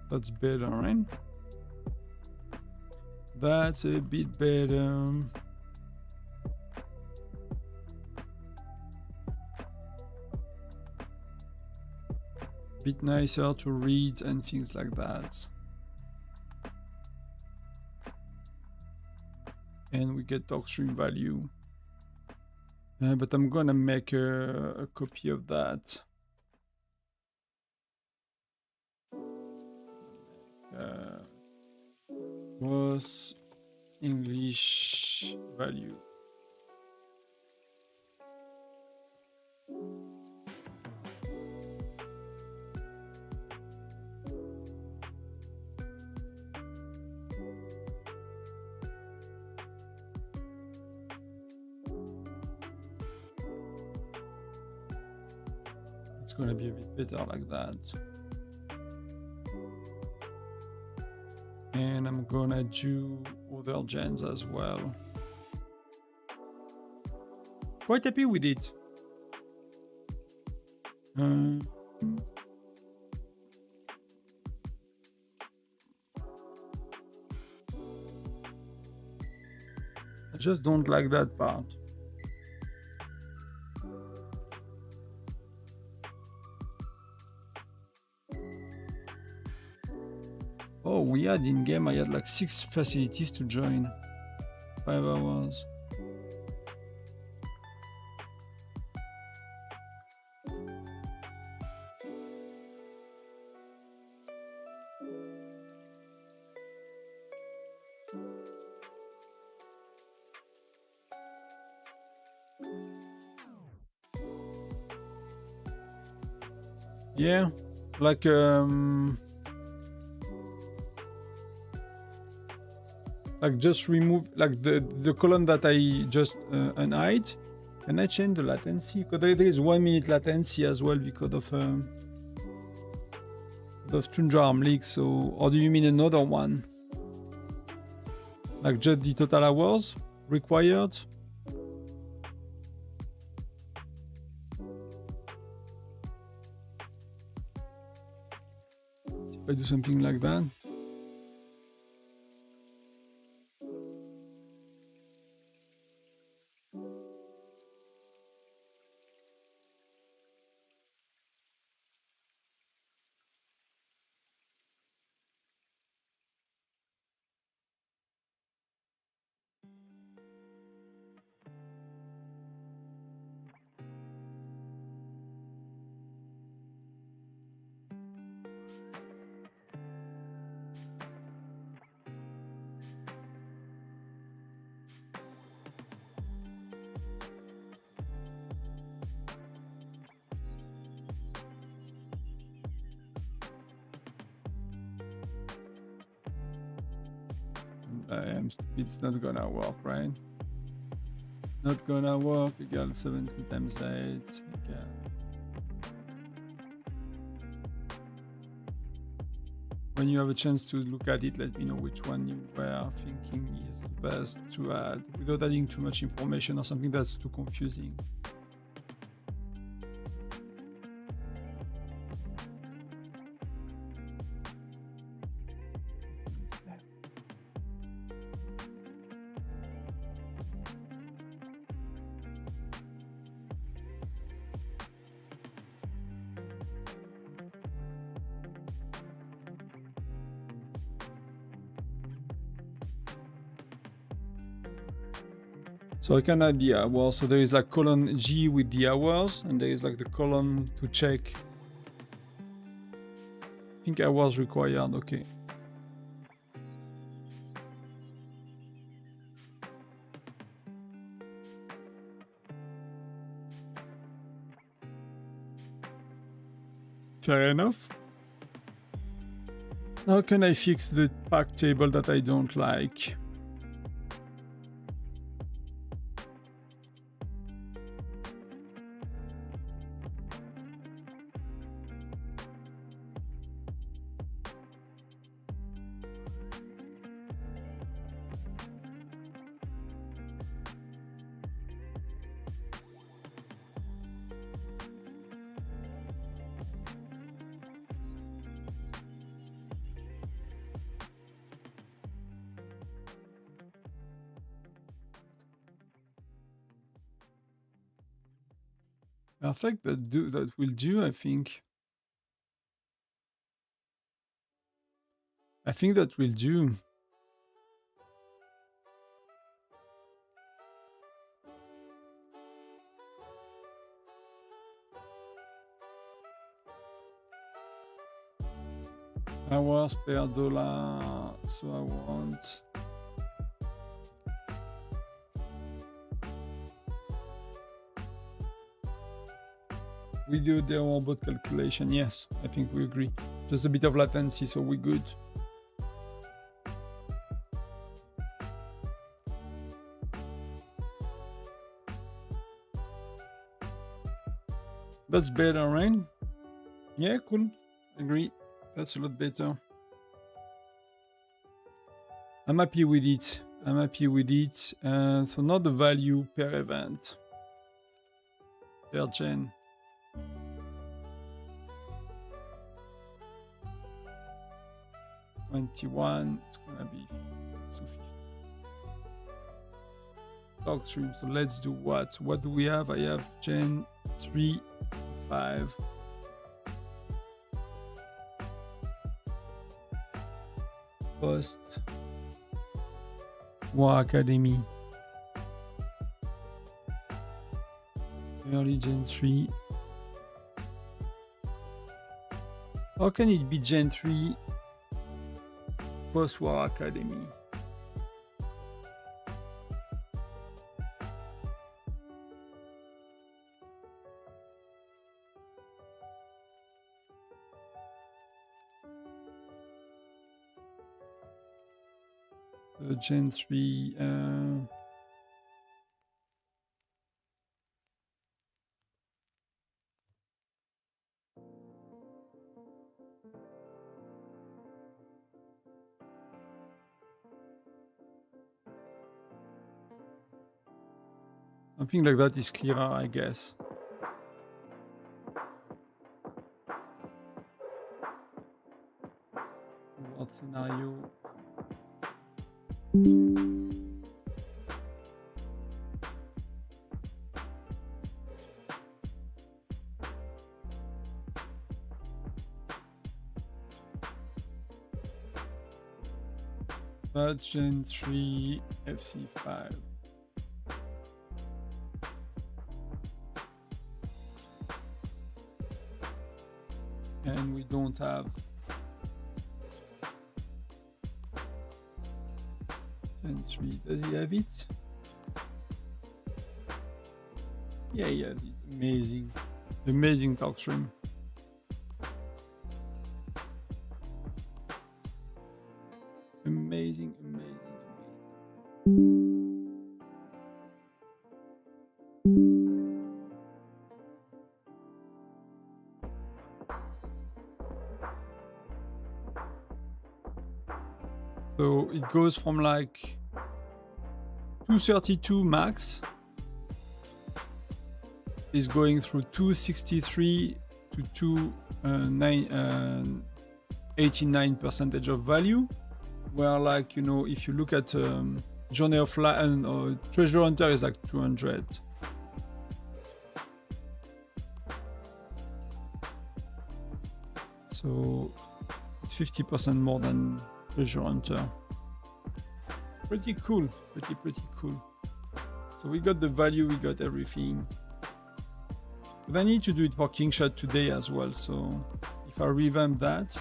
That's better, right? That's a bit better. Bit nicer to read and things like that. And we get talkstream value. But I'm gonna make a copy of that. Was English value. It's gonna be a bit better like that. And I'm gonna do other gens as well. Quite happy with it. I just don't like that part. Oh, we had in game, I had like 6 facilities to join. 5 hours. Yeah, like just remove like the column that I just unhide. Can I change the latency? Because there is 1 minute latency as well because of Tundra arm leak. So, or do you mean another one? Like just the total hours required? If I do something like that. It's not gonna work, right? Not gonna work. You got 70 times 8. Okay. When you have a chance to look at it, let me know which one you were thinking is the best to add without adding too much information or something that's too confusing. So I can add the hours. So there is like column G with the hours, and there is like the column to check. I think hours required. Okay. Fair enough. How can I fix the pack table that I don't like? Perfect. That will do, I think. I think that will do. Hours per dollar. So I want. We do the robot calculation. Yes, I think we agree. Just a bit of latency, so we're good. That's better, right? Yeah, cool. Agree. That's a lot better. I'm happy with it. I'm happy with it. So not the value per event. Per gen. $21. It's gonna be 50. Talk stream. So let's do what? What do we have? I have gen 3, 5. Post War Academy. Early Gen 3. How can it be Gen 3 Post War Academy? Gen 3. Something like that is clearer, I guess. What scenario? Gen 3 FC5. And we don't have Gen 3. Does he have it? Yeah, he has it. Amazing. Amazing talk stream. Amazing, amazing, amazing. So it goes from like 232 max is going through 263 to 89% of value. Where, like, you know, if you look at Journey of Light or Treasure Hunter is like 200. So it's 50% more than Treasure Hunter. Pretty cool. Pretty cool. So we got the value, we got everything. But I need to do it for Kingshot today as well. So if I revamp that.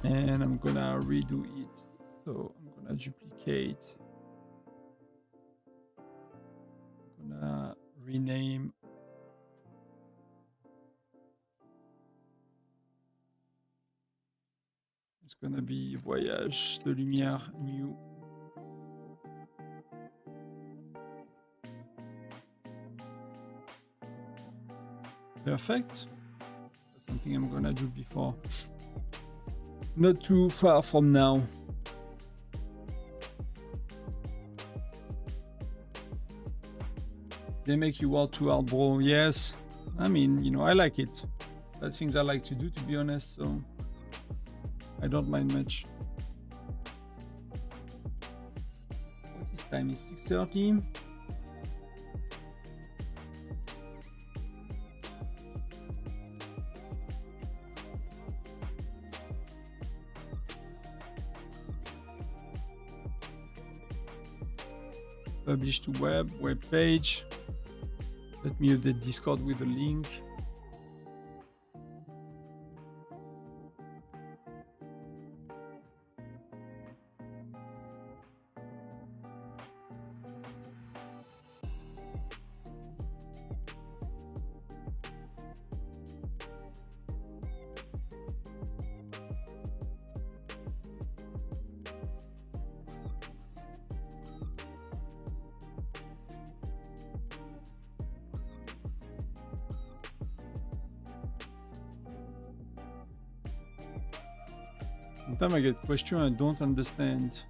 And I'm gonna redo it. So I'm gonna duplicate. I'm gonna rename. It's gonna be Voyage de Lumière New. Perfect. That's something I'm gonna do before. Not too far from now. They make you work too hard, bro. Yes. I mean, you know, I like it. That's things I like to do, to be honest, so I don't mind much. What is time? It's 6:30. Publish to web page. Let me update Discord with a link. Sometimes I get questions I don't understand.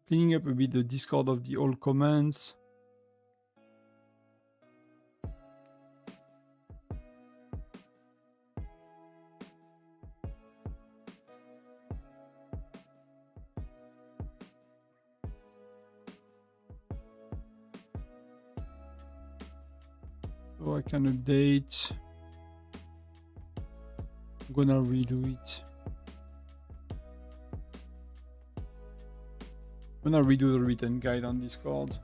Cleaning up a bit the Discord of the old comments. So I can update. I'm gonna redo it. I'm gonna redo the written guide on Discord.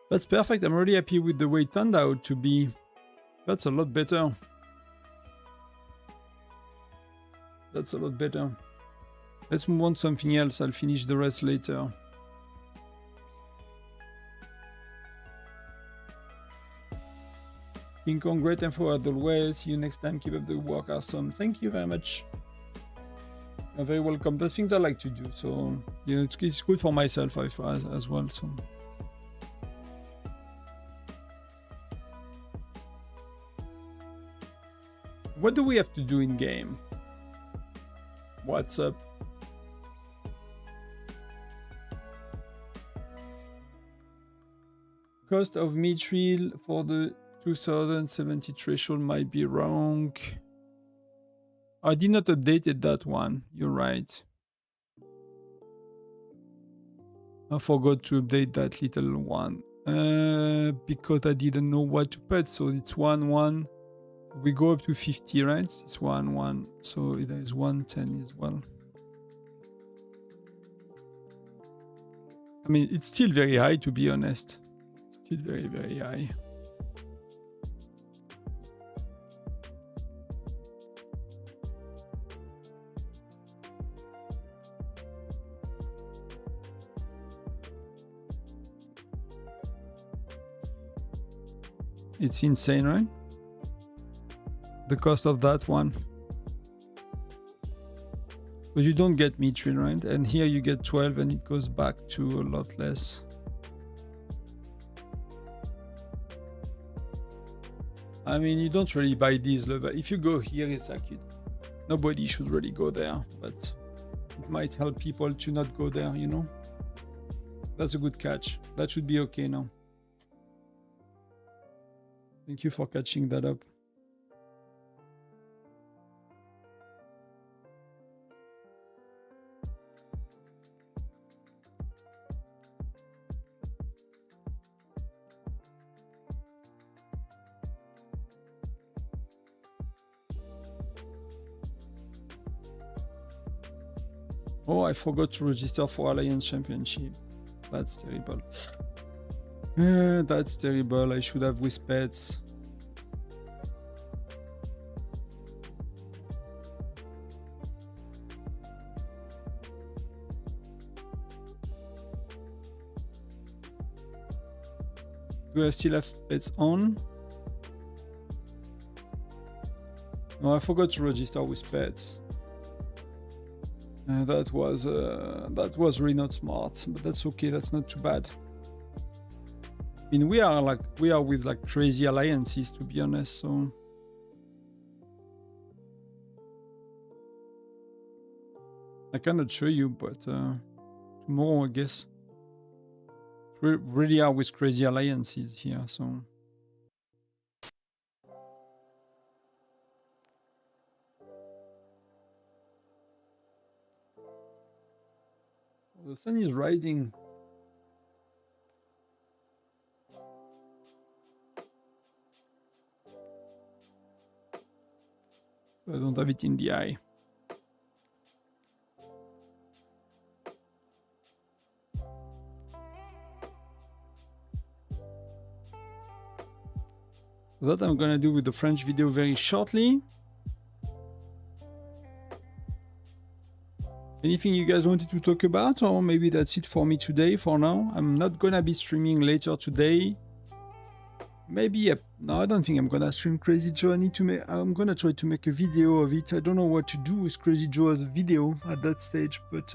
That's perfect. I'm really happy with the way it turned out to be. That's a lot better. That's a lot better. Let's move on to something else. I'll finish the rest later. King Kong, great info as always. See you next time. Keep up the work. Awesome. Thank you very much. You're very welcome. That's things I like to do. So, yeah, it's good for myself as well. So. What do we have to do in game? What's up? Cost of mithril for the 2070 threshold might be wrong. I did not update that one. You're right. I forgot to update that little one. Because I didn't know what to put. So it's 1-1. We go up to 50, right? It's 1-1. So there is 110 as well. I mean, it's still very high, to be honest. Still very, very high. It's insane, right? The cost of that one. But you don't get mithril, right? And here you get 12 and it goes back to a lot less. I mean, you don't really buy these level. If you go here, it's like nobody should really go there, but it might help people to not go there, you know? That's a good catch. That should be okay now. Thank you for catching that up. Oh, I forgot to register for Alliance Championship. That's terrible. That's terrible. I should have with pets. Do I still have pets on? No, I forgot to register with pets. That was really not smart, but that's okay. That's not too bad. I mean, we are with like crazy alliances, to be honest. So I cannot show you, but tomorrow, I guess. We really are with crazy alliances here. So. The sun is rising. I don't have it in the eye. That I'm gonna do with the French video very shortly. Anything you guys wanted to talk about, or maybe that's it for me today for now? I'm not gonna be streaming later today. Maybe, no, I don't think I'm gonna stream Crazy Joe. I'm gonna try to make a video of it. I don't know what to do with Crazy Joe as a video at that stage, but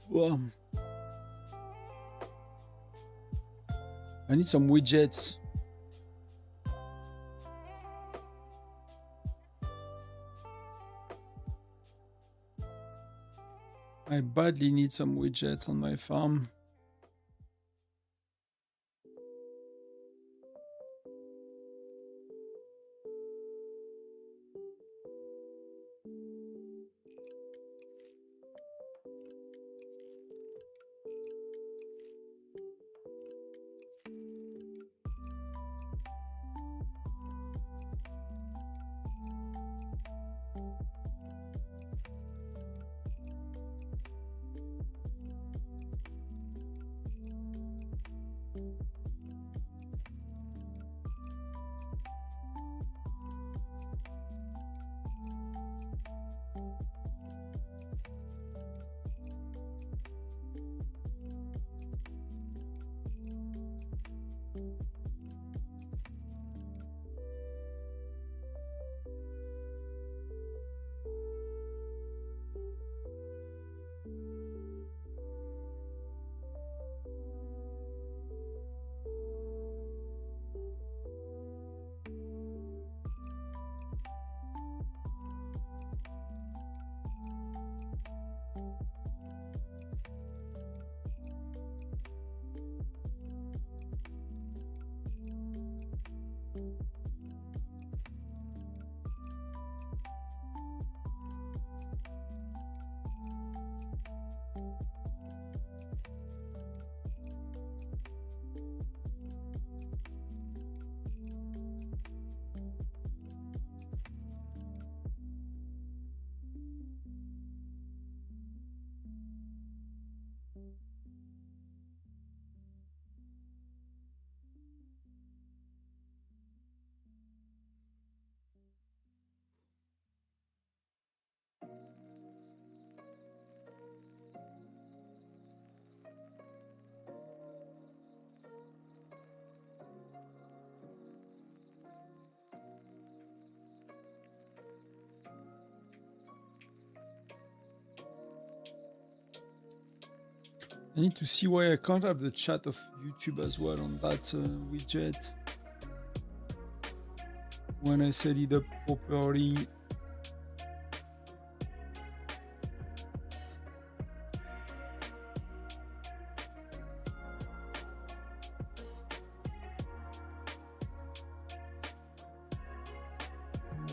well, I need some widgets. I badly need some widgets on my farm. I need to see why I can't have the chat of YouTube as well on that widget. When I set it up properly.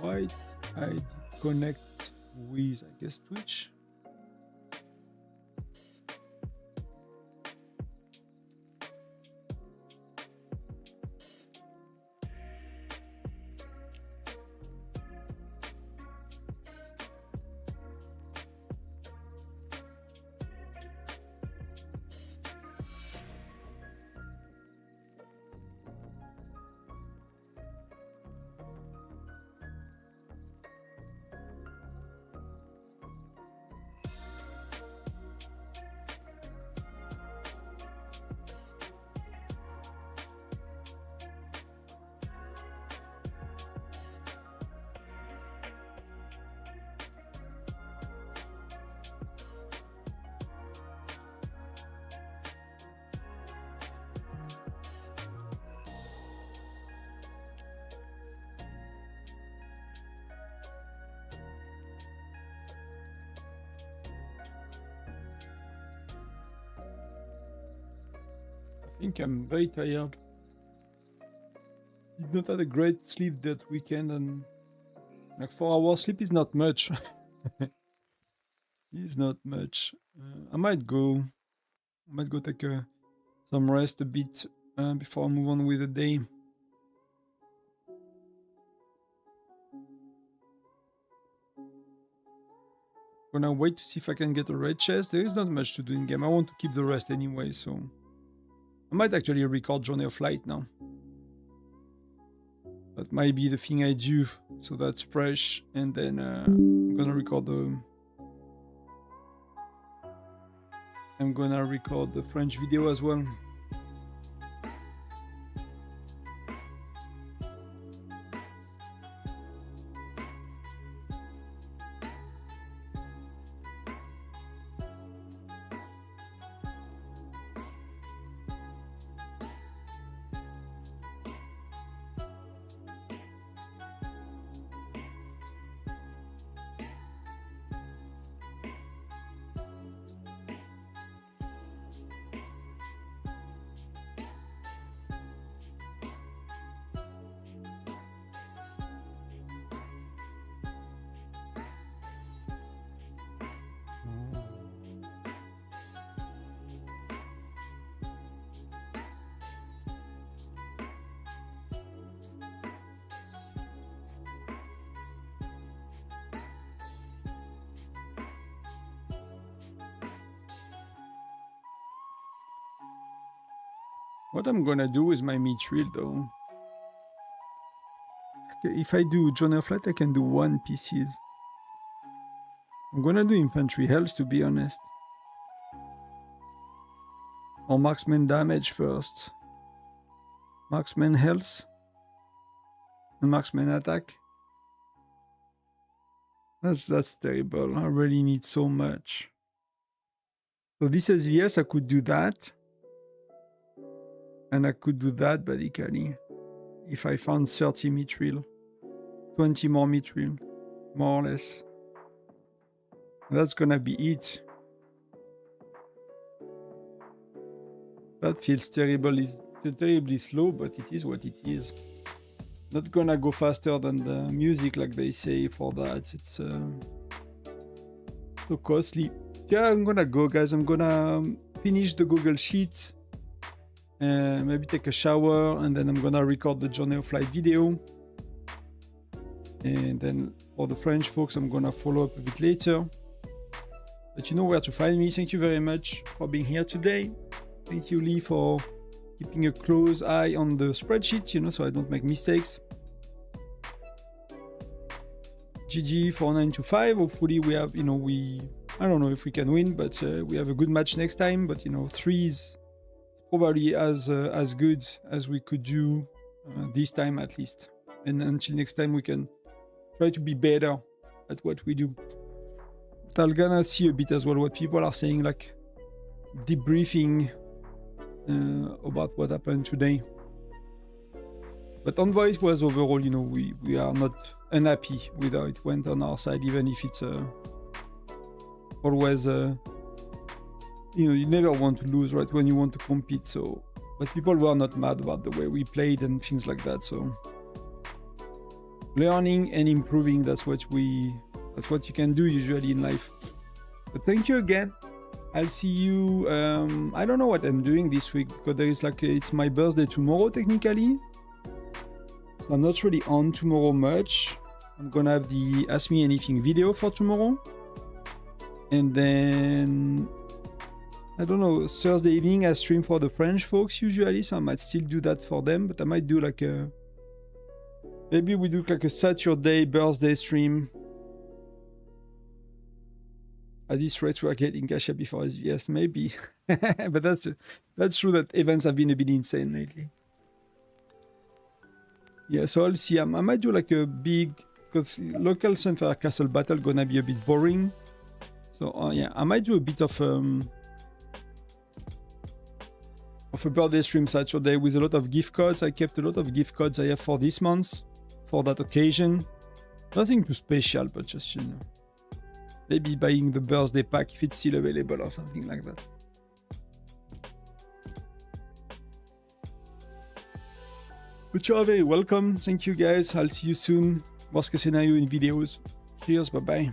Why I connect with, I guess, Twitch? I think I'm very tired. Did not have a great sleep that weekend, and like 4 hours sleep is not much. It's not much. I might go take some rest a bit before I move on with the day. Gonna wait to see if I can get a red chest. There is not much to do in game. I want to keep the rest anyway, so I might actually record Journey of Light now. That might be the thing I do, so that's fresh. And then I'm gonna record the French video as well. What I'm gonna do with my mithril though, okay, if I do Journey of Light, I can do 1 pieces. I'm gonna do infantry health, to be honest. Or marksman damage first. Marksman health. And marksman attack. That's terrible. I really need so much. So this SVS, I could do that. And I could do that basically. If I found 30 mithril. 20 more mithril. More or less. That's gonna be it. That feels terrible. It's terribly slow, but it is what it is. Not gonna go faster than the music, like they say for that. It's so costly. Yeah, I'm gonna go, guys. I'm gonna finish the Google Sheet. Maybe take a shower, and then I'm gonna record the Journey of Light video. And then for the French folks, I'm gonna follow up a bit later. But you know where to find me. Thank you very much for being here today. Thank you, Lee, for keeping a close eye on the spreadsheet, you know, so I don't make mistakes. GG for 9-5. Hopefully we have, you know, I don't know if we can win, but we have a good match next time. But, you know, 3 is probably as good as we could do this time at least. And until next time, we can try to be better at what we do. But I'm gonna see a bit as well what people are saying, like debriefing about what happened today. But on voice was overall, you know, we are not unhappy with how it went on our side, even if it's always, you know, you never want to lose, right, when you want to compete. So, but people were not mad about the way we played and things like that. So, learning and improving, that's what you can do usually in life. But thank you again. I'll see you. I don't know what I'm doing this week because there is like it's my birthday tomorrow technically. So I'm not really on tomorrow much. I'm gonna have the Ask Me Anything video for tomorrow. And then, I don't know, Thursday evening I stream for the French folks usually, so I might still do that for them, but I might do like a, maybe we do like a Saturday birthday stream. At this rate we're getting cash up before, yes, maybe. But that's true that events have been a bit insane lately. Yeah, so I'll see. I might do like a big, because local Sunfire Castle battle gonna be a bit boring. So yeah, I might do a bit of a birthday stream Saturday with a lot of gift cards. I kept a lot of gift cards I have for this month, for that occasion. Nothing too special, but just, you know, maybe buying the birthday pack if it's still available or something like that. But you are very welcome. Thank you guys. I'll see you soon. Worst case scenario in videos. Cheers. Bye-bye.